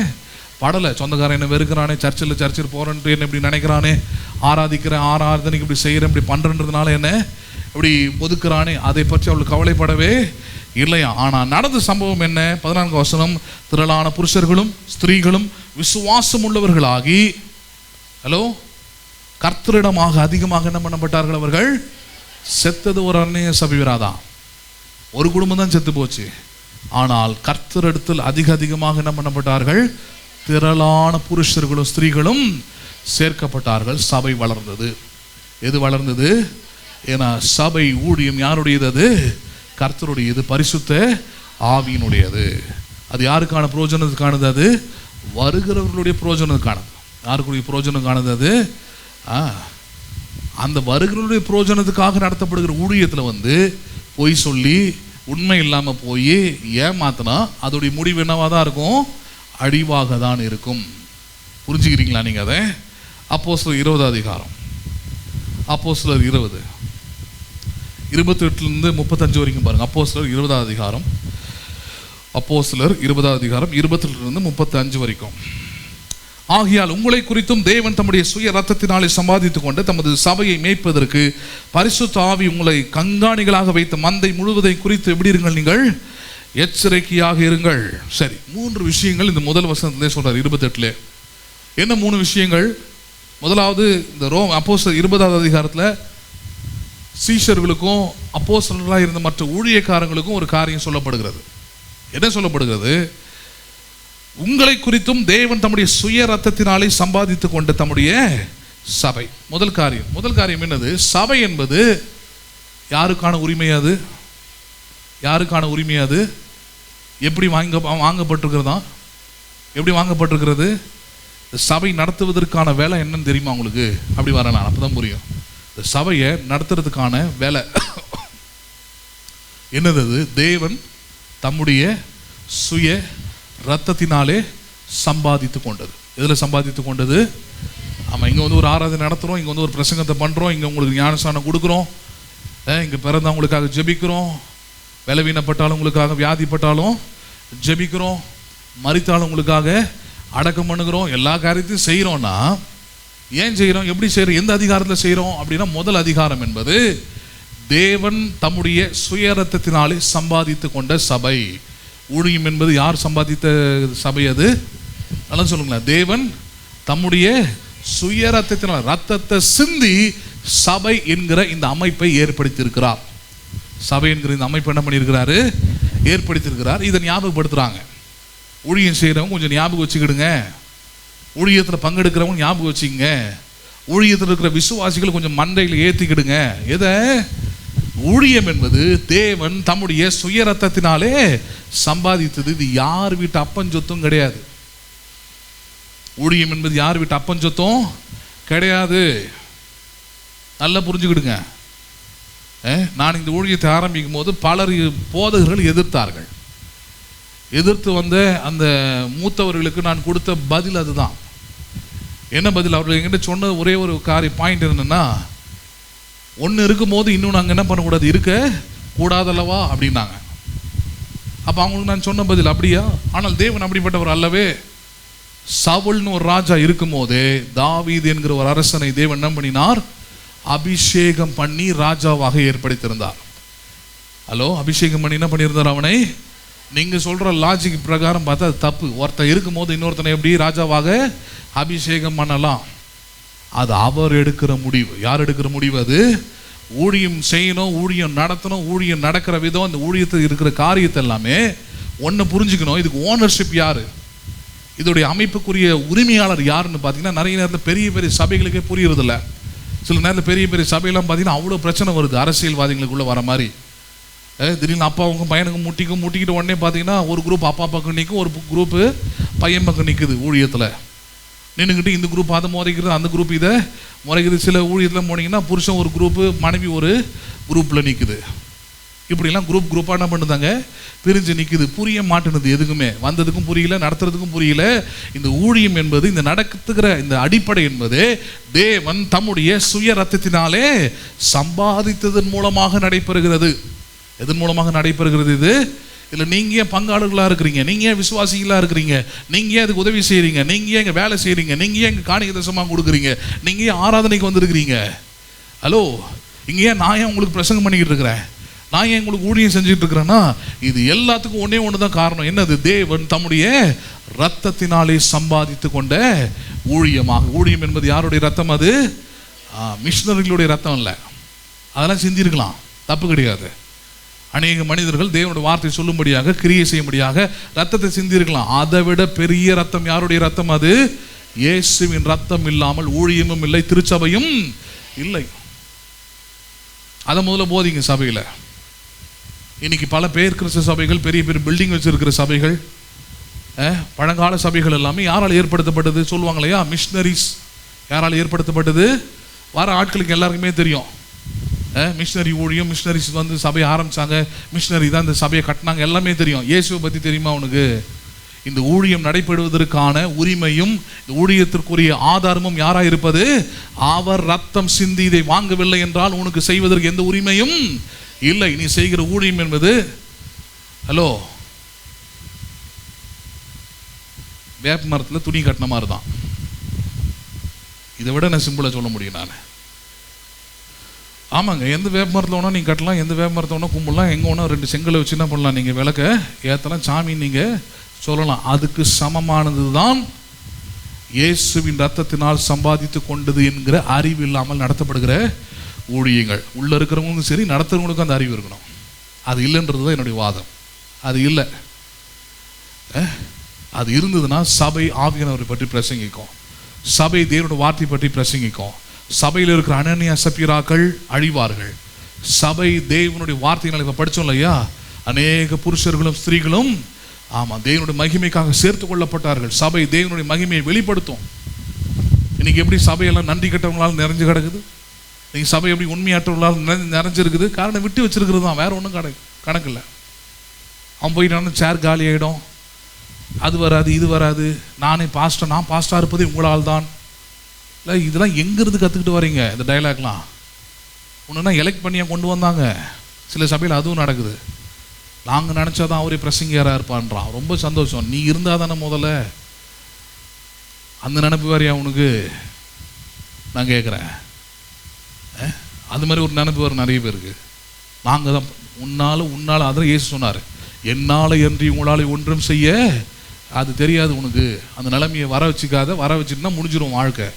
படலை. சொந்தக்காரன் என்ன வெறுக்கிறானே, சர்ச்சில் போகிறேன்ட்டு என்ன இப்படி நினைக்கிறானே, ஆராதிக்கிறேன், ஆராதனைக்கு இப்படி செய்கிறேன், இப்படி பண்ணுறதுனால என்ன இப்படி ஒதுக்குறானே, அதை பற்றி அவளுக்கு கவலைப்படவே இல்லையா? ஆனால் நடந்த சம்பவம் என்ன? 14ஆம் வசனம், திரளான புருஷர்களும் ஸ்திரீகளும் விசுவாசம் உள்ளவர்களாகி ஹலோ கர்த்தரிடமாக அதிகமாக என்ன பண்ணப்பட்டார்கள்? அவர்கள் செத்தது ஒரு அந்நிய சபைவராதான், ஒரு குடும்பம் தான் செத்து போச்சு. ஆனால் கர்த்தரிடத்தில் அதிகமாக என்ன பண்ணப்பட்டார்கள்? திரளான புருஷர்களும் ஸ்திரீகளும் சேர்க்கப்பட்டார்கள். சபை வளர்ந்தது. எது வளர்ந்தது? ஏன்னா சபை ஊழியம் யாருடையது? அது கர்த்தருடையது, பரிசுத்த ஆவியினுடையது. அது யாருக்கான பிரயோஜனத்துக்கானது? அது வருகிறவர்களுடைய பிரயோஜனத்துக்கானது. யாருக்குடைய பிரயோஜனத்துக்கானது? அது அந்த வருகிறவருடைய பிரயோஜனத்துக்காக நடத்தப்படுகிற ஊழியத்தில் பொய் சொல்லி உண்மை இல்லாமல் போய் ஏமாத்தினா அதோடைய முடிவு என்னவாக தான் இருக்கும்? அழிவாக தான் இருக்கும். புரிஞ்சுக்கிறீங்களா நீங்கள் அதை? அப்போஸ்தலர் 20ஆம் அதிகாரம், அப்போஸ்தலர் 20:28 35 வரைக்கும் பாருங்க. அப்போஸ்தலர் 20ஆம் அதிகாரம், அப்போஸ்தலர் 20ஆம் அதிகாரம் 28 35 வரைக்கும். ஆகையால் உங்களை குறித்தும் தேவன் தம்முடைய சுய ரத்தத்தினாலே சம்பாதித்துக் கொண்டு தமது சபையை மேய்ப்பதற்கு பரிசுத்த ஆவி உங்களை கண்காணிகளாக வைத்த மந்தை முழுவதை குறித்து எப்படி இருங்கள்? நீங்கள் எச்சரிக்கையாக இருங்கள். சரி, 3 விஷயங்கள் இந்த முதல் வசனத்திலே சொல்றார். 28 என்ன 3 விஷயங்கள்? முதலாவது, இந்த அப்போஸ்தலர் 20ஆம் அதிகாரத்தில் சீஷர்களுக்கும் அப்போஸ்தலர்களாக இருந்த மற்ற ஊழியக்காரங்களுக்கும் ஒரு காரியம் சொல்லப்படுகிறது. என்ன சொல்லப்படுகிறது? உங்களை குறித்தும் தேவன் தம்முடைய சுய ரத்தத்தினாலே சம்பாதித்துக் கொண்ட தம்முடைய சபை. முதல் காரியம் என்னது? சபை என்பது யாருக்கான உரிமை? அது யாருக்கான உரிமை? அது எப்படி வாங்கப்பட்டிருக்கிறதா? எப்படி வாங்கப்பட்டிருக்கிறது? சபை நடத்துவதற்கான வேலை என்னன்னு தெரியுமா உங்களுக்கு? அப்படி வரலாம், அப்பதான் புரியும். இந்த சபையை நடத்துறதுக்கான வேலை என்னது? அது தேவன் தம்முடைய சுய ரத்தத்தினாலே சம்பாதித்து கொண்டது. எதில் சம்பாதித்து கொண்டது? ஆமாம், இங்கே ஒரு ஆராதனை நடத்துகிறோம், இங்கே ஒரு பிரசங்கத்தை பண்ணுறோம், இங்கே உங்களுக்கு ஞானஸ்நானம் கொடுக்குறோம், இங்கே பிறந்தவங்களுக்காக ஜெபிக்கிறோம், பலவீனப்பட்டாலும் உங்களுக்காக, வியாதிப்பட்டாலும் ஜெபிக்கிறோம், மரித்தாலும் உங்களுக்காக அடக்கம் பண்ணுகிறோம். எல்லா காரியத்தையும் செய்கிறோன்னா ஏன் செய்கிறோம்? எப்படி செய்கிறோம்? எந்த அதிகாரத்தில் செய்கிறோம் அப்படின்னா, முதல் அதிகாரம் என்பது தேவன் தம்முடைய சுய ரத்தத்தினாலே சம்பாதித்து கொண்ட சபை. ஊழியம் என்பது யார் சம்பாதித்த சபை? அது நல்லா சொல்லுங்களேன். தேவன் தம்முடைய சுய ரத்தத்தினால், ரத்தத்தை சிந்தி சபை என்கிற இந்த அமைப்பை ஏற்படுத்தியிருக்கிறார். சபை என்கிற இந்த அமைப்பை என்ன பண்ணியிருக்கிறாரு? ஏற்படுத்தியிருக்கிறார். இதை ஞாபகப்படுத்துகிறாங்க. ஊழியம் செய்கிறவங்க கொஞ்சம் ஞாபகம் வச்சுக்கிடுங்க, ஊழியத்தில் பங்கெடுக்கிறவங்க ஞாபகம் வச்சுக்கங்க, ஊழியத்தில் இருக்கிற விசுவாசிகள் கொஞ்சம் மண்டையில் ஏற்றிக்கிடுங்க. எதை? ஊழியம் என்பது தேவன் தம்முடைய சுய ரத்தத்தினாலே சம்பாதித்தது. இது யார் வீட்டு அப்பஞ்சொத்தும் கிடையாது. ஊழியம் என்பது யார் வீட்டு அப்பஞ்சொத்தும் கிடையாது. நல்லா புரிஞ்சுக்கிடுங்க. நான் இந்த ஊழியத்தை ஆரம்பிக்கும் போது பலர் போதகர்கள் எதிர்த்தார்கள். எதிர்த்து வந்த அந்த மூத்தவர்களுக்கு நான் கொடுத்த பதில் அதுதான். என்ன பதில்? அவர்கள் என்கிட்ட சொன்ன ஒரே ஒரு பாயிண்ட் என்னன்னா, ஒன்று இருக்கும்போது இன்னொன்று அங்கே என்ன பண்ணக்கூடாது? இருக்க கூடாதல்லவா அப்படின்னாங்க. அப்போ அவங்களுக்கு நான் சொன்ன பதில், அப்படியா? ஆனால் தேவன் அப்படிப்பட்டவர் அல்லவே. சவுல்னு ஒரு ராஜா இருக்கும் போதே தாவீது என்கிற ஒரு அரசனை தேவன் என்ன பண்ணினார்? அபிஷேகம் பண்ணி ராஜாவாக ஏற்படுத்தியிருந்தார். ஹலோ, அபிஷேகம் பண்ணி என்ன பண்ணியிருந்தார் அவனை? நீங்க சொல்ற லாஜிக் பிரகாரம் பார்த்தா அது தப்பு. ஒருத்தன் இருக்கும் போது இன்னொருத்தனை எப்படி ராஜாவாக அபிஷேகம் பண்ணலாம்? அது அவர் எடுக்கிற முடிவு. யார் எடுக்கிற முடிவு? அது ஊழியம் செய்யணும், ஊழியம் நடத்தணும், ஊழியம் நடக்கிற விதம், இந்த ஊழியத்தில் இருக்கிற காரியத்தை எல்லாமே ஒன்று புரிஞ்சுக்கணும். இதுக்கு ஓனர்ஷிப் யாரு? இதோடைய அமைப்புக்குரிய உரிமையாளர் யாருன்னு பார்த்தீங்கன்னா, நிறைய நேரத்தில் பெரிய பெரிய சபைகளுக்கே புரியறதில்ல. சில நேரத்தில் பெரிய பெரிய சபையெல்லாம் பார்த்தீங்கன்னா அவ்வளோ பிரச்சனை வருது அரசியல்வாதிகளுக்குள்ளே வர மாதிரி. திடீர்னு அப்பாவுக்கும் பையனுக்கும் முட்டிக்கிட்டு உடனே பார்த்தீங்கன்னா ஒரு குரூப் அப்பா பக்கம் நிற்கும், ஒரு குரூப்பு பையன் பக்கம் நிற்குது. ஊழியத்தில் நின்றுக்கிட்டு இந்த குரூப் அதை முறைக்கிறது, அந்த குரூப் இதை முறைக்கிறது. சில ஊழியத்தில் போனீங்கன்னா புருஷன் ஒரு குரூப்பு, மனைவி ஒரு குரூப்பில் நிற்குது. இப்படிலாம் குரூப்பாக என்ன பண்ணுதாங்க? பிரிஞ்சு நிற்குது. புரிய மாட்டேனுது. எதுக்குமே வந்ததுக்கும் புரியல, நடத்துறதுக்கும் புரியல. இந்த ஊழியம் என்பது, இந்த நடத்துகிற இந்த அடிப்படை என்பது தேவன் தம்முடைய சுய ரத்தத்தினாலே சம்பாதித்ததன் மூலமாக நடைபெறுகிறது. எதன் மூலமாக நடைபெறுகிறது இது? இல்லை நீங்கள் ஏன் பங்காளர்களாக இருக்கிறீங்க? நீங்கள் ஏன் விசுவாசிகளாக இருக்கிறீங்க? நீங்கள் ஏன் அதுக்கு உதவி செய்கிறீங்க? நீங்கள் ஏன் இங்கே வேலை செய்கிறீங்க? நீங்கள் ஏன் இங்கே காணிக்கை தசமாக கொடுக்குறீங்க? நீங்கள் ஏன் ஆராதனைக்கு வந்திருக்கிறீங்க? ஹலோ, இங்கே ஏன் நான் ஏன் உங்களுக்கு பிரசங்கம் பண்ணிக்கிட்டு இருக்கிறேன்? நான் ஏன் உங்களுக்கு ஊழியம் செஞ்சுட்டு இருக்கிறேன்னா, இது எல்லாத்துக்கும் ஒன்றே ஒன்று தான் காரணம். என்னது? தேவன் தம்முடைய ரத்தத்தினாலே சம்பாதித்து கொண்ட ஊழியமாக. ஊழியம் என்பது யாருடைய ரத்தம்? அது மிஷினரிகளுடைய ரத்தம் இல்லை. அதெல்லாம் செஞ்சிருக்கலாம், தப்பு கிடையாது. அநேக மனிதர்கள் தேவனுடைய வார்த்தை சொல்லும்படியாக, கிரியை செய்யும்படியாக ரத்தத்தை சிந்திருக்கலாம். அதை விட பெரிய ரத்தம் யாருடைய ரத்தம்? அது இயேசுவின் ரத்தம் இல்லாமல் ஊழியமும் இல்லை, திருச்சபையும் இல்லை. அதை முதல்ல போதிங்க சபையில். இன்னைக்கு பல பேர் கிறிஸ்தவ சபைகள், பெரிய பெரிய பில்டிங் வச்சிருக்கிற சபைகள், பழங்கால சபைகள் எல்லாமே யாரால் ஏற்படுத்தப்பட்டது? சொல்லுவாங்க இல்லையா, மிஷினரிஸ். யாரால் ஏற்படுத்தப்பட்டது? வர ஆட்களுக்கு எல்லாருக்குமே தெரியும். மிஷினரி ஊழியம், மிஷினரிஸ் வந்து சபையை ஆரம்பித்தாங்க, மிஷினரி தான் இந்த சபையை கட்டினாங்க, எல்லாமே தெரியும். இயேசுவை பற்றி தெரியுமா உனக்கு? இந்த ஊழியம் நடைபெறுவதற்கான உரிமையும் இந்த ஊழியத்திற்குரிய ஆதாரமும் யாராக இருப்பது? அவர் ரத்தம் சிந்தி இதை வாங்கவில்லை என்றால் உனக்கு செய்வதற்கு எந்த உரிமையும் இல்லை. நீ செய்கிற ஊழியம் என்பது, ஹலோ, வேப்ப மரத்தில் துணி கட்டின மாதிரி தான். இதை விட நான் சிம்பிளாக சொல்ல முடியும் நான். ஆமாங்க, எந்த வேப்ப மரத்தில் வேணால் நீங்கள் கட்டலாம், எந்த வேப்ப மரத்தை வேணால் கும்பிடலாம், எங்கே வேணால் 2 செங்கலை வச்சு என்ன பண்ணலாம், நீங்கள் விளக்க ஏற்றலாம், சாமி நீங்கள் சொல்லலாம். அதுக்கு சமமானது தான் இயேசுவின் ரத்தத்தினால் சம்பாதித்து கொண்டது என்கிற அறிவு இல்லாமல் நடத்தப்படுகிற ஊழியங்கள். உள்ளே இருக்கிறவங்களுக்கும் சரி, நடத்துகிறவங்களுக்கும் அந்த அறிவு இருக்கணும். அது இல்லைன்றது தான் என்னுடைய வாதம். அது இல்லை. அது இருந்ததுன்னா சபை ஆவியானவரை பற்றி பிரசங்கிக்கும், சபை தேவனுடைய வார்த்தை பற்றி பிரசங்கிக்கும். சபையில் இருக்கிற அனனியா சப்பீராக்கள் அழிவார்கள். சபை தேவனுடைய வார்த்தைகளை இப்போ படித்தோம் இல்லையா, அநேக புருஷர்களும் ஸ்திரீகளும் ஆமாம் தேவனுடைய மகிமைக்காக சேர்த்து கொள்ளப்பட்டார்கள். சபை தேவனுடைய மகிமையை வெளிப்படுத்தும். இன்னைக்கு எப்படி சபையெல்லாம் நன்றி கட்டவங்களால் நிறைஞ்சு கிடக்குது? இன்னைக்கு சபை எப்படி உண்மையாற்றவங்களால் நிறைஞ்சிருக்குது? காரணம் விட்டு வச்சிருக்கிறது தான், வேற ஒன்றும் கணக்கு இல்லை. அவன் போயிட்டான்னு சேர் காலி ஆகிடும், அது வராது இது வராது, நான் பாஸ்டா இருப்பது உங்களால் தான். இல்லை, இதெல்லாம் எங்கேருந்து கற்றுக்கிட்டு வரீங்க இந்த டைலாக்லாம்? ஒன்றுனா எலெக்ட் பண்ணியா கொண்டு வந்தாங்க. சில சபையில் அதுவும் நடக்குது. நாங்கள் நினச்சா தான் அவரே பிரசங்கியாராக இருப்பான்றான். ரொம்ப சந்தோஷம், நீ இருந்தால் தானே முதல்ல. அந்த நினப்பு வேறையா உனக்கு? நான் கேட்குறேன். அது மாதிரி ஒரு நினப்பு வேறு நிறைய பேருக்கு. நாங்கள் தான் உன்னால் அதில் இயேசு சொன்னார், என்னால் என்று உங்களால் ஒன்றும் செய்ய அது தெரியாது உனக்கு. அந்த நிலைமையை வர வச்சுட்டுனா முடிஞ்சிடும் வாழ்க்கை.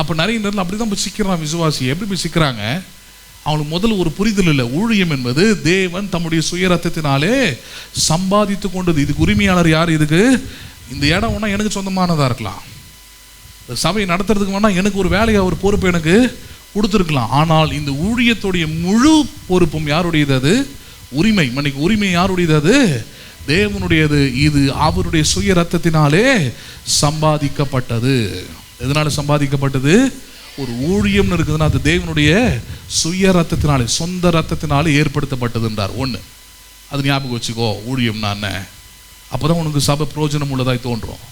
அப்போ நிறைய நேரத்தில் அப்படி தான் போய் சிக்கிறான் விசுவாசி. எப்படி போய் சிக்கிறாங்க? அவங்களுக்கு முதல்ல ஒரு புரிதல் இல்லை. ஊழியம் என்பது தேவன் தம்முடைய சுய ரத்தத்தினாலே சம்பாதித்து கொண்டது. இதுக்கு உரிமையாளர் யார்? இதுக்கு இந்த இடம் வேணா எனக்கு சொந்தமானதாக இருக்கலாம், சபையை நடத்துறதுக்கு வேணா எனக்கு ஒரு வேலையை ஒரு பொறுப்பு எனக்கு கொடுத்துருக்கலாம். ஆனால் இந்த ஊழியத்துடைய முழு பொறுப்பும் யாருடையது? அது உரிமை. உரிமை யாருடையது? அது தேவனுடையது. இது அவருடைய சுய ரத்தத்தினாலே சம்பாதிக்கப்பட்டது. எதனால சம்பாதிக்கப்பட்டது? ஒரு ஊழியம்னு இருக்குதுன்னா அது தேவனுடைய சுய ரத்தத்தினாலே, சொந்த ரத்தத்தினாலே ஏற்படுத்தப்பட்டது என்றார். ஒன்று, அது ஞாபகம் வச்சுக்கோ. ஊழியம்னா என்ன? அப்போதான் உனக்கு சபை பிரயோஜனம் உள்ளதாய் தோன்றும்.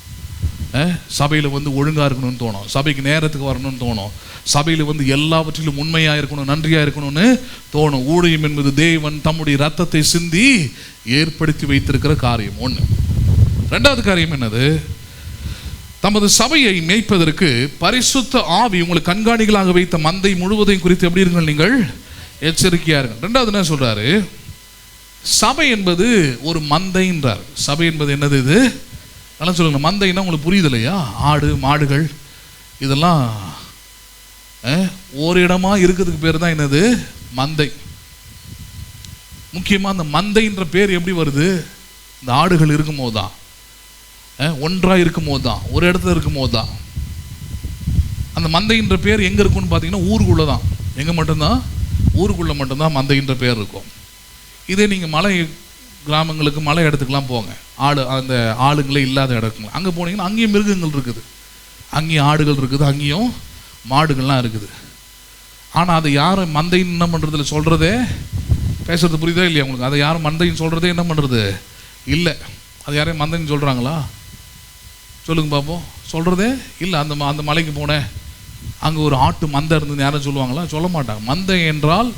சபையில் வந்து ஒழுங்காக இருக்கணும்னு தோணும், சபைக்கு நேரத்துக்கு வரணும்னு தோணும், சபையில் வந்து எல்லாவற்றிலும் உண்மையாக இருக்கணும், நன்றியாக இருக்கணும்னு தோணும். ஊழியம் என்பது தேவன் தம்முடைய ரத்தத்தை சிந்தி ஏற்படுத்தி வைத்திருக்கிற காரியம். ஒன்று. ரெண்டாவது காரியம் என்னது? தமது சபையை மேய்ப்பதற்கு பரிசுத்த ஆவி உங்களுக்கு கண்காணிகளாக வைத்த மந்தை முழுவதையும் குறித்து எப்படி இருங்கள் நீங்கள் எச்சரிக்கையா இருங்கள். ரெண்டாவது என்ன சொல்றாரு? சபை என்பது ஒரு மந்தைன்றார். சபை என்பது என்னது? இது நல்லா சொல்லுங்க. மந்தைன்னா உங்களுக்கு புரியுது இல்லையா? ஆடு மாடுகள் இதெல்லாம் ஒரு இடமா இருக்கிறதுக்கு பேர் தான் என்னது? மந்தை. முக்கியமாக அந்த மந்தைன்ற பேர் எப்படி வருது? இந்த ஆடுகள் இருக்கும் போது தான், ஒன்றாக இருக்கும் போது தான், ஒரு இடத்துல இருக்கும் போது தான். அந்த மந்தைன்ற பேர் எங்கே இருக்குன்னு பார்த்தீங்கன்னா ஊருக்குள்ளே தான். எங்கே மட்டும்தான்? ஊருக்குள்ளே மட்டும்தான் மந்தைன்ற பேர் இருக்கும். இதே நீங்கள் மலை கிராமங்களுக்கு மலை இடத்துக்குலாம் போங்க, அந்த ஆளுங்களே இல்லாத இடத்துக்கு அங்கே போனீங்கன்னா அங்கேயும் மிருகங்கள் இருக்குது, அங்கேயும் ஆடுகள் இருக்குது, அங்கேயும் மாடுகள்லாம் இருக்குது. ஆனால் அதை யாரும் மந்தைன்னு என்ன பண்ணுறதுல சொல்கிறதே, பேசுறது புரியுதா இல்லையா உங்களுக்கு? அதை யாரும் மந்தைன்னு சொல்கிறதே என்ன பண்ணுறது இல்லை. அது யாரையும் மந்தைன்னு சொல்கிறாங்களா? சொல்லுங்க பார்ப்போம். சொல்கிறதே இல்லை. அந்த மலைக்கு போனேன், அங்கே ஒரு ஆட்டு மந்தை இருந்ததுன்னு யாரும் சொல்லுவாங்களா? சொல்ல மாட்டாங்க. மந்தை என்றால்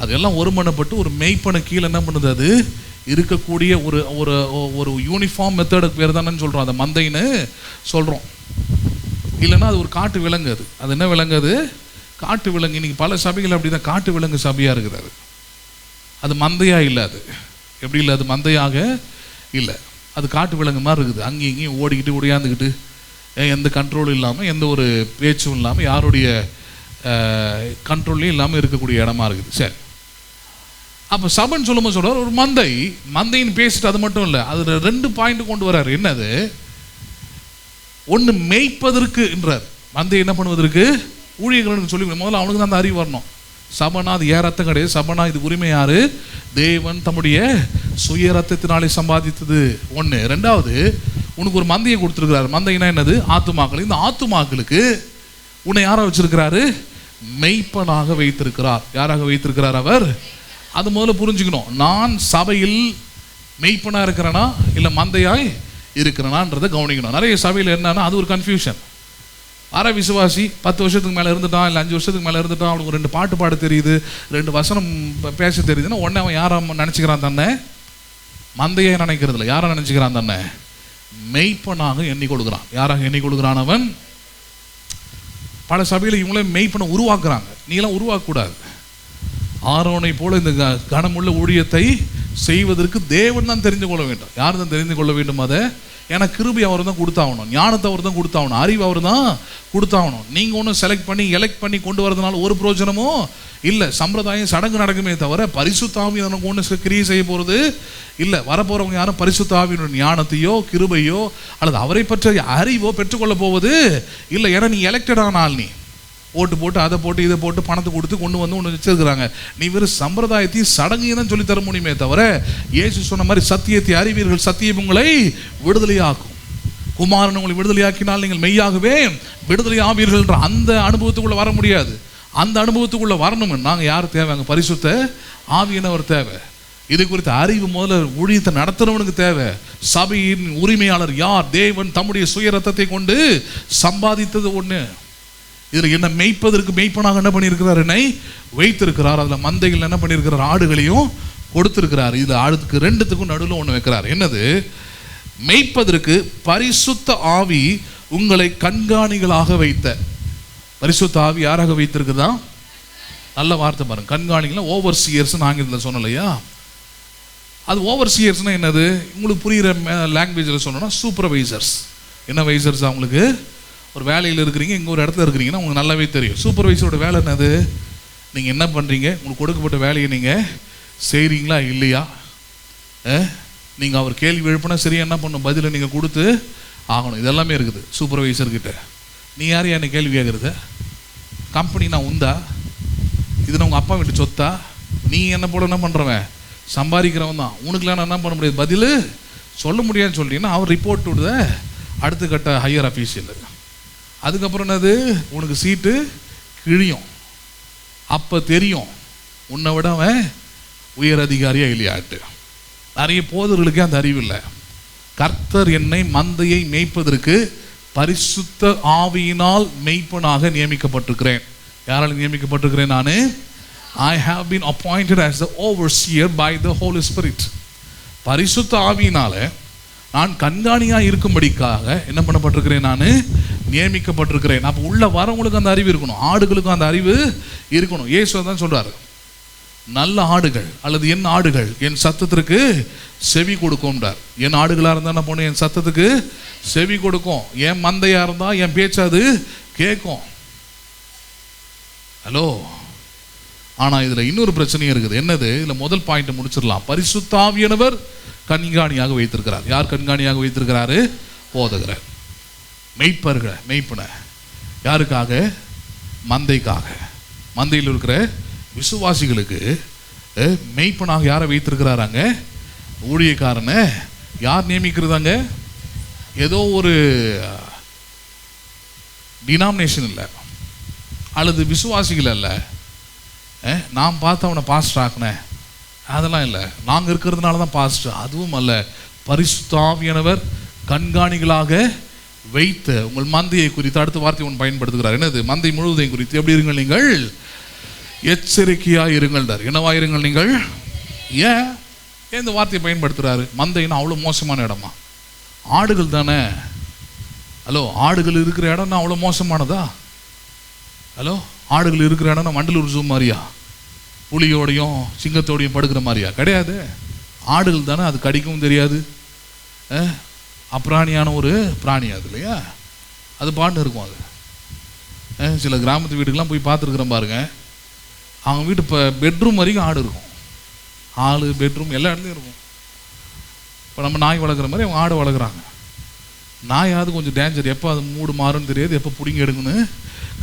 அதெல்லாம் ஒருமனப்பட்டு ஒரு மெய்ப்பனை கீழே என்ன பண்ணுது? அது இருக்கக்கூடிய ஒரு ஒரு ஒரு யூனிஃபார்ம் மெத்தடுக்கு பேர் தானேன்னு சொல்கிறோம், அதை மந்தைன்னு சொல்கிறோம். இல்லைன்னா அது ஒரு காட்டு விலங்கு. அது என்ன விலங்கு? அது காட்டு விலங்கு. இன்றைக்கி பல சபைகள் அப்படி தான் காட்டு விலங்கு சபையாக இருக்குது. அது மந்தையாக இல்லை. அது எப்படி இல்லை? அது மந்தையாக இல்லை. அது காட்டு விலங்கு மாதிரி இருக்குது. அங்கேயும் இங்கேயும் ஓடிக்கிட்டு ஒடியாந்துக்கிட்டு எந்த கண்ட்ரோலும் இல்லாமல், எந்த ஒரு பேச்சும் இல்லாமல், யாருடைய கண்ட்ரோல்லையும் இல்லாமல் இருக்கக்கூடிய இடமா இருக்குது. சரி, அப்போ சபைன்னு சொல்லும்போது சொல்கிறார் ஒரு மந்தைன்னு பேசிட்டு அது மட்டும் இல்லை, அதில் 2 பாயிண்ட் கொண்டு வர்றாரு. என்னது? ஒன்று மேய்ப்பதற்கு என்றார். மந்தை என்ன பண்ணுவதற்கு? ஊழியர்களுக்கு சொல்லி முதல்ல அவனுக்கு தான் அந்த அறிவு வரணும். சபனா அது ஏன் ரத்தம் கிடையாது. சபனா இது உரிமை யாரு? தேவன் தம்முடைய சுய ரத்தத்தினாலே சம்பாதித்தது. ஒன்று. ரெண்டாவது, உனக்கு ஒரு மந்தையை கொடுத்துருக்கிறாரு. மந்தைனா என்னது? ஆத்துமாக்கள். இந்த ஆத்துமாக்களுக்கு உன்னை யாராக வச்சிருக்கிறாரு? மெய்ப்பனாக வைத்திருக்கிறார். யாராக வைத்திருக்கிறார் அவர்? அது முதல்ல புரிஞ்சுக்கணும். நான் சபையில் மெய்ப்பனாக இருக்கிறேனா இல்லை மந்தையாய் இருக்கிறனான்றதை கவனிக்கணும். நிறைய சபையில் என்னன்னா அது ஒரு கன்ஃபியூஷன். அரை விசுவாசி 10 வருஷத்துக்கு மேலே இருந்துட்டான், இல்லை 5 வருஷத்துக்கு மேலே இருந்துட்டான், அவனுக்கு 2 பாட்டு பாட தெரியுது, 2 வசனம் பேச தெரியுதுன்னா உடனே அவன் யாரை நினச்சிக்கிறான்? தன்னை மந்தையை நினைக்கிறது இல்லை. யாரை நினச்சிக்கிறான்? தன்னை மெய்ப்பனாக எண்ணி கொடுக்குறான். யாராக எண்ணி கொடுக்குறான் அவன்? பல சபையில் இவங்களே மெய்ப்பனை உருவாக்குறாங்க. நீலாம் உருவாக்கக்கூடாது. ஆரோனை போல இந்த கனமுள்ள ஊழியத்தை செய்வதற்கு தேவன் தான் தெரிந்து கொள்ள வேண்டும். யார் தான் தெரிந்து கொள்ள வேண்டும்? அதை ஏன்னா கிருபை அவர் தான் கொடுத்தாகணும், ஞானத்தை அவர் தான் கொடுத்தாகணும், அறிவு அவர் தான் கொடுத்தாகணும். நீங்கள் ஒன்றும் எலெக்ட் பண்ணி கொண்டு வரதுனால ஒரு பிரயோஜனமும் இல்லை. சம்பிரதாயம் சடங்கு நடக்குமே தவிர பரிசுத்த ஆவி நமக்கு ஒன்று கிரியை செய்ய போகிறது இல்லை. வரப்போகிறவங்க யாரும் பரிசுத்த ஆவியினுடைய ஞானத்தையோ கிருபையோ அல்லது அவரை பற்றிய அறிவோ பெற்றுக்கொள்ள போவது இல்லை. ஏன்னா நீ எலெக்டட் ஆனால் நீ ஓட்டு போட்டு அதை போட்டு இதை போட்டு பணத்தை கொடுத்து கொண்டு வந்து ஒன்று வச்சிருக்கிறாங்க. நீ வெறும் சம்பிரதாயத்தையும் சடங்கையும் தான் சொல்லித்தர முடியுமே தவிர இயேசு சொன்ன மாதிரி சத்தியத்தை அறிவீர்கள், சத்தியம் உங்களை விடுதலையாக்கும், குமாரன் உங்களை விடுதலையாக்கினால் நீங்கள் மெய்யாகவே விடுதலை ஆவீர்கள்ன்ற அந்த அனுபவத்துக்குள்ளே வர முடியாது. அந்த அனுபவத்துக்குள்ளே வரணும். நாங்கள் யார் தேவை? அங்கே பரிசுத்த ஆவியானவர் தேவை. இது குறித்த அறிவு முதல்ல ஊழியத்தை நடத்துறவனுக்கு தேவை. சபையின் உரிமையாளர் யார்? தேவன் தம்முடைய சுய ரத்தத்தை கொண்டு சம்பாதித்தது ஒன்று. இதில் என்ன மெய்ப்பதற்கு மெய்ப்பனாக என்ன பண்ணியிருக்கிறார்? என்னை வைத்திருக்கிறார். அதில் மந்தைகள் என்ன பண்ணியிருக்கிறார்? ஆடுகளையும் கொடுத்திருக்கிறார். இதில் ஆடுக்கு 2த்துக்கும் நடுவில் ஒன்று வைக்கிறார். என்னது? மெய்ப்பதற்கு பரிசுத்த ஆவி உங்களை கண்காணிகளாக வைத்த. பரிசுத்த ஆவி யாராக வைத்திருக்குதா? நல்ல வார்த்தை பாருங்க. கண்காணிகள் ஓவர்சியர்ஸ் ஆங்கிலத்தில் சொன்னலையா? அது ஓவர்சியர்ஸ்னால் என்னது? உங்களுக்கு புரிகிற லாங்குவேஜில் சொன்னோன்னா சூப்பர்வைசர்ஸ். என்ன வைசர்ஸ்? அவங்களுக்கு ஒரு வேலையில் இருக்கிறீங்க, இங்கே ஒரு இடத்துல இருக்கிறீங்கன்னா உங்களுக்கு நல்லாவே தெரியும். சூப்பர்வைசரோட வேலை என்னது? நீங்கள் என்ன பண்ணுறீங்க, உங்களுக்கு கொடுக்கப்பட்ட வேலையை நீங்கள் செய்கிறீங்களா இல்லையா? நீங்கள் அவர் கேள்வி எழுப்பினா சரியாக என்ன பண்ணணும், பதிலை நீங்கள் கொடுத்து ஆகணும். இதெல்லாமே இருக்குது சூப்பர்வைசர்கிட்ட. நீ யார் என்னை கேள்வி கேட்குறது? கம்பெனி நான் உந்தா? இது நான் உங்கள் அப்பா வீட்டு சொத்தா? நீ என்ன போல என்ன பண்ணுறவன்? சம்பாதிக்கிறவன் தான். உனக்குலாம் நான் என்ன பண்ண முடியாது, பதில் சொல்ல முடியாதுன்னு சொல்லிட்டீங்கன்னா அவர் ரிப்போர்ட் விடுத அடுத்த கட்ட ஹையர் அஃபீஷியல். அதுக்கப்புறம் என்னது? உனக்கு சீட்டு கிழியும். அப்போ தெரியும் உன்னை விட அவன் உயர் அதிகாரியா இல்லையாட்டு. நிறைய போதர்களுக்கே அந்த அறிவு இல்லை. கர்த்தர் என்னை மந்தையை மேய்ப்பதற்கு பரிசுத்த ஆவியினால் மெய்ப்பனாக நியமிக்கப்பட்டிருக்கிறேன். யாரால் நியமிக்கப்பட்டிருக்கிறேன்? நான் I have been appointed as the overseer by the Holy Spirit. பரிசுத்த ஆவியினால நான் கண்காணியாக இருக்கும்படிக்காக என்ன பண்ணப்பட்டிருக்கிறேன், நான் நியமிக்கப்பட்டிருக்கிறேன். அப்போ உள்ள வரவங்களுக்கு அந்த அறிவு இருக்கணும், ஆடுகளுக்கும் அந்த அறிவு இருக்கணும். இயேசு தான் சொல்றாரு, நல்ல ஆடுகள் அல்லது என் ஆடுகள் என் சத்தத்திற்கு செவி கொடுக்கும்ன்றார். என் ஆடுகளாக இருந்தால் என்ன பண்ணும், என் சத்தத்துக்கு செவி கொடுக்கும். என் மந்தையாக இருந்தால் என் பேச்சு அது கேட்கும். ஹலோ, ஆனால் இதில் இன்னொரு பிரச்சனையும் இருக்குது. என்னது? இதில் முதல் பாயிண்ட் முடிச்சிடலாம். பரிசுத்த ஆவியானவர் கண்காணியாக வைத்திருக்கிறார். யார் கண்காணியாக வைத்திருக்கிறாரு? போதகர், மெய்ப்பர்கள். மெய்ப்பனை யாருக்காக? மந்தைக்காக. மந்தையில் இருக்கிற விசுவாசிகளுக்கு மெய்ப்பனாக யாரை வைத்திருக்கிறாராங்க? ஊழியக்காரனை. யார் நியமிக்கிறதாங்க? ஏதோ ஒரு டினாமினேஷன் இல்லை அல்லது விசுவாசிகள் அல்ல, நான் பார்த்து அவனை பாஸ்டர் ஆக்கினேன் அதெல்லாம் இல்லை, நாங்கள் இருக்கிறதுனால தான் பாஸ்டர் அதுவும் அல்ல. பரிசுத்த ஆவியானவர் கண்காணிகளாக வைத்த உங்கள் மந்தையை குறித்து அடுத்த வார்த்தை ஒன்று பயன்படுத்துகிறார். என்னது? மந்தை முழுவதையும் குறித்து எப்படி இருங்கள், நீங்கள் எச்சரிக்கையாக இருங்கள். என்னவாயிருங்கள் நீங்கள்? ஏன் இந்த வார்த்தையை பயன்படுத்துகிறாரு? மந்தைன்னா அவ்வளோ மோசமான இடமா? ஆடுகள் தானே. ஹலோ, ஆடுகள் இருக்கிற இடம்னா அவ்வளோ மோசமானதா? ஹலோ, ஆடுகள் இருக்கிற இடம்னா மண்டலூர் ஜூ மாதிரியா? புலியோடையும் சிங்கத்தோடையும் படுக்கிற மாதிரியா? கிடையாது. ஆடுகள் தானே, அது கடிக்கவும் தெரியாது, அப்பிராணியான ஒரு பிராணி அது இல்லையா? அது பாட்டு இருக்கும். அது சில கிராமத்து வீட்டுக்கெலாம் போய் பார்த்துருக்குறேன் பாருங்க, அவங்க வீட்டு இப்போ பெட்ரூம் வரைக்கும் ஆடு இருக்கும். ஹாலு, பெட்ரூம் எல்லா இடத்துலையும் இருக்கும். இப்போ நம்ம நாய் வளர்க்குற மாதிரி அவங்க ஆடு வளர்க்குறாங்க. நாயாவது கொஞ்சம் டேஞ்சர், எப்போ அது மூடு மாறுன்னு தெரியாது, எப்போ பிடிங்கி எடுக்குன்னு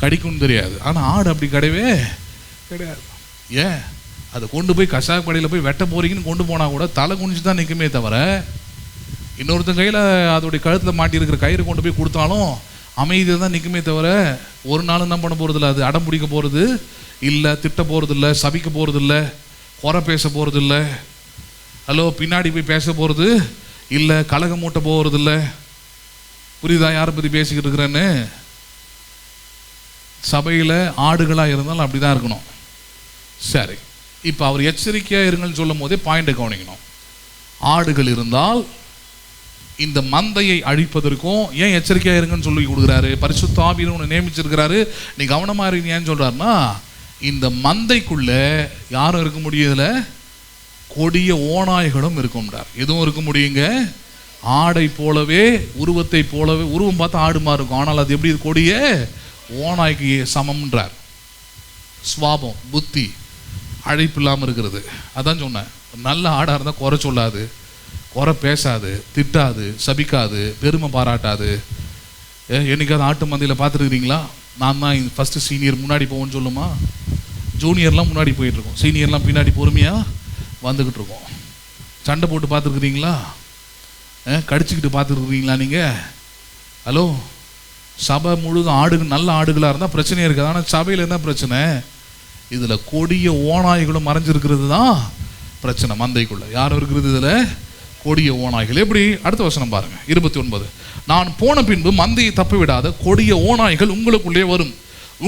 கடிக்கும்னு தெரியாது. ஆனால் ஆடு அப்படி கிடையவே கிடையாது. ஏன்? அதை கொண்டு போய் கசாயப்படையில் போய் வெட்ட போறீங்கன்னு கொண்டு போனால் கூட தலை குனிச்சு தான் நிற்குமே தவிர, இன்னொருத்தன் கையில் அதோடைய கழுத்தில் மாட்டியிருக்கிற கயிறு கொண்டு போய் கொடுத்தாலும் அமைதியாக தான் நிற்குமே தவிர, ஒரு நாள் என்ன பண்ண போகிறதில்ல, அது அடம் பிடிக்க போகிறது இல்லை, திட்ட போகிறது இல்லை, சபிக்க போகிறது இல்லை, குறை பேச போகிறது இல்லை, ஹலோ பின்னாடி போய் பேச போகிறது இல்லை, கலகம் மூட்ட போகிறது இல்லை. புரியுதா யாரை பற்றி பேசிக்கிட்டு இருக்கிறேன்னு? சபையில் ஆடுகளாக இருந்தாலும் அப்படி தான் இருக்கணும். சரி, இப்போ அவர் எச்சரிக்கையாக இருங்கன்னு சொல்லும் போதே பாயிண்டை கவனிக்கணும். ஆடுகள் இருந்தால் இந்த மந்தையை அழிப்பதற்கும் ஏன் எச்சரிக்கையாக இருங்கன்னு சொல்லி கொடுக்குறாரு? பரிசுத்த ஆவியானவர் ஒன்று நியமிச்சிருக்கிறாரு, நீ கவனமாக இருக்கீங்க. ஏன்னு சொல்கிறாருன்னா, இந்த மந்தைக்குள்ள யாரும் இருக்க முடியல, கொடிய ஓநாய்களும் இருக்கும்ன்றார். எதுவும் இருக்க முடியுங்க? ஆடை போலவே, உருவத்தை போலவே, உருவம் பார்த்தா ஆடு மாதிரி இருக்கும், ஆனால் அது எப்படி? கொடிய ஓநாய்க்கு சமம்ன்றார். சுவாபம், புத்தி, அழைப்பு இல்லாமல் இருக்கிறது. அதான் சொன்னேன், நல்ல ஆடாக இருந்தால் குறை சொல்லாது, குறை பேசாது, திட்டாது, சபிக்காது, பெருமை பாராட்டாது. என்னைக்காவது ஆட்டு மந்தையில் பார்த்துருக்கிறீங்களா? நான் தான் ஃபஸ்ட்டு சீனியர் முன்னாடி போவோன்னு சொல்லுமா? ஜூனியர்லாம் முன்னாடி போயிட்டுருக்கோம், சீனியர்லாம் பின்னாடி பொறுமையாக வந்துக்கிட்டு இருக்கோம். சண்டை போட்டு பார்த்துருக்குறீங்களா? கடிச்சிக்கிட்டு பார்த்துருக்குறீங்களா நீங்கள்? ஹலோ, சபை முழுதும் ஆடுகள் நல்ல ஆடுகளாக இருந்தால் பிரச்சனையே இருக்காது. ஆனால் சபையில் என்ன பிரச்சனை? இதில் கொடிய ஓநாய்களும் மறைஞ்சிருக்கிறது தான் பிரச்சனை. மந்தைக்குள்ள யாரும் இருக்கிறது? இதில் கொடிய ஓநாய்கள். எப்படி? அடுத்த வசனம் பாருங்க, 29. நான் போன பின்பு மந்தையை தப்பி விடாத கொடிய ஓநாய்கள் உங்களுக்குள்ளே வரும்,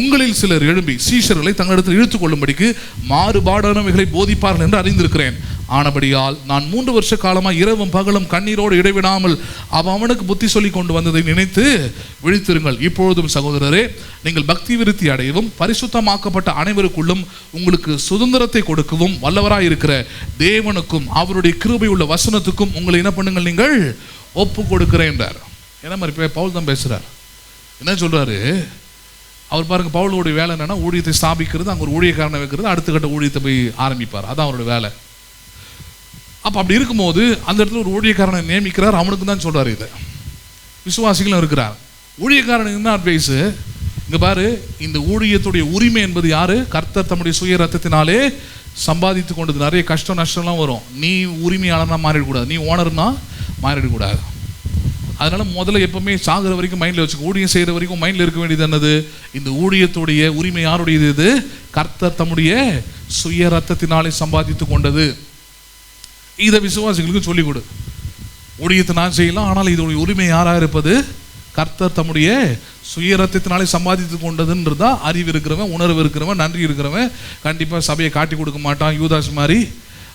உங்களில் சிலர் எழும்பி சீஷர்களை தங்களிடத்தில் இழுத்துக் கொள்ளும்படிக்கு மாறுபாடானவைகளை போதிப்பார்கள் என்று அறிந்திருக்கிறேன். ஆனபடியால் நான் 3 வருஷ காலமாக இரவும் பகலும் கண்ணீரோடு இடைவிடாமல் அவனுக்கு புத்தி சொல்லி கொண்டு வந்ததை நினைத்து விழித்திருங்கள். இப்பொழுதும் சகோதரரே, நீங்கள் பக்தி விருத்தி அடையவும் பரிசுத்தமாக்கப்பட்ட அனைவருக்குள்ளும் உங்களுக்கு சுதந்திரத்தை கொடுக்கவும் வல்லவராயிருக்கிற தேவனுக்கும் அவருடைய கிருபை உள்ள வசனத்துக்கும் உங்களை என்ன பண்ணுங்கள், நீங்கள் ஒப்பு கொடுக்கிறேன் என்றார். என்ன மாதிரி பவுல் தான் பேசுறார். என்ன சொல்றாரு அவர்? பாருங்க, பவுலுடைய வேலை என்னன்னா, ஊழியத்தை ஸ்தாபிக்கிறது, அங்கே ஒரு ஊழியக்காரனை வைக்கிறது, அடுத்த கட்ட ஊழியத்தை போய் ஆரம்பிப்பார். அதான் அவருடைய வேலை. அப்போ அப்படி இருக்கும்போது அந்த இடத்துல ஒரு ஊழியக்காரனை நியமிக்கிறார். அவனுக்கு தான் சொல்றாரு இதை. விசுவாசிகளும் இருக்கிறார். ஊழியக்காரனுக்கு என்ன அட்வைஸு? இங்கே பாரு, இந்த ஊழியத்துடைய உரிமை என்பது யாரு? கர்த்தர் தம்முடைய சுய ரத்தத்தினாலே சம்பாதித்து கொண்டது. நிறைய கஷ்டம் நஷ்டம்லாம் வரும். நீ உரிமையாளர்னா மாறிடக்கூடாது, நீ ஓனர்னா மாறிடக்கூடாது. அதனால முதல்ல எப்பவுமே சாகிற வரைக்கும் மைண்டில் வச்சுக்கோ. ஊழியம் செய்கிற வரைக்கும் மைண்டில் இருக்க வேண்டியது என்னது? இந்த ஊழியத்துடைய உரிமை யாருடையது? இது கர்த்தர் தம்முடைய சுய ரத்தத்தினாலே சம்பாதித்து கொண்டது. இதை விசுவாசிகளுக்கு சொல்லிக் கொடு. ஊழியத்தை நான் செய்யலாம், ஆனால் இதோடைய உரிமை யாராக இருப்பது? கர்த்தர் தம்முடைய சுய ரத்தத்தினாலே சம்பாதித்து கொண்டதுன்றதா அறிவு இருக்கிறவன், உணர்வு இருக்கிறவன், நன்றி இருக்கிறவன் கண்டிப்பாக சபையை காட்டி கொடுக்க மாட்டான், யூதாஸ் மாதிரி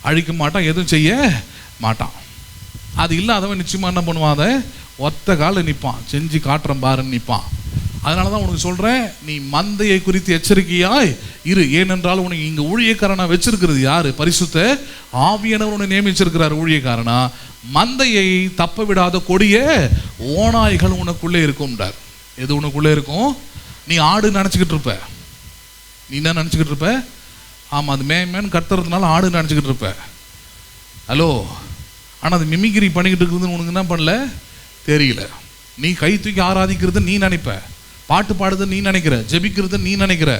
அழிக்க மாட்டான், எதுவும் செய்ய மாட்டான். அது இல்லாதவன் நிச்சயமாக என்ன பண்ணுவான், அதை ஒத்த காலில் நிற்பான், செஞ்சு காட்டுறேன் பாருன்னு நிற்பான். அதனால தான் உனக்கு சொல்கிறேன், நீ மந்தையை குறித்து எச்சரிக்கையாய் இரு. ஏனென்றால் உனக்கு இங்கே ஊழியக்காரனா வச்சிருக்கிறது யாரு? பரிசுத்த ஆவியானவர் உன்னை நியமிச்சிருக்கிறார் ஊழியக்காரனா. மந்தையை தப்ப விடாத கொடிய ஓநாய்கள் உனக்குள்ளே இருக்கும்ன்றார். எது உனக்குள்ளே இருக்கும்? நீ ஆடு நினச்சிக்கிட்டு இருப்ப. நீ என்ன நினச்சிக்கிட்டு இருப்ப? ஆமாம், அது மேன் கத்துறதுனால ஆடு நினச்சிக்கிட்டு இருப்ப. ஹலோ, ஆனால் அது மிமிக்ரி பண்ணிக்கிட்டு இருக்குதுன்னு உனக்கு என்ன பண்ணல தெரியல. நீ கை தூக்கி ஆராதிக்கிறது நீ நினைப்ப, பாட்டு பாடுறது நீ நினைக்கிற, ஜெபிக்கிறது நீ நினைக்கிற,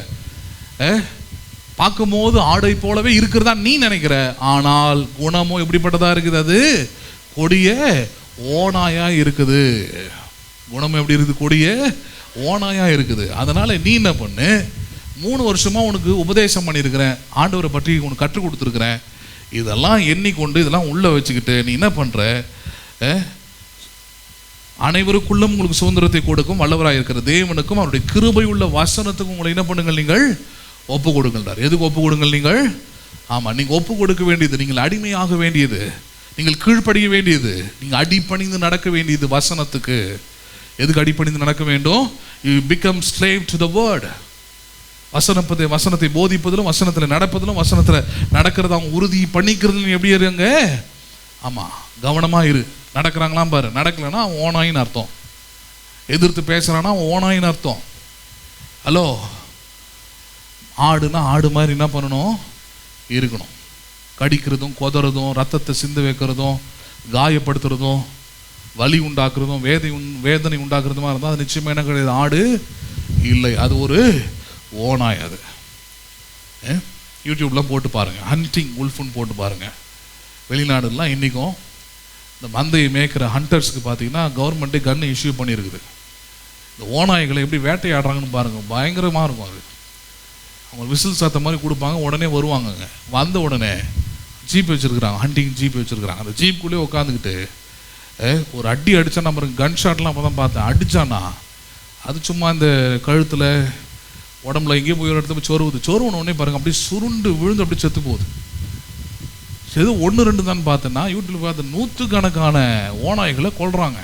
பார்க்கும்போது ஆடை போலவே இருக்கிறதா நீ நினைக்கிற. ஆனால் குணமோ எப்படிப்பட்டதா இருக்குது? அது கொடிய ஓநாயா இருக்குது. குணம் எப்படி இருக்குது? கொடிய ஓநாயா இருக்குது. அதனால நீ என்ன பண்ணு, 3 வருஷமா உனக்கு உபதேசம் பண்ணியிருக்கிறேன், ஆண்டவரை பற்றி உனக்கு கற்றுக் கொடுத்துருக்கிறேன், இதெல்லாம் எண்ணிக்கொண்டு இதெல்லாம் உள்ள வச்சுக்கிட்டு நீ என்ன பண்ற? அனைவருக்குள்ளும் உங்களுக்கு சுதந்திரத்தை கொடுக்கும் வல்லவராக இருக்கிற தேவனுக்கும் அவருடைய கிருபை உள்ள வசனத்துக்கும் உங்களை என்ன பண்ணுங்கள்? நீங்கள் ஒப்பு கொடுங்கள். எதுக்கு ஒப்பு கொடுங்கள்? நீங்கள் ஆமாம், நீங்கள் ஒப்பு கொடுக்க வேண்டியது, நீங்கள் அடிமையாக வேண்டியது, நீங்கள் கீழ்ப்படிய வேண்டியது, நீங்கள் அடிப்பணிந்து நடக்க வேண்டியது வசனத்துக்கு. எதுக்கு அடிப்பணிந்து நடக்க வேண்டும்? You become slave to the word. வசனத்தை போதிப்பதிலும் வசனத்தில் நடப்பதிலும் வசனத்தில் நடக்கிறத அவங்க உறுதி பண்ணிக்கிறதுல எப்படி இருங்க? ஆமாம், கவனமாக இரு. நடக்கிறாங்களாம் பாரு, நடக்கலைன்னா அவன் ஓனாயின்னு அர்த்தம். எதிர்த்து பேசுகிறான்னா அவன் ஓனாயின்னு அர்த்தம். ஹலோ, ஆடுனா ஆடு மாதிரி என்ன பண்ணணும்? இருக்கணும். கடிக்கிறதும் கொதறதும் ரத்தத்தை சிந்து வைக்கிறதும் காயப்படுத்துறதும் வலி உண்டாக்குறதும் வேதனை உண்டாக்குறதுமா இருந்தால் அது நிச்சயமாக என்ன கிடையாது? ஆடு இல்லை, அது ஒரு ஓனாய். அது யூடியூப்லாம் போட்டு பாருங்கள், ஹண்டிங் உல்ஃப்னு போட்டு பாருங்கள். வெளிநாடுலாம் இன்றைக்கும் இந்த மந்தையை மேய்க்கிற ஹண்டர்ஸுக்கு பார்த்தீங்கன்னா கவர்மெண்ட்டே கன்று இஷ்யூ பண்ணியிருக்குது. இந்த ஓநாய்களை எப்படி வேட்டையாடுறாங்கன்னு பாருங்கள், பயங்கரமாக இருக்கும். அது அவங்க விசில் சாத்த மாதிரி கொடுப்பாங்க, உடனே வருவாங்கங்க. வந்த உடனே ஜீப் வச்சுருக்குறாங்க, ஹண்டிங் ஜீப் வச்சுருக்குறாங்க. அந்த ஜீப்புக்குள்ளே உட்காந்துக்கிட்டு ஒரு அடி அடித்தா, நம்ம கன் ஷாட்லாம் அப்போ தான் பார்த்தேன், அடித்தானா அது சும்மா இந்த கழுத்தில் உடம்புல எங்கேயோ போய் ஒரு இடத்துல போய் சொருவுன உடனே பாருங்கள் அப்படியே சுருண்டு விழுந்து அப்படியே செத்து போகுது. எது 1-2 தான் பார்த்தேன்னா, யூடியூப்ல பார்த்து 100கணக்கான ஓநாய்களை கொல்றாங்க,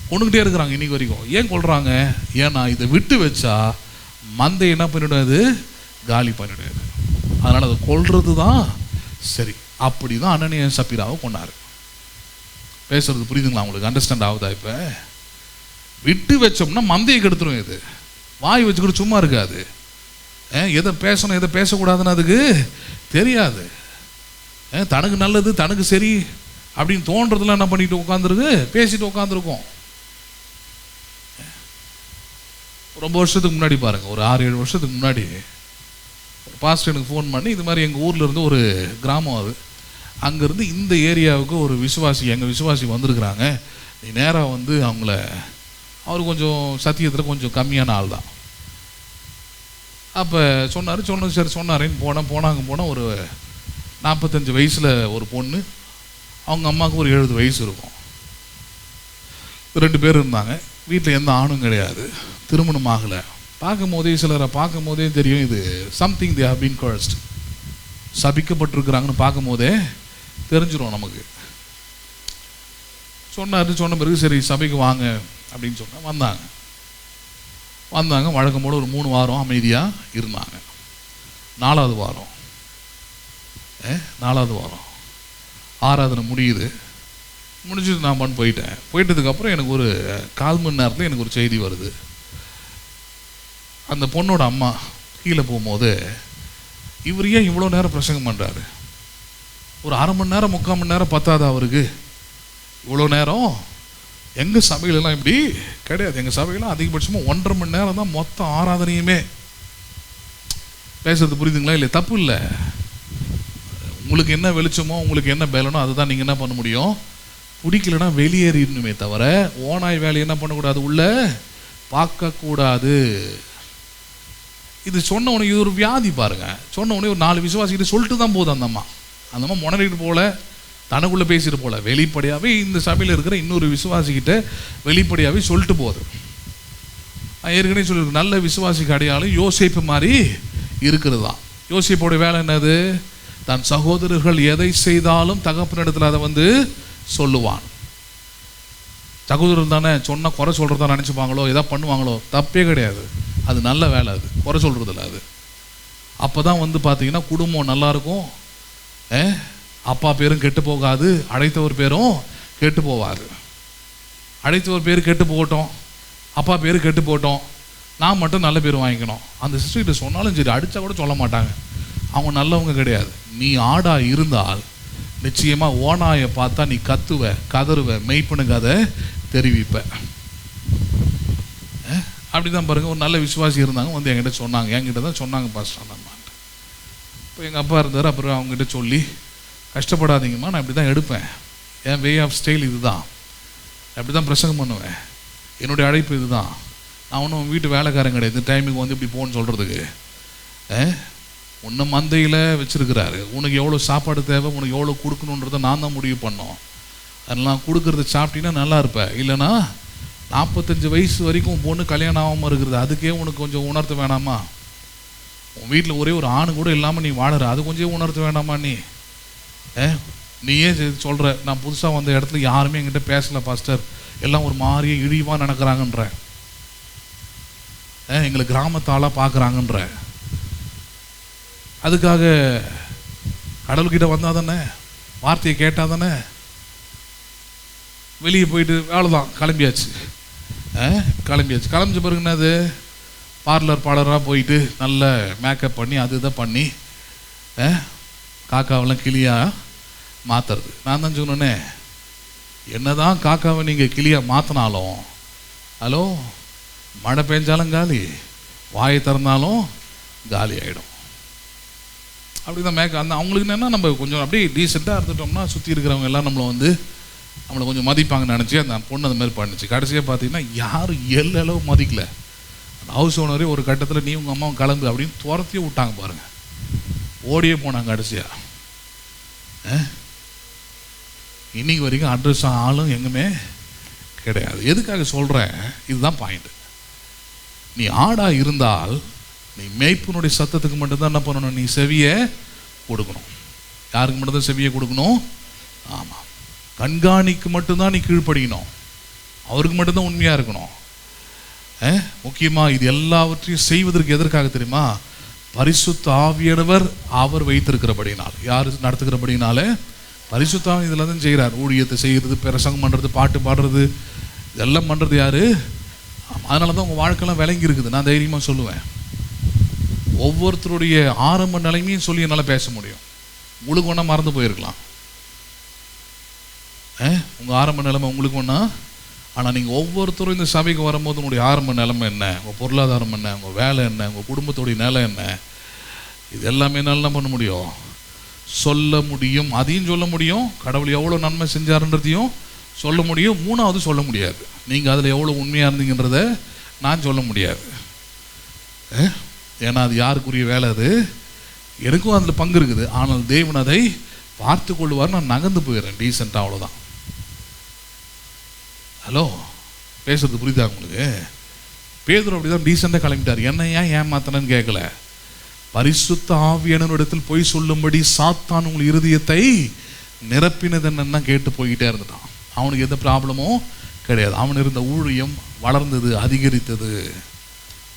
கொண்டுகிட்டே இருக்கிறாங்க இன்னைக்கு வரைக்கும். ஏன் கொல்றாங்க? ஏன்னா இதை விட்டு வச்சா மந்தை என்ன பண்ணிவிடாது? காலி பண்ணிவிடாது. அதனால் அதை கொல்றது தான் சரி. அப்படி தான் அனனியா சப்பீராவை கொண்டாரு. பேசுறது புரியுதுங்களா உங்களுக்கு? அண்டர்ஸ்டாண்ட் ஆகுதா? இப்போ விட்டு வச்சோம்னா மந்தையை கெடுத்துரும். இது வாய் வச்சுக்கிட்டு சும்மா இருக்காது. எதை பேசணும் எதை பேசக்கூடாதுன்னு அதுக்கு தெரியாது. தனக்கு நல்லது தனக்கு சரி அப்படின்னு தோன்றதுலாம் என்ன பண்ணிட்டு உட்காந்துருக்கு? பேசிட்டு உட்காந்துருக்கோம். ரொம்ப வருஷத்துக்கு முன்னாடி பாருங்கள், ஒரு 6-7 வருஷத்துக்கு முன்னாடி ஒரு பாஸ்டர் எனக்கு ஃபோன் பண்ணி, இது மாதிரி எங்கள் ஊரில் இருந்து ஒரு கிராமம், அது அங்கேருந்து இந்த ஏரியாவுக்கு ஒரு விசுவாசி, எங்கள் விசுவாசி வந்திருக்கிறாங்க, நீ நேராக வந்து அவங்கள, அவர் கொஞ்சம் சத்தியத்தில் கொஞ்சம் கம்மியான ஆள் தான். அப்போ சொன்னது சரி சொன்னாரேன்னு போனாங்க. ஒரு 45 வயசில் ஒரு பொண்ணு, அவங்க அம்மாவுக்கு ஒரு 70 வயசு இருக்கும். 2 பேர் இருந்தாங்க. வீட்டில் எந்த ஆணும் கிடையாது, திருமணம் ஆகலை. சிலரை பார்க்கும் போதே தெரியும் இது something they have been cursed, சபிக்கப்பட்டிருக்கிறாங்கன்னு பார்க்கும் போதே தெரிஞ்சிடும் நமக்கு. சொன்ன பிறகு சரி சபைக்கு வாங்க அப்படின்னு சொன்னால் வந்தாங்க. வழக்கம் போல ஒரு 3 வாரம் அமைதியாக இருந்தாங்க. 4வது வாரம் ஆராதனை முடிஞ்சது நான் போயிட்டதுக்கப்புறம் எனக்கு ஒரு 1/4 மணி நேரத்தில் எனக்கு ஒரு செய்தி வருது. அந்த பொண்ணோட அம்மா கீழே போகும்போது, இவர் ஏன் இவ்வளோ நேரம் பிரசங்கம் பண்ணுறாரு? ஒரு 1/2 மணி நேரம் 3/4 மணி நேரம் பத்தாதா அவருக்கு? இவ்வளோ நேரம் எங்கள் சபையிலலாம் இப்படி கிடையாது. எங்கள் சபையெல்லாம் அதிகபட்சமாக 1.5 மணி நேரம் தான் மொத்தம் ஆராதனையுமே. பேசுறது புரியுதுங்களா? இல்லை, தப்பு இல்லை. உங்களுக்கு என்ன வெளிச்சமோ உங்களுக்கு என்ன பலனோ அதுதான் நீங்கள் என்ன பண்ண முடியும். பிடிக்கலன்னா வெளியேறிடணுமே தவிர ஓனாய் வேலையை என்ன பண்ணக்கூடாது, உள்ள பார்க்கக்கூடாது. இது சொன்ன உடனே, இது ஒரு வியாதி பாருங்க. சொன்ன உடனே ஒரு 4 விசுவாசிக்கிட்ட சொல்லிட்டு தான் போகுது அந்த அம்மா முனறிட்டு போல, தனக்குள்ளே பேசிட்டு போல, வெளிப்படையாகவே இந்த சபையில் இருக்கிற இன்னொரு விசுவாசிக்கிட்ட வெளிப்படையாகவே சொல்லிட்டு போகுது. ஏற்கனவே சொல்லியிருக்கு, நல்ல விசுவாசிக்கு அடையாளம் யோசேப்பு மாதிரி இருக்கிறது தான். யோசேப்போட வேலை என்னது? தன் சகோதரர்கள் எதை செய்தாலும் தகப்பனிடத்தில் அதை வந்து சொல்லுவான். சகோதரர் தானே சொன்னால் குறை சொல்கிறதா நினச்சிப்பாங்களோ, எதாவது பண்ணுவாங்களோ? தப்பே கிடையாது, அது நல்ல வேலை. அது குறை சொல்கிறதில்ல. அது அப்போ தான் பார்த்தீங்கன்னா குடும்பம் நல்லாயிருக்கும். அப்பா பேரும் கெட்டு போகாது, அழைத்தவர் பேரும் கெட்டு போவாது. அழைத்தவர் பேர் கெட்டு போகட்டும், அப்பா பேர் கெட்டு போகட்டும், நான் மட்டும் நல்ல பேர் வாங்கிக்கணும். அந்த சிஸ்டர்கிட்ட சொன்னாலும் சரி, அடித்தா கூட சொல்ல மாட்டாங்க, அவங்க நல்லவங்க கிடையாது. நீ ஆடா இருந்தால் நிச்சயமாக ஓனாயை பார்த்தா நீ கத்துவ, கதறுவ, மெய்ப்பனுக்கு அதை தெரிவிப்ப. அப்படிதான் பாருங்க. ஒரு நல்ல விசுவாசி இருந்தாங்க, என்கிட்ட சொன்னாங்க, என்கிட்ட தான் சொன்னாங்க பாஸ்டர் அம்மான்ட்டு. இப்போ எங்கள் அப்பா இருந்தார். அப்புறம் அவங்ககிட்ட சொல்லி, கஷ்டப்படாதீங்கம்மா, நான் இப்படி தான் எடுப்பேன், என் வே ஆஃப் ஸ்டைல் இதுதான், அப்படி தான் பிரசங்கம் பண்ணுவேன், என்னுடைய அழைப்பு இதுதான், நான் ஒன்றும் வீட்டு வேலைக்காரன் கிடையாது, இந்த டைமுக்கு இப்படி போகணுன்னு சொல்கிறதுக்கு. உன்னை மந்தையில் வச்சுருக்கிறாரு, உனக்கு எவ்வளோ சாப்பாடு தேவை, உனக்கு எவ்வளோ கொடுக்கணுன்றதை நான் தான் முடிவு பண்ணோம். அதெல்லாம் கொடுக்குறத சாப்பிட்டீங்கன்னா நல்லா இருப்பேன். இல்லைனா 45 வயசு வரைக்கும் பொண்ணு கல்யாணம் ஆகாமல் இருக்கிறது, அதுக்கே உனக்கு கொஞ்சம் உணர்த்த வேணாமா? உன் வீட்டில் ஒரே ஒரு ஆணு கூட இல்லாமல் நீ வாழற, அது கொஞ்சம் உணர்த்த வேண்டாமா? நீயே சொல்கிற, நான் புதுசாக வந்த இடத்துல யாருமே என்கிட்ட பேசலை பாஸ்டர், எல்லாம் ஒரு மாதிரியே இழிவாக நடக்கிறாங்கன்ற, எங்களை கிராமத்தாளாக பார்க்குறாங்கன்ற. அதுக்காக கடவுள்கிட்ட வந்தால் தானே, வார்த்தையை கேட்டால் தானே. வெளியே போயிட்டு அவ்வளோதான், கிளம்பியாச்சு. கிளம்பிச்ச பிறகு என்னது, பார்லர் பாடராக போயிட்டு நல்ல மேக்கப் பண்ணி அது இதை பண்ணி காக்காவெல்லாம் கிளியாக மாற்றுறது. நான் தான் சொன்னேனே, என்ன தான் காக்காவை நீங்கள் கிளியாக மாற்றினாலும், ஹலோ, மழை பெஞ்சாலும் காலி, வாயை திறந்தாலும் காலி ஆகிடும். அப்படி தான் அந்த அவங்களுக்கு என்னென்னா, நம்ம கொஞ்சம் அப்படியே டீசெண்டாக இருந்துட்டோம்னா சுற்றி இருக்கிறவங்க எல்லாம் நம்மளை கொஞ்சம் மதிப்பாங்கன்னு நினச்சி அந்த பொண்ணு அந்த மாதிரி பண்ணிச்சு. கடைசியாக பார்த்தீங்கன்னா யாரும் எல்லளவு மதிக்கலை. அந்த ஹவுஸ் ஓனரே ஒரு கட்டத்தில் நீ உங்கள் அம்மாவும் கிளம்பு அப்படின்னு துரத்தியே விட்டாங்க பாருங்கள், ஓடியே போனாங்க கடைசியாக. இன்னைக்கு வரைக்கும் அட்ரஸ் ஆளும் எங்குமே கிடையாது. எதுக்காக சொல்கிறேன், இதுதான் பாயிண்ட். நீ ஆடா இருந்தால் நீ மேய்ப்பனுடைய சத்தத்துக்கு மட்டும்தான் என்ன பண்ணணும், நீ செவியை கொடுக்கணும். யாருக்கு மட்டும்தான் செவியை கொடுக்கணும்? ஆமாம், கண்காணிக்கு மட்டும்தான் நீ கீழ்ப்படிக்கணும், அவருக்கு மட்டும்தான் உண்மையாக இருக்கணும். முக்கியமாக இது எல்லாவற்றையும் செய்வதற்கு எதற்காக தெரியுமா? பரிசுத்த ஆவியானவர் அவர் வைத்திருக்கிறபடினால், யார் நடத்துகிறபடினாலே, பரிசுத்த ஆவி இதில் தான் செய்கிறார். ஊழியத்தை செய்கிறது, பிரசங்கம் பண்ணுறது, பாட்டு பாடுறது, இதெல்லாம் பண்ணுறது யார்? அதனால தான் உங்கள் வாழ்க்கைலாம் விளங்கி இருக்குது. நான் தைரியமாக சொல்லுவேன், ஒவ்வொருத்தருடைய ஆரம்ப நிலைமையும் சொல்லி என்னால் பேச முடியும். உங்களுக்கு ஒன்றா மறந்து போயிருக்கலாம், உங்கள் ஆரம்ப நிலைமை உங்களுக்கு ஒன்றா. ஆனால் நீங்கள் ஒவ்வொருத்தரும் இந்த சபைக்கு வரும்போது உங்களுடைய ஆரம்ப நிலைமை என்ன, உங்கள் பொருளாதாரம் என்ன, உங்கள் வேலை என்ன, உங்கள் குடும்பத்துடைய நிலை என்ன, இது எல்லாமே என்னால் என்ன பண்ண முடியும்? சொல்ல முடியும். அதையும் சொல்ல முடியும், கடவுள் எவ்வளோ நன்மை செஞ்சாருன்றதையும் சொல்ல முடியும். மூணாவது சொல்ல முடியாது, நீங்கள் அதில் எவ்வளோ உண்மையாக இருந்தீங்கன்றத நான் சொல்ல முடியாது. ஏன்னா அது யாருக்குரிய வேலை? அது எனக்கும் அதில் பங்கு இருக்குது. ஆனால் தேவன் அதை பார்த்து கொள்வார். நான் நகர்ந்து போயிடுறேன் டீசெண்டாக, அவ்வளோதான். ஹலோ, பேசுறது புரியுதா உங்களுக்கு? பேதுரு அப்படி தான் டீசெண்டாக கிளம்பிட்டார். என்ன ஏன் ஏமாத்தனன்னு கேட்கல. பரிசுத்த ஆவியானவரிடத்தில் போய் சொல்லும்படி சாத்தான் உங்கள் இருதயத்தை நிரப்பினது என்னன்னா கேட்டு போய்கிட்டே இருந்துட்டான். அவனுக்கு எந்த ப்ராப்ளமும் கிடையாது. அவன் இருந்த ஊழியம் வளர்ந்தது, அதிகரித்தது.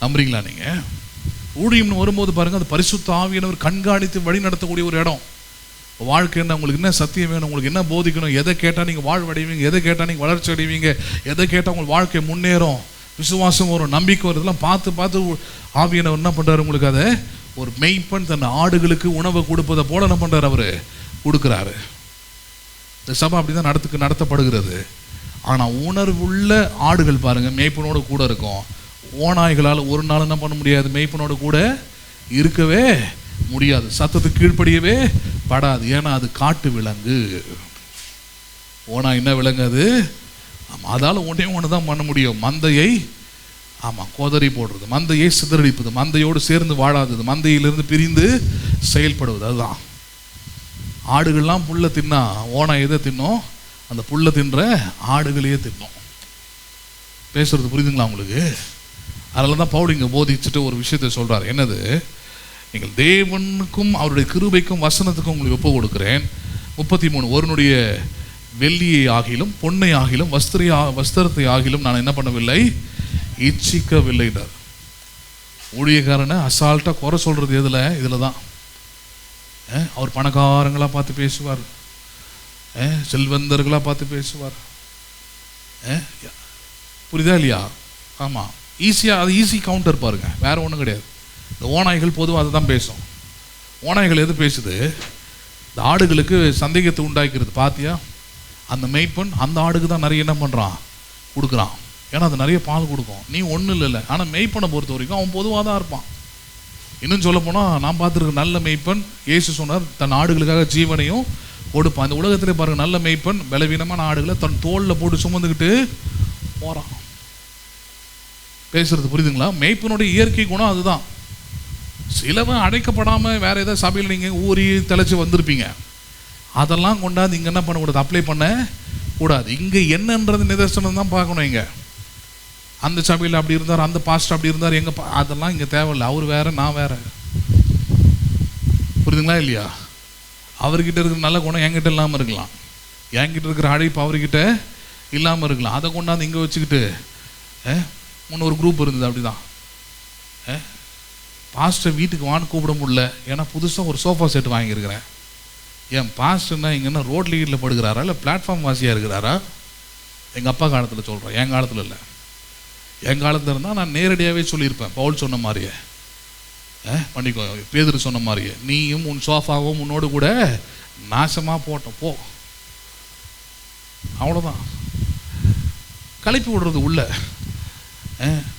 நம்புறீங்களா நீங்கள்? ஊழியம்னு வரும்போது பாருங்கள், அது பரிசுத்த ஆவியானவர் கண்காணித்து வழி நடத்தக்கூடிய ஒரு இடம். வாழ்க்கை என்ன, உங்களுக்கு என்ன சத்தியம் வேணும், உங்களுக்கு என்ன போதிக்கணும், எதை கேட்டால் நீங்கள் வாழ்வடைவீங்க, எதை கேட்டால் நீங்கள் வளர்ச்சி அடைவீங்க, எதை கேட்டால் உங்கள் வாழ்க்கை முன்னேறும், விசுவாசம் வரும், நம்பிக்கை வரும், இதெல்லாம் பார்த்து பார்த்து ஆவியானவர் என்ன பண்ணுறாரு? உங்களுக்கு அதை ஒரு மெய்ப்பன் தன் ஆடுகளுக்கு உணவை கொடுப்பதை போல என்ன பண்ணுறாரு? அவர் கொடுக்குறாரு. இந்த சபை அப்படி தான் நடத்தப்படுகிறது. ஆனால் உணர்வுள்ள ஆடுகள் பாருங்கள், மெய்ப்பனோட கூட இருக்கும். ஓநாய்களால் ஒரு நாள் என்ன பண்ண முடியாது, மெய்ப்பனோட கூட இருக்கவே முடியாது, சத்தத்துக்கு கீழ்ப்படியவே படாது. ஏன்னா அது காட்டு விலங்கு. ஓனாய் என்ன விலங்கு அது? ஆமாம், அதால் ஒன்று தான் பண்ண முடியும், மந்தையை கோதறி போடுறது, மந்தையை சிதறடிப்பது, மந்தையோடு சேர்ந்து வாழாதது, மந்தையிலிருந்து பிரிந்து செயல்படுவது. அதுதான். ஆடுகள்லாம் புல்லை தின்னா ஓனாய் எதை தின்னும்? அந்த புல்லை தின்ற ஆடுகளையே தின்னும். பேசுறது புரியுதுங்களா உங்களுக்கு? அதனால தான் பவுல் இங்கே போதிச்சுட்டு ஒரு விஷயத்தை சொல்கிறார். என்னது? நீங்கள் தேவனுக்கும் அவருடைய கிருபைக்கும் வசனத்துக்கும் உங்களுக்கு ஒப்பு கொடுக்குறேன். 33 ஒருவனுடைய வெள்ளியை ஆகிலும் பொன்னை ஆகிலும் வஸ்திரத்தை ஆகிலும் நான் என்ன பண்ணவில்லை, இச்சிக்கவில்லைன்றார். ஊழியக்காரனை அசால்ட்டாக குறை சொல்கிறது இதில் தான். அவர் பணக்காரங்களாக பார்த்து பேசுவார், செல்வந்தர்களாக பார்த்து பேசுவார். புரியுதா இல்லையா? ஆமாம், ஈஸியாக அது ஈஸி கவுண்டர் பாருங்க, வேற ஒன்றும் கிடையாது. இந்த ஓநாய்கள் பொதுவாக அதை தான் பேசும். ஓநாய்கள் எது பேசுது? இந்த ஆடுகளுக்கு சந்தேகத்தை உண்டாக்கிறது. பார்த்தியா, அந்த மெய்ப்பெண் அந்த ஆடுக்கு தான் நிறைய என்ன பண்ணுறான், கொடுக்குறான். ஏன்னா அது நிறைய பால் கொடுக்கும். நீ ஒன்றும் இல்லை. ஆனால் மெய்ப்பனை பொறுத்த வரைக்கும் அவன் பொதுவாக தான் இருப்பான். இன்னும் சொல்ல போனால் நான் பார்த்துருக்க நல்ல மெய்ப்பன், இயேசு சொன்னார் தன் ஆடுகளுக்காக ஜீவனையும் கொடுப்பான். அந்த உலகத்திலே பாருங்கள், நல்ல மெய்ப்பன் பலவீனமான ஆடுகளை தன் தோளில் போட்டு சுமந்துக்கிட்டு போகிறான். பேசுறது புரியுதுங்களா? மெய்ப்பனுடைய இயற்கை குணம் அதுதான். சிலவன் அழைக்கப்படாமல் வேற ஏதாவது சபையில் நீங்கள் ஊறி தெளிச்சு வந்திருப்பீங்க, அதெல்லாம் கொண்டாந்து இங்கே என்ன பண்ணக்கூடாது, அப்ளை பண்ண கூடாது. இங்கே என்னன்றது நிதர்சனம் தான் பார்க்கணும். இங்கே அந்த சபையில் அப்படி இருந்தார், அந்த பாஸ்டர் அப்படி இருந்தார், அதெல்லாம் இங்கே தேவையில்லை. அவர் வேற, நான் வேற. புரியுதுங்களா இல்லையா? அவர்கிட்ட இருக்கிற நல்ல குணம் என்கிட்ட இல்லாமல் இருக்கலாம், என்கிட்ட இருக்கிற அழைப்பு அவர்கிட்ட இல்லாமல் இருக்கலாம். அதை கொண்டாந்து இங்கே வச்சுக்கிட்டு முன்ன ஒரு குரூப் இருந்தது அப்படிதான். பாஸ்டர் வீட்டுக்கு வான்னு கூப்பிட முடியல, ஏன்னா புதுசாக ஒரு சோஃபா செட் வாங்கியிருக்கிறேன். என் பாஸ்டர்னா இங்கே என்ன ரோட்ல வீட்டில் படுக்கிறாரா இல்லை பிளாட்ஃபார்ம் வாசியாக இருக்கிறாரா? எங்கள் அப்பா காலத்தில் சொல்கிறேன், என் காலத்தில் இல்லை. என் காலத்தில் இருந்தால் நான் நேரடியாகவே சொல்லியிருப்பேன், பவுல் சொன்ன மாதிரியே, பண்ணிக்கோ பேதுரு சொன்ன மாதிரியே, நீயும் உன் சோஃபாவும் உன்னோடு கூட நாசமாக போட்டோம் போ, அவ்வளோதான். கலைப்பி விடுறது உள்ள.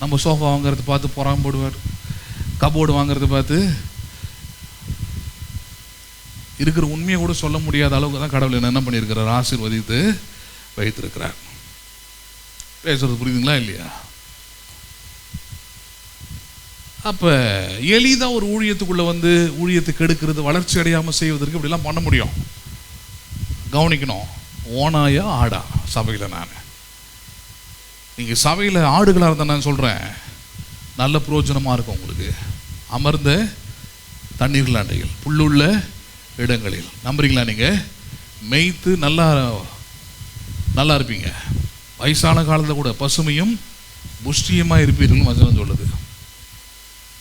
நம்ம சோஃபா வாங்குறது பார்த்து புறாம போடுவார், கபோர்டு வாங்குறது பார்த்து இருக்கிற உண்மையை கூட சொல்ல முடியாத அளவுக்கு தான் கடவுள் என்ன பண்ணியிருக்கிறார், ஆசீர்வதித்து வைத்திருக்கிறார். பேசுறது புரியுதுங்களா இல்லையா? அப்போ எளிதாக ஒரு ஊழியத்துக்குள்ளே வந்து ஊழியத்துக்கு எடுக்கிறது, வளர்ச்சி அடையாமல் செய்வதற்கு இப்படிலாம் பண்ண முடியும். கவனிக்கணும், ஓனாயா ஆடா சபையில்? நீங்கள் சபையில் ஆடுகளாக இருந்தால் நான் சொல்கிறேன், நல்ல பிரயோஜனமாக இருக்கும் உங்களுக்கு. அமர்ந்த தண்ணீர் அண்டைகள், புல்லுள்ள இடங்களில், நம்புறீங்களா? நீங்கள் மேய்த்து நல்லா இருப்பீங்க. வயசான காலத்தில் கூட பசுமையும் புஷ்டியுமாக இருப்பீர்கள் வசனம் சொல்லுது.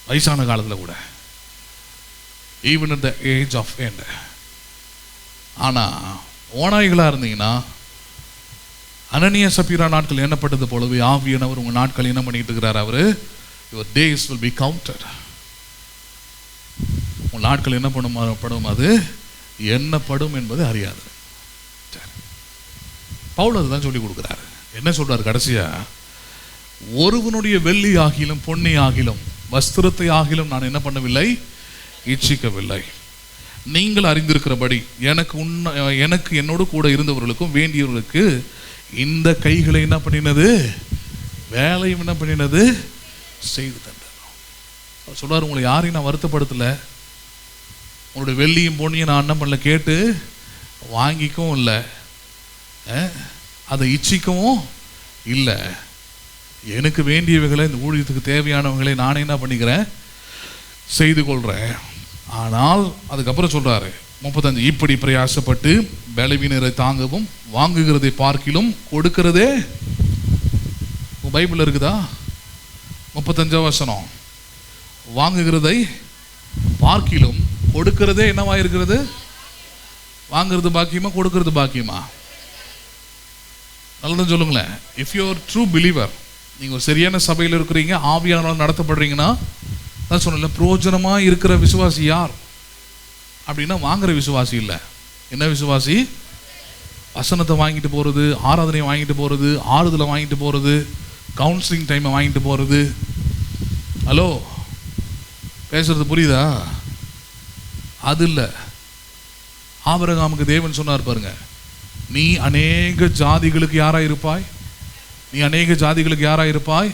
வயசான காலத்தில் கூட, even at the age of end. ஆனால் ஓநாய்களாக இருந்தீங்கன்னா, அனனியா சப்பீரா நாட்கள் எண்ணப்பட்டது போலவே ஆவியானவர் உங்கள் நாட்கள் என்ன பண்ணிட்டு இருக்கிறார், அவர் your days will be counted. உங்கள் நாட்கள் என்ன பண்ணப்படும், அது எண்ணப்படும் என்பது அறியாது. பவுல் அதுதான் சொல்லி கொடுக்குறாரு. என்ன சொல்றாரு கடைசியா? ஒருவனுடைய வெள்ளி ஆகிலும் பொன்னி ஆகிலும் வஸ்திரத்தை ஆகிலும் நான் என்ன பண்ணவில்லை, இச்சிக்கவில்லை. நீங்கள் அறிந்திருக்கிறபடி எனக்கு என்னோடு கூட இருந்தவர்களுக்கும் வேண்டியவர்களுக்கு இந்த கைகளை என்ன பண்ணினது, வேலையும் என்ன பண்ணினது, செய்து தந்தேன். சொல்றாரு, உங்களை யாரையும் நான் வருத்தப்படுத்தலை, உங்களுடைய வெள்ளியும் பொன்னியும் நான் என்ன பண்ணல, கேட்டு வாங்கிக்கவும் இல்லை, அதை இச்சிக்கவும் இல்லை. எனக்கு வேண்டியவைகளை, இந்த ஊழியத்துக்கு தேவையானவங்களை நானே என்ன பண்ணிக்கிறேன், செய்து கொள்கிறேன். ஆனால் அதுக்கப்புறம் சொல்கிறாரு 35, இப்படி பிரயாசப்பட்டு பலவீனரை தாங்கவும் வாங்குகிறதை பார்க்கிலும் கொடுக்கிறதே. பைபிள் இருக்குதா? 35 வசனம், வாங்குகிறதை பார்க்கிலும் கொடுக்கிறதே என்னவா இருக்கிறது? வாங்குறது பாக்கியமா, கொடுக்கறது பாக்கியமா? நல்லதான் சொல்லுங்களேன். If you are true believer, நீங்கள் ஒரு சரியான சபையில் இருக்கிறீங்க, ஆவியானவரால் நடத்தப்படுறீங்கன்னா, நான் சொன்னல பிரயோஜனமாக இருக்கிற விசுவாசி யார் அப்படின்னா, வாங்குற விசுவாசி இல்லை. என்ன விசுவாசி? வசனத்தை வாங்கிட்டு போகிறது, ஆராதனையை வாங்கிட்டு போகிறது, ஆறுதலை வாங்கிட்டு போகிறது, கவுன்சிலிங் டைமை வாங்கிட்டு போகிறது. ஹலோ, பேசுறது புரியுதா? அது இல்லை. ஆபிரகாமுக்கு தேவன் சொன்னார் பாருங்க, நீ அநேக ஜாதிகளுக்கு யாரா இருப்பாய், நீ அநேக ஜாதிகளுக்கு யாரா இருப்பாய்,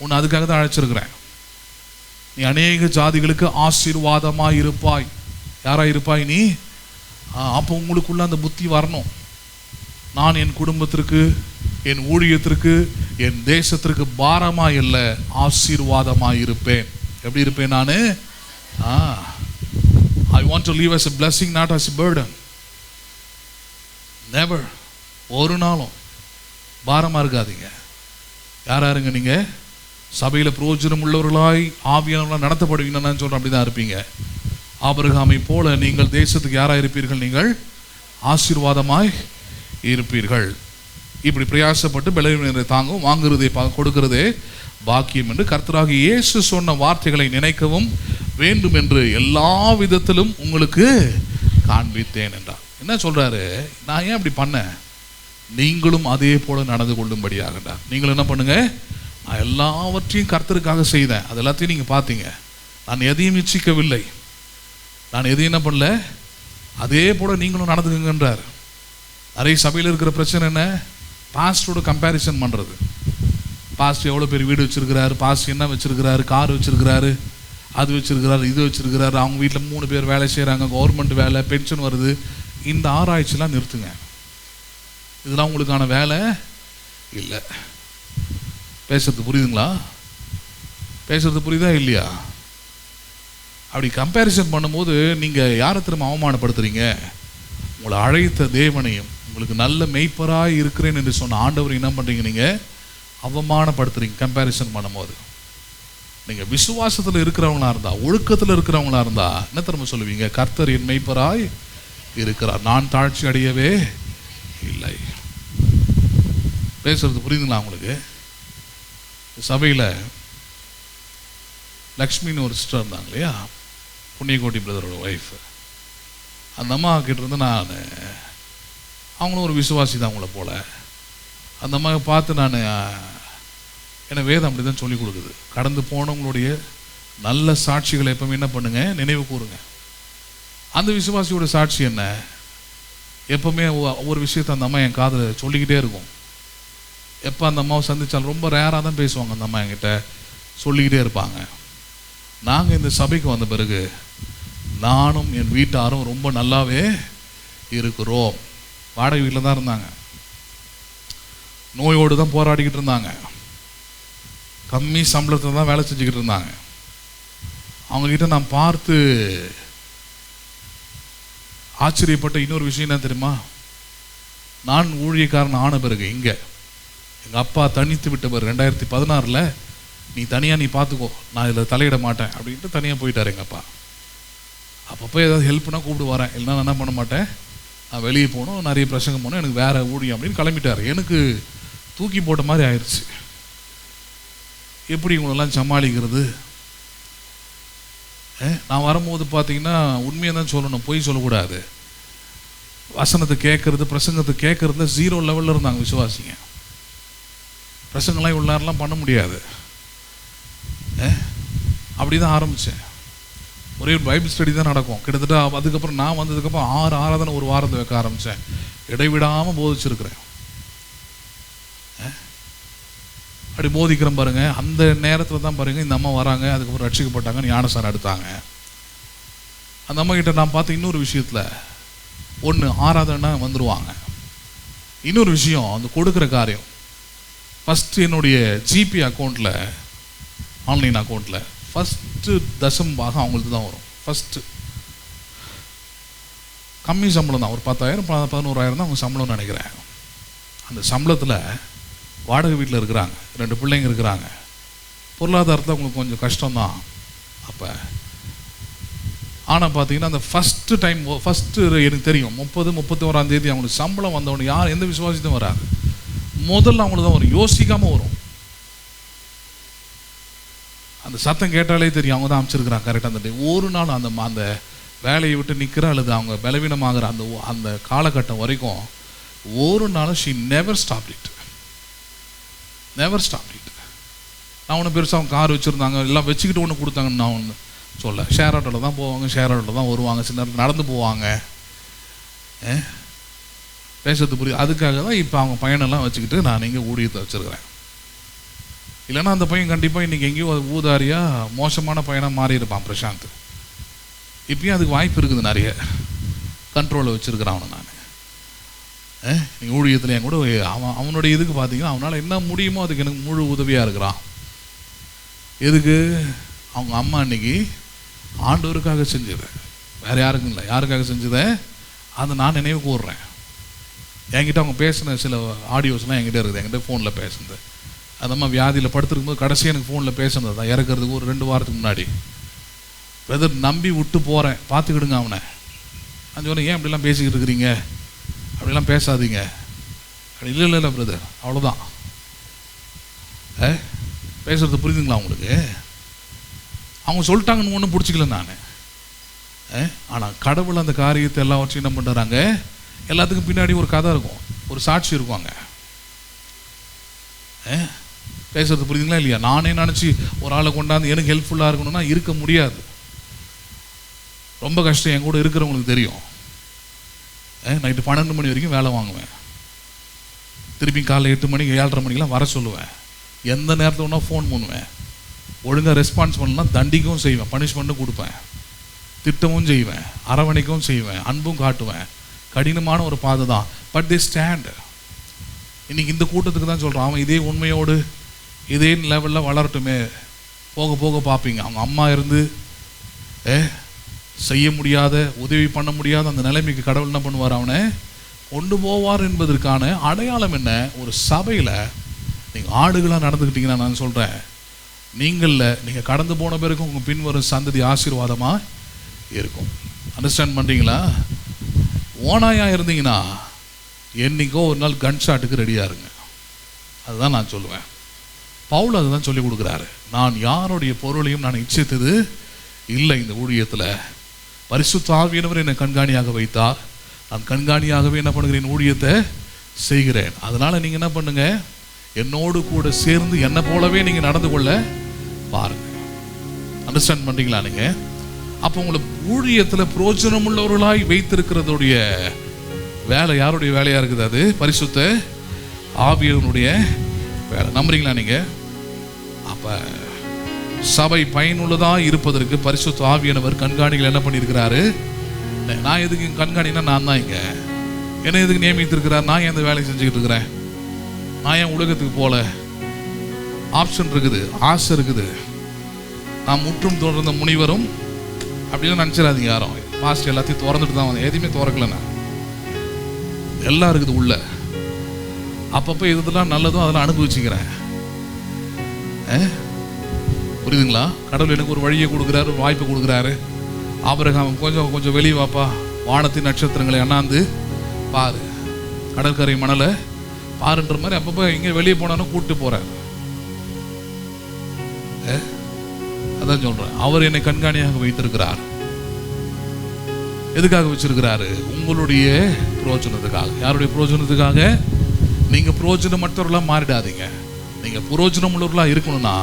உன்னை அதுக்காக தான் அழைச்சிருக்கிறேன். நீ அநேக ஜாதிகளுக்கு ஆசீர்வாதமாய் இருப்பாய். யாரா இருப்பாய் நீ? அப்போ உங்களுக்குள்ள அந்த புத்தி வரணும். நான் என் குடும்பத்திற்கு, என் ஊழியத்திற்கு, என் தேசத்திற்கு பாரமாய் அல்ல, ஆசீர்வாதமாய் இருப்பேன். எப்படி இருப்பேன் நான்? I want to live as a blessing, not as a burden. Never. ஒரு நாளும் பாரமாக இருக்காதீங்க. யாருங்க நீங்கள் சபையில் பிரயோஜனம் உள்ளவர்களாய் ஆவியானவர்களாக நடத்தப்படுவீங்கன்னு சொல்கிறேன். அப்படி தான் இருப்பீங்க. ஆபிரகாமை போல நீங்கள் தேசத்துக்கு யாராக இருப்பீர்கள்? நீங்கள் ஆசீர்வாதமாய் இருப்பீர்கள். இப்படி பிரயாசப்பட்டு பலவீனரை தாங்கவும் வாங்குறதே கொடுக்கிறதே பாக்கியம் என்று கர்த்தராகிய இயேசு சொன்ன வார்த்தைகளை நினைக்கவும் வேண்டும் என்று எல்லா விதத்திலும் உங்களுக்கு காண்பித்தேன் என்றார். என்ன சொல்றாரு? நான் ஏன் அப்படி பண்ணேன்? நீங்களும் அதே போல நடந்து கொள்ளும்படியாகண்டா. நீங்கள் என்ன பண்ணுங்க? நான் எல்லாவற்றையும் கர்த்தருக்காக செய்தேன். அது எல்லாத்தையும் நீங்கள் பார்த்தீங்க. நான் எதையும் இச்சிக்கவில்லை. நான் எதையும் என்ன பண்ணல, அதே போல நீங்களும் நடந்துக்குங்கன்றார். நிறைய சபையில் இருக்கிற பிரச்சனை என்ன? பாஸ்டரோட கம்பேரிசன் பண்ணுறது. பாஸ்டர் எவ்வளோ பேர் வீடு வச்சுருக்கிறாரு, பாஸ்டர் என்ன வச்சுருக்கிறாரு, கார் வச்சுருக்கிறாரு, அது வச்சுருக்கிறாரு, இது வச்சுருக்கிறாரு, அவங்க வீட்டில் 3 பேர் வேலை செய்கிறாங்க, கவர்மெண்ட் வேலை, பென்ஷன் வருது. இந்த ஆராய்ச்சிலாம் நிறுத்துங்க. இதெல்லாம் உங்களுக்கான வேலை இல்லை. பேசுறது புரியுதுங்களா? பேசுறது புரியுதா இல்லையா? அப்படி கம்பேரிசன் பண்ணும்போது நீங்கள் யாரை திரும்ப அவமானப்படுத்துறீங்க? உங்களை அழைத்த தேவனையும் உங்களுக்கு நல்ல மெய்ப்பராய் இருக்கிறேன் என்று சொன்ன ஆண்டவர் என்ன பண்ணுறீங்க? நீங்கள் அவமானப்படுத்துறீங்க கம்பேரிசன் பண்ணும்போது. நீங்கள் விசுவாசத்தில் இருக்கிறவங்களா இருந்தால், ஒழுக்கத்தில் இருக்கிறவங்களா இருந்தால் என்ன திரும்ப சொல்லுவீங்க? கர்த்தர் என் மெய்ப்பராய் இருக்கிறார், நான் தாழ்ச்சி அடையவே இல்லை. பேசுறது புரியுதுங்களா உங்களுக்கு? சபையில் லக்ஷ்மின்னு ஒரு சிஸ்டர் இருந்தாங்க இல்லையா, புண்ணியகோட்டி பிரதரோட ஒய்ஃப். அந்த அம்மா கிட்ட இருந்து நான், அவங்களும் ஒரு விசுவாசி தான் அவங்கள போல. அந்த அம்மாவை பார்த்து நான், எனக்கு வேதம் அப்படி தான் சொல்லிக் கொடுக்குது, கடந்து போனவங்களுடைய நல்ல சாட்சிகளை எப்பவுமே என்ன பண்ணுங்க? நினைவு கூறுங்க. அந்த விசுவாசியோட சாட்சி என்ன? எப்பவுமே ஒவ்வொரு விஷயத்தை அந்த அம்மா என் காதில் சொல்லிக்கிட்டே இருக்கும். எப்போ அந்த அம்மாவை சந்தித்தாலும் ரொம்ப ரேராக தான் பேசுவாங்க. அந்த அம்மா என்கிட்ட சொல்லிக்கிட்டே இருப்பாங்க. நாங்கள் இந்த சபைக்கு வந்த பிறகு நானும் என் வீட்டாரும் ரொம்ப நல்லாவே இருக்கிறோம். வாடகை வீட்டில் தான் இருந்தாங்க. நோயோடு தான் போராடிக்கிட்டு இருந்தாங்க. கம்மி சம்பளத்தில் தான் வேலை செஞ்சுக்கிட்டு இருந்தாங்க. அவங்கக்கிட்ட நான் பார்த்து ஆச்சரியப்பட்ட இன்னொரு விஷயம் என்ன தெரியுமா? நான் ஊழியக்காரன் ஆன பிறகு இங்கே எங்கள் அப்பா தனித்து விட்டவர் 2016 நீ தனியாக நீ பார்த்துக்கோ, நான் இதில் தலையிட மாட்டேன் அப்படின்ட்டு தனியாக போயிட்டார் எங்கள் அப்பா. அப்பப்போ ஏதாவது ஹெல்ப்னா கூப்பிட்டு வரேன், இல்லைன்னா நான் என்ன பண்ண மாட்டேன், நான் வெளியே போகணும், நிறைய பிரசங்கம் போகணும், எனக்கு வேறு ஊழியம் அப்படின்னு கிளம்பிட்டார். எனக்கு தூக்கி போட்ட மாதிரி ஆயிடுச்சு. எப்படி இவங்களெல்லாம் சமாளிக்கிறது? நான் வரும்போது பார்த்தீங்கன்னா உண்மையை தான் சொல்லணும், பொய் சொல்லக்கூடாது. வசனத்தை கேட்கறது, பிரசங்கத்தை கேட்கறதுல 0 லெவலில் இருந்தாங்க விசுவாசிங்க. பிரசங்கெல்லாம் இவ்வளோ நேரம்லாம் பண்ண முடியாது. அப்படி தான் ஆரம்பித்தேன். ஒரே ஒரு பைபிள் ஸ்டடி தான் நடக்கும். கிட்டத்தட்ட அதுக்கப்புறம் நான் வந்ததுக்கப்புறம் 6 ஆராதனை ஒரு வாரத்தை வைக்க ஆரம்பித்தேன். இடைவிடாமல் போதிச்சிருக்கிறேன். அப்படி போதிக்கிறேன் பாருங்க. அந்த நேரத்தில் தான் பாருங்க இந்த அம்மா வராங்க, அதுக்கப்புறம் ரட்சிக்கப்பட்டாங்க, ஞானசாரம் எடுத்தாங்க. அந்த அம்மா கிட்ட நான் பார்த்த இன்னொரு விஷயத்தில், ஒன்று ஆராதனை வந்துடுவாங்க, இன்னொரு விஷயம் அந்த கொடுக்குற காரியம். ஃபஸ்ட்டு என்னுடைய ஜிபி அக்கௌண்ட்டில், ஆன்லைன் அக்கௌண்ட்டில் ஃபஸ்ட்டு தசம்பாக அவங்களுக்கு தான் வரும். ஃபஸ்ட்டு கம்மி சம்பளம் தான், ஒரு 10,000 11,000 தான் அவங்க சம்பளம்னு நினைக்கிறேன். அந்த சம்பளத்தில் வாடகை வீட்டில் இருக்கிறாங்க, 2 பிள்ளைங்க இருக்கிறாங்க. பொருளாதாரத்தில் அவங்களுக்கு கொஞ்சம் கஷ்டம்தான் அப்போ. ஆனால் பார்த்தீங்கன்னா அந்த ஃபஸ்ட்டு டைம், ஃபஸ்ட்டு எனக்கு தெரியும் 30, 31ஆம் தேதி அவங்களுக்கு சம்பளம் வந்தவொடனே யார் எந்த விசுவாசத்தையும் வராது, முதல்ல அவங்களுக்கு தான் வரும், யோசிக்காமல் வரும். அந்த சத்தம் கேட்டாலே தெரியும் அவங்க தான் அமைச்சிருக்கிறாங்க கரெக்டாக அந்த டே. ஒரு நாள் அந்த அந்த வேலையை விட்டு நிற்கிற அல்லது அவங்க பலவீனமாகிற அந்த காலகட்டம் வரைக்கும் ஒரு நாள் ஷி நெவர் ஸ்டாப் இட். நான் ஒன்று பெருசாக அவங்க கார் வச்சுருந்தாங்க, எல்லாம் வச்சுக்கிட்டு ஒன்று கொடுத்தாங்கன்னு நான் ஒன்று சொல்ல. ஷேர் ஆட்டோவில் தான் போவாங்க, ஷேர் ஆட்டோவில் தான் வருவாங்க, சில நேரத்தில் நடந்து போவாங்க. பேசுறது புரியுது. அதுக்காக தான் இப்போ அவங்க பையனெல்லாம் வச்சுக்கிட்டு நான் இங்கே ஊழியத்தை வச்சுருக்கிறேன். இல்லைன்னா அந்த பையன் கண்டிப்பாக இன்றைக்கி எங்கேயோ ஊதாரியாக மோசமான பையனாக மாறி இருப்பான் பிரசாந்த். இப்பயும் அதுக்கு வாய்ப்பு இருக்குது, நிறைய கண்ட்ரோலில் வச்சுருக்கிறான் அவனை நான். நீங்கள் ஊழியத்தில் என் கூட அவனுடைய இதுக்கு பார்த்தீங்கன்னா அவனால் என்ன முடியுமோ அதுக்கு எனக்கு முழு உதவியாக இருக்கிறான். எதுக்கு? அவங்க அம்மா அன்னைக்கு ஆண்டவருக்காக செஞ்சது, வேறு யாருக்கும் இல்லை, யாருக்காக செஞ்சதை அதை நான் நினைவு கூறுறேன். என்கிட்ட அவங்க பேசின சில ஆடியோஸ்லாம் என்கிட்ட இருக்குது, என்கிட்ட ஃபோனில் பேசுனது. அந்த மாதிரி வியாதியில் படுத்துருக்கும்போது கடைசி எனக்கு ஃபோனில் பேசுனது தான், இறக்கிறதுக்கு ஒரு 2 வாரத்துக்கு முன்னாடி. பிரதர் நம்பி விட்டு போகிறேன், பார்த்துக்கிடுங்க அவனை. நான் சொன்னேன், ஏன் அப்படிலாம் பேசிக்கிட்டு இருக்கிறீங்க, அப்படிலாம் பேசாதீங்க. இல்லை இல்லை இல்லை பிரதர், அவ்வளோதான். பேசுகிறது புரியுதுங்களா உங்களுக்கு? அவங்க சொல்லிட்டாங்கன்னு ஒன்றும் பிடிச்சிக்கல நான். ஆனால் கடவுள் அந்த காரியத்தை எல்லாவற்றையும் என்ன பண்ணுறாங்க, எல்லாத்துக்கும் பின்னாடி ஒரு கதை இருக்கும், ஒரு சாட்சி இருக்குவாங்க. பேசுறது புரியுதுங்களா இல்லையா? நானே நினச்சி ஒரு ஆளை கொண்டாந்து எனக்கு ஹெல்ப்ஃபுல்லாக இருக்கணும்னா இருக்க முடியாது, ரொம்ப கஷ்டம். என் கூட இருக்கிறவங்களுக்கு தெரியும். நைட்டு 12 மணி வரைக்கும் வேலை வாங்குவேன், திருப்பி காலைல 8 மணிக்கு 7:30 மணிக்கெலாம் வர சொல்லுவேன். எந்த நேரத்தில் ஒன்றா ஃபோன் பண்ணுவேன், ஒழுங்காக ரெஸ்பான்ஸ் பண்ணலாம், தண்டிக்கவும் செய்வேன், பனிஷ்மெண்ட்டும் கொடுப்பேன், திட்டமும் செய்வேன், அரவணைக்கவும் செய்வேன், அன்பும் காட்டுவேன். கடினமான ஒரு பாதை தான். But they stand. இன்னைக்கு இந்த கூட்டத்துக்கு தான் சொல்கிறான், அவன் இதே உண்மையோடு இதே லெவலில் வளரட்டுமே. போக போக பார்ப்பீங்க, அவங்க அம்மா இருந்து செய்ய முடியாத, உதவி பண்ண முடியாத அந்த நிலைமைக்கு கடவுள் என்ன பண்ணுவார், அவனை கொண்டு போவார் என்பதற்கான அடையாளம் என்ன? ஒரு சபையில் நீங்கள் ஆடுகளாக நடந்துக்கிட்டீங்கன்னா, நான் சொல்கிறேன், நீங்கள் கடந்து போன பிறகு உங்கள் பின்வரும் சந்ததி ஆசீர்வாதமாக இருக்கும். அண்டர்ஸ்டாண்ட் பண்ணுறீங்களா? ஓனாயாக இருந்தீங்கன்னா என்றைக்கோ ஒரு நாள் கன் ஷாட்டுக்கு ரெடியாக இருங்க. அதுதான் நான் சொல்லுவேன். பவுல் அதுதான் சொல்லி கொடுக்குறாரு. நான் யாருடைய பொருளையும் நான் இச்சித்தது இல்லை. இந்த ஊழியத்தில் பரிசுத்த ஆவியானவர் என்னை கண்காணியாக வைத்தார், நான் கண்காணியாகவே என்ன பண்ணுகிறேன், ஊழியத்தை செய்கிறேன். அதனால் நீங்கள் என்ன பண்ணுங்க, என்னோடு கூட சேர்ந்து என்னை போலவே நீங்கள் நடந்து கொள்ள பாருங்க. அண்டர்ஸ்டாண்ட் பண்ணுறீங்களா? நீங்கள் அப்போ உங்களை ஊழியத்தில் பிரயோஜனம் உள்ளவர்களாய் வைத்திருக்கிறதுடைய வேலை யாருடைய வேலையாக இருக்குது? அது பரிசுத்த ஆவியானவருடைய வேலை. நம்புறீங்களா நீங்கள்? அப்போ சபை பயனுள்ளதாக இருப்பதற்கு பரிசுத்த ஆவியானவர் கண்காணிகள் என்ன பண்ணியிருக்கிறாரு? நான் எதுக்கு கண்காணினா, நான் தான் இங்கே என்ன எதுக்கு நியமித்திருக்கிறார்? நான் எந்த வேலையை செஞ்சுக்கிட்டு இருக்கிறேன்? நான் என் உலகத்துக்கு போல ஆப்ஷன் இருக்குது, ஆசை இருக்குது. நான் முற்றும் தொடர்ந்த முனிவரும் அப்படின்னு நினச்சிடாதீங்க யாரும். பாஸ்ட் எல்லாத்தையும் திறந்துட்டு தான் வந்தேன், எதையுமே திறக்கலண்ணா, எல்லாம் இருக்குது உள்ள. அப்பப்போ இதெல்லாம் நல்லதும் அதெல்லாம் அனுபவிச்சுக்கிறேன். புரியுதுங்களா? கடவுள் எனக்கு ஒரு வழியை கொடுக்குறாரு, ஒரு வாய்ப்பு கொடுக்குறாரு. ஆபிரகாம் கொஞ்சம் வெளியே வாப்பா, வானத்தின் நட்சத்திரங்களை அண்ணாந்து பாரு, கடற்கரை மணலை பாருன்ற மாதிரி அப்பப்போ இங்கே வெளியே போனாலும் கூப்பிட்டு போகிறார். அதான் சொல்கிறேன், அவர் என்னை கண்காணியாக வைத்திருக்கிறார். எதுக்காக வச்சிருக்கிறாரு? உங்களுடைய பிரயோஜனத்துக்காக. யாருடைய பிரயோஜனத்துக்காக? நீங்கள் பிரயோஜனமற்றவர்களாக மாறிடாதீங்க. நீங்கள் பிரயோஜனம் உள்ளவர்களாக இருக்கணும்னா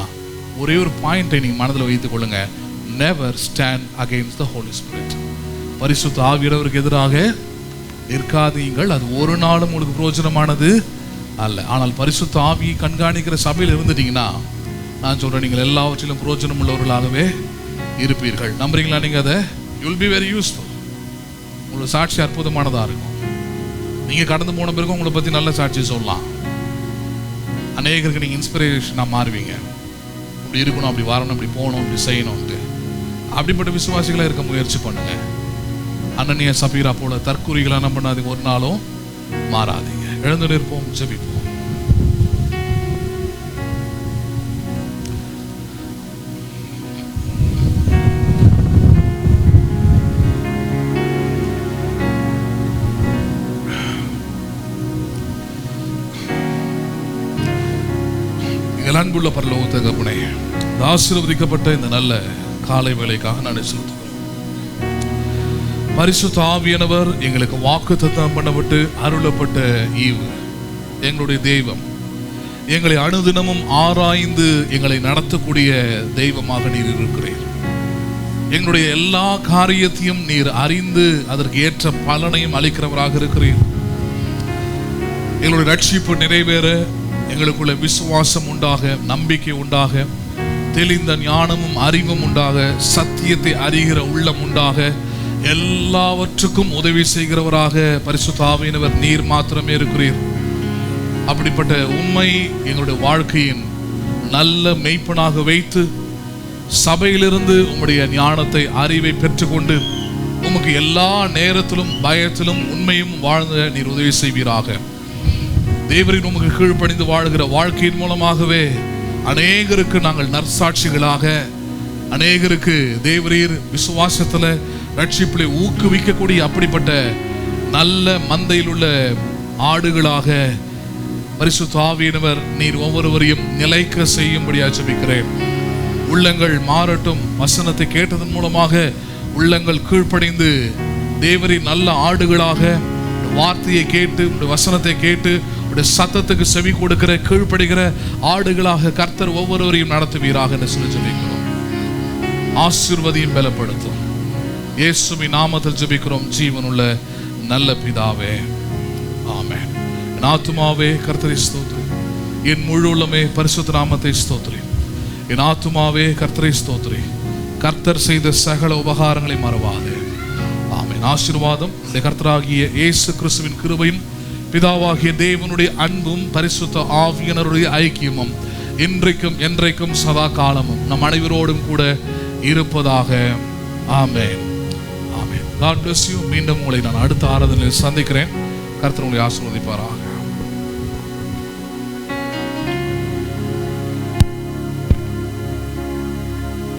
ஒரே ஒரு பாயிண்டை நீங்கள் மனதில் வைத்துக் கொள்ளுங்க, never stand against the Holy Spirit. பரிசுத்த ஆவியானவருக்கு எதிராக நிற்காதீங்கள், அது ஒரு நாளும் உங்களுக்கு பிரயோஜனமானது அல்ல. ஆனால் பரிசுத்த ஆவியை கண்காணிக்கிற சபையில் இருந்துட்டீங்கன்னா, நான் சொல்கிறேன், நீங்கள் எல்லாவற்றிலும் பிரயோஜனம் உள்ளவர்களாகவே இருப்பீர்கள். நம்புறீங்களா? நீங்கள் அதை யூல் பி வெரி யூஸ்ஃபுல். உங்களோட சாட்சி அற்புதமானதாக இருக்கும். நீங்கள் கடந்து போன பிறகு உங்களை பற்றி நல்ல சாட்சி சொல்லலாம். அநேகருக்கு நீங்கள் இன்ஸ்பிரேஷனாக மாறுவீங்க. இப்படி இருக்கணும், அப்படி வரணும், இப்படி போகணும், இப்படி செய்யணும்ட்டு. அப்படிப்பட்ட விசுவாசிகளாக இருக்க முயற்சி பண்ணுங்க. அனனியா சபீரா போல தற்கூறிகளை என்ன பண்ணாதீங்க, ஒரு நாளும் மாறாதீங்க. எழுந்து நிற்போம், ஜெபிப்போம். அன்புள்ள பரலோக தகப்பனே, ஆசீர்வதிக்கப்பட்ட இந்த நல்ல காலை வேளைக்காக நான் செலுத்துகிறோம். பரிசுத்த ஆவியானவர் எங்களுக்கு வாக்குத்தத்தம் பண்ணப்பட்டு அருளப்பட்ட ஈவு, எங்களுடைய தெய்வம், எங்களை அனுதினமும் ஆராய்ந்து எங்களை நடத்தக்கூடிய தெய்வமாக நீர் இருக்கிறீர். எங்களுடைய எல்லா காரியத்தையும் நீர் அறிந்து அதற்கு ஏற்ற பலனையும் அளிக்கிறவராக இருக்கிறீர். எங்களுடைய ரட்சிப்பு நிறைவேற எங்களுக்குள்ள விசுவாசம் உண்டாக, நம்பிக்கை உண்டாக, தெளிந்த ஞானமும் அறிவும் உண்டாக, சத்தியத்தை அறிகிற உள்ளம் உண்டாக, எல்லாவற்றுக்கும் உதவி செய்கிறவராக பரிசுத்த ஆவியானவர் நீர் மாத்திரமே இருக்கிறீர். அப்படிப்பட்ட உண்மை எங்களுடைய வாழ்க்கையின் நல்ல மெய்ப்பனாக வைத்து சபையிலிருந்து உம்முடைய ஞானத்தை, அறிவை பெற்றுக்கொண்டு உமக்கு எல்லா நேரத்திலும் பயத்திலும் உண்மையும் வாழ்ந்த நீர் உதவி செய்வீராக. தேவரின் உமக்கு கீழ்ப்படிந்து வாழ்கிற வாழ்க்கையின் மூலமாகவே அநேகருக்கு நாங்கள் நற்சாட்சிகளாக, அநேகருக்கு தேவரீர் விசுவாசத்துல ரட்சிப்பிலே ஊக்குவிக்கக்கூடிய அப்படிப்பட்ட நல்ல மந்தையில் உள்ள ஆடுகளாக பரிசுத்த ஆவியானவர் நீர் ஒவ்வொருவரையும் நிலைக்க செய்யும்படியாக ஜெபிக்கிறேன். உள்ளங்கள் மாறட்டும். வசனத்தை கேட்டதன் மூலமாக உள்ளங்கள் கீழ்ப்படிந்து தேவரின் நல்ல ஆடுகளாக வார்த்தையை கேட்டு வசனத்தை கேட்டு சத்தத்துக்கு செவி கொடுக்கிற கீழ்ப்படுகிற ஆடுகளாக கர்த்தர் ஒவ்வொருவரையும் நடத்துவீராக என்று சொல்லி ஜெபிக்கிறோம். ஆசீர்வதியும் பலப்படுத்தும். இயேசுவின் நாமத்தில் ஜெபிக்கிறோம் ஜீவனுள்ள நல்ல பிதாவே, ஆமென். என் ஆத்துமாவே கர்த்தரை ஸ்தோத்திரி, என் முழு உள்ளமே பரிசுத்த நாமத்தை ஸ்தோத்திரி. என் ஆத்துமாவே கர்த்தரை ஸ்தோத்திரி, கர்த்தர் செய்த சகல உபகாரங்களை மறவாதே. ஆமென். ஆசீர்வாதம் கர்த்தராகிய இயேசு கிறிஸ்துவின் கிருபையும் பிதாவாகிய தேவனுடைய அன்பும் பரிசுத்த ஆவியானவருடைய ஐக்கியமும் இன்றைக்கும் என்றைக்கும் சதா காலமும் நம் அனைவரோடும் கூட இருப்பதாக. ஆமென். ஆமென். God bless you. மீண்டும் உங்களை நான் அடுத்த ஆராதனையில் சந்திக்கிறேன். கர்த்தர் உங்களை ஆசீர்வதிப்பாராக.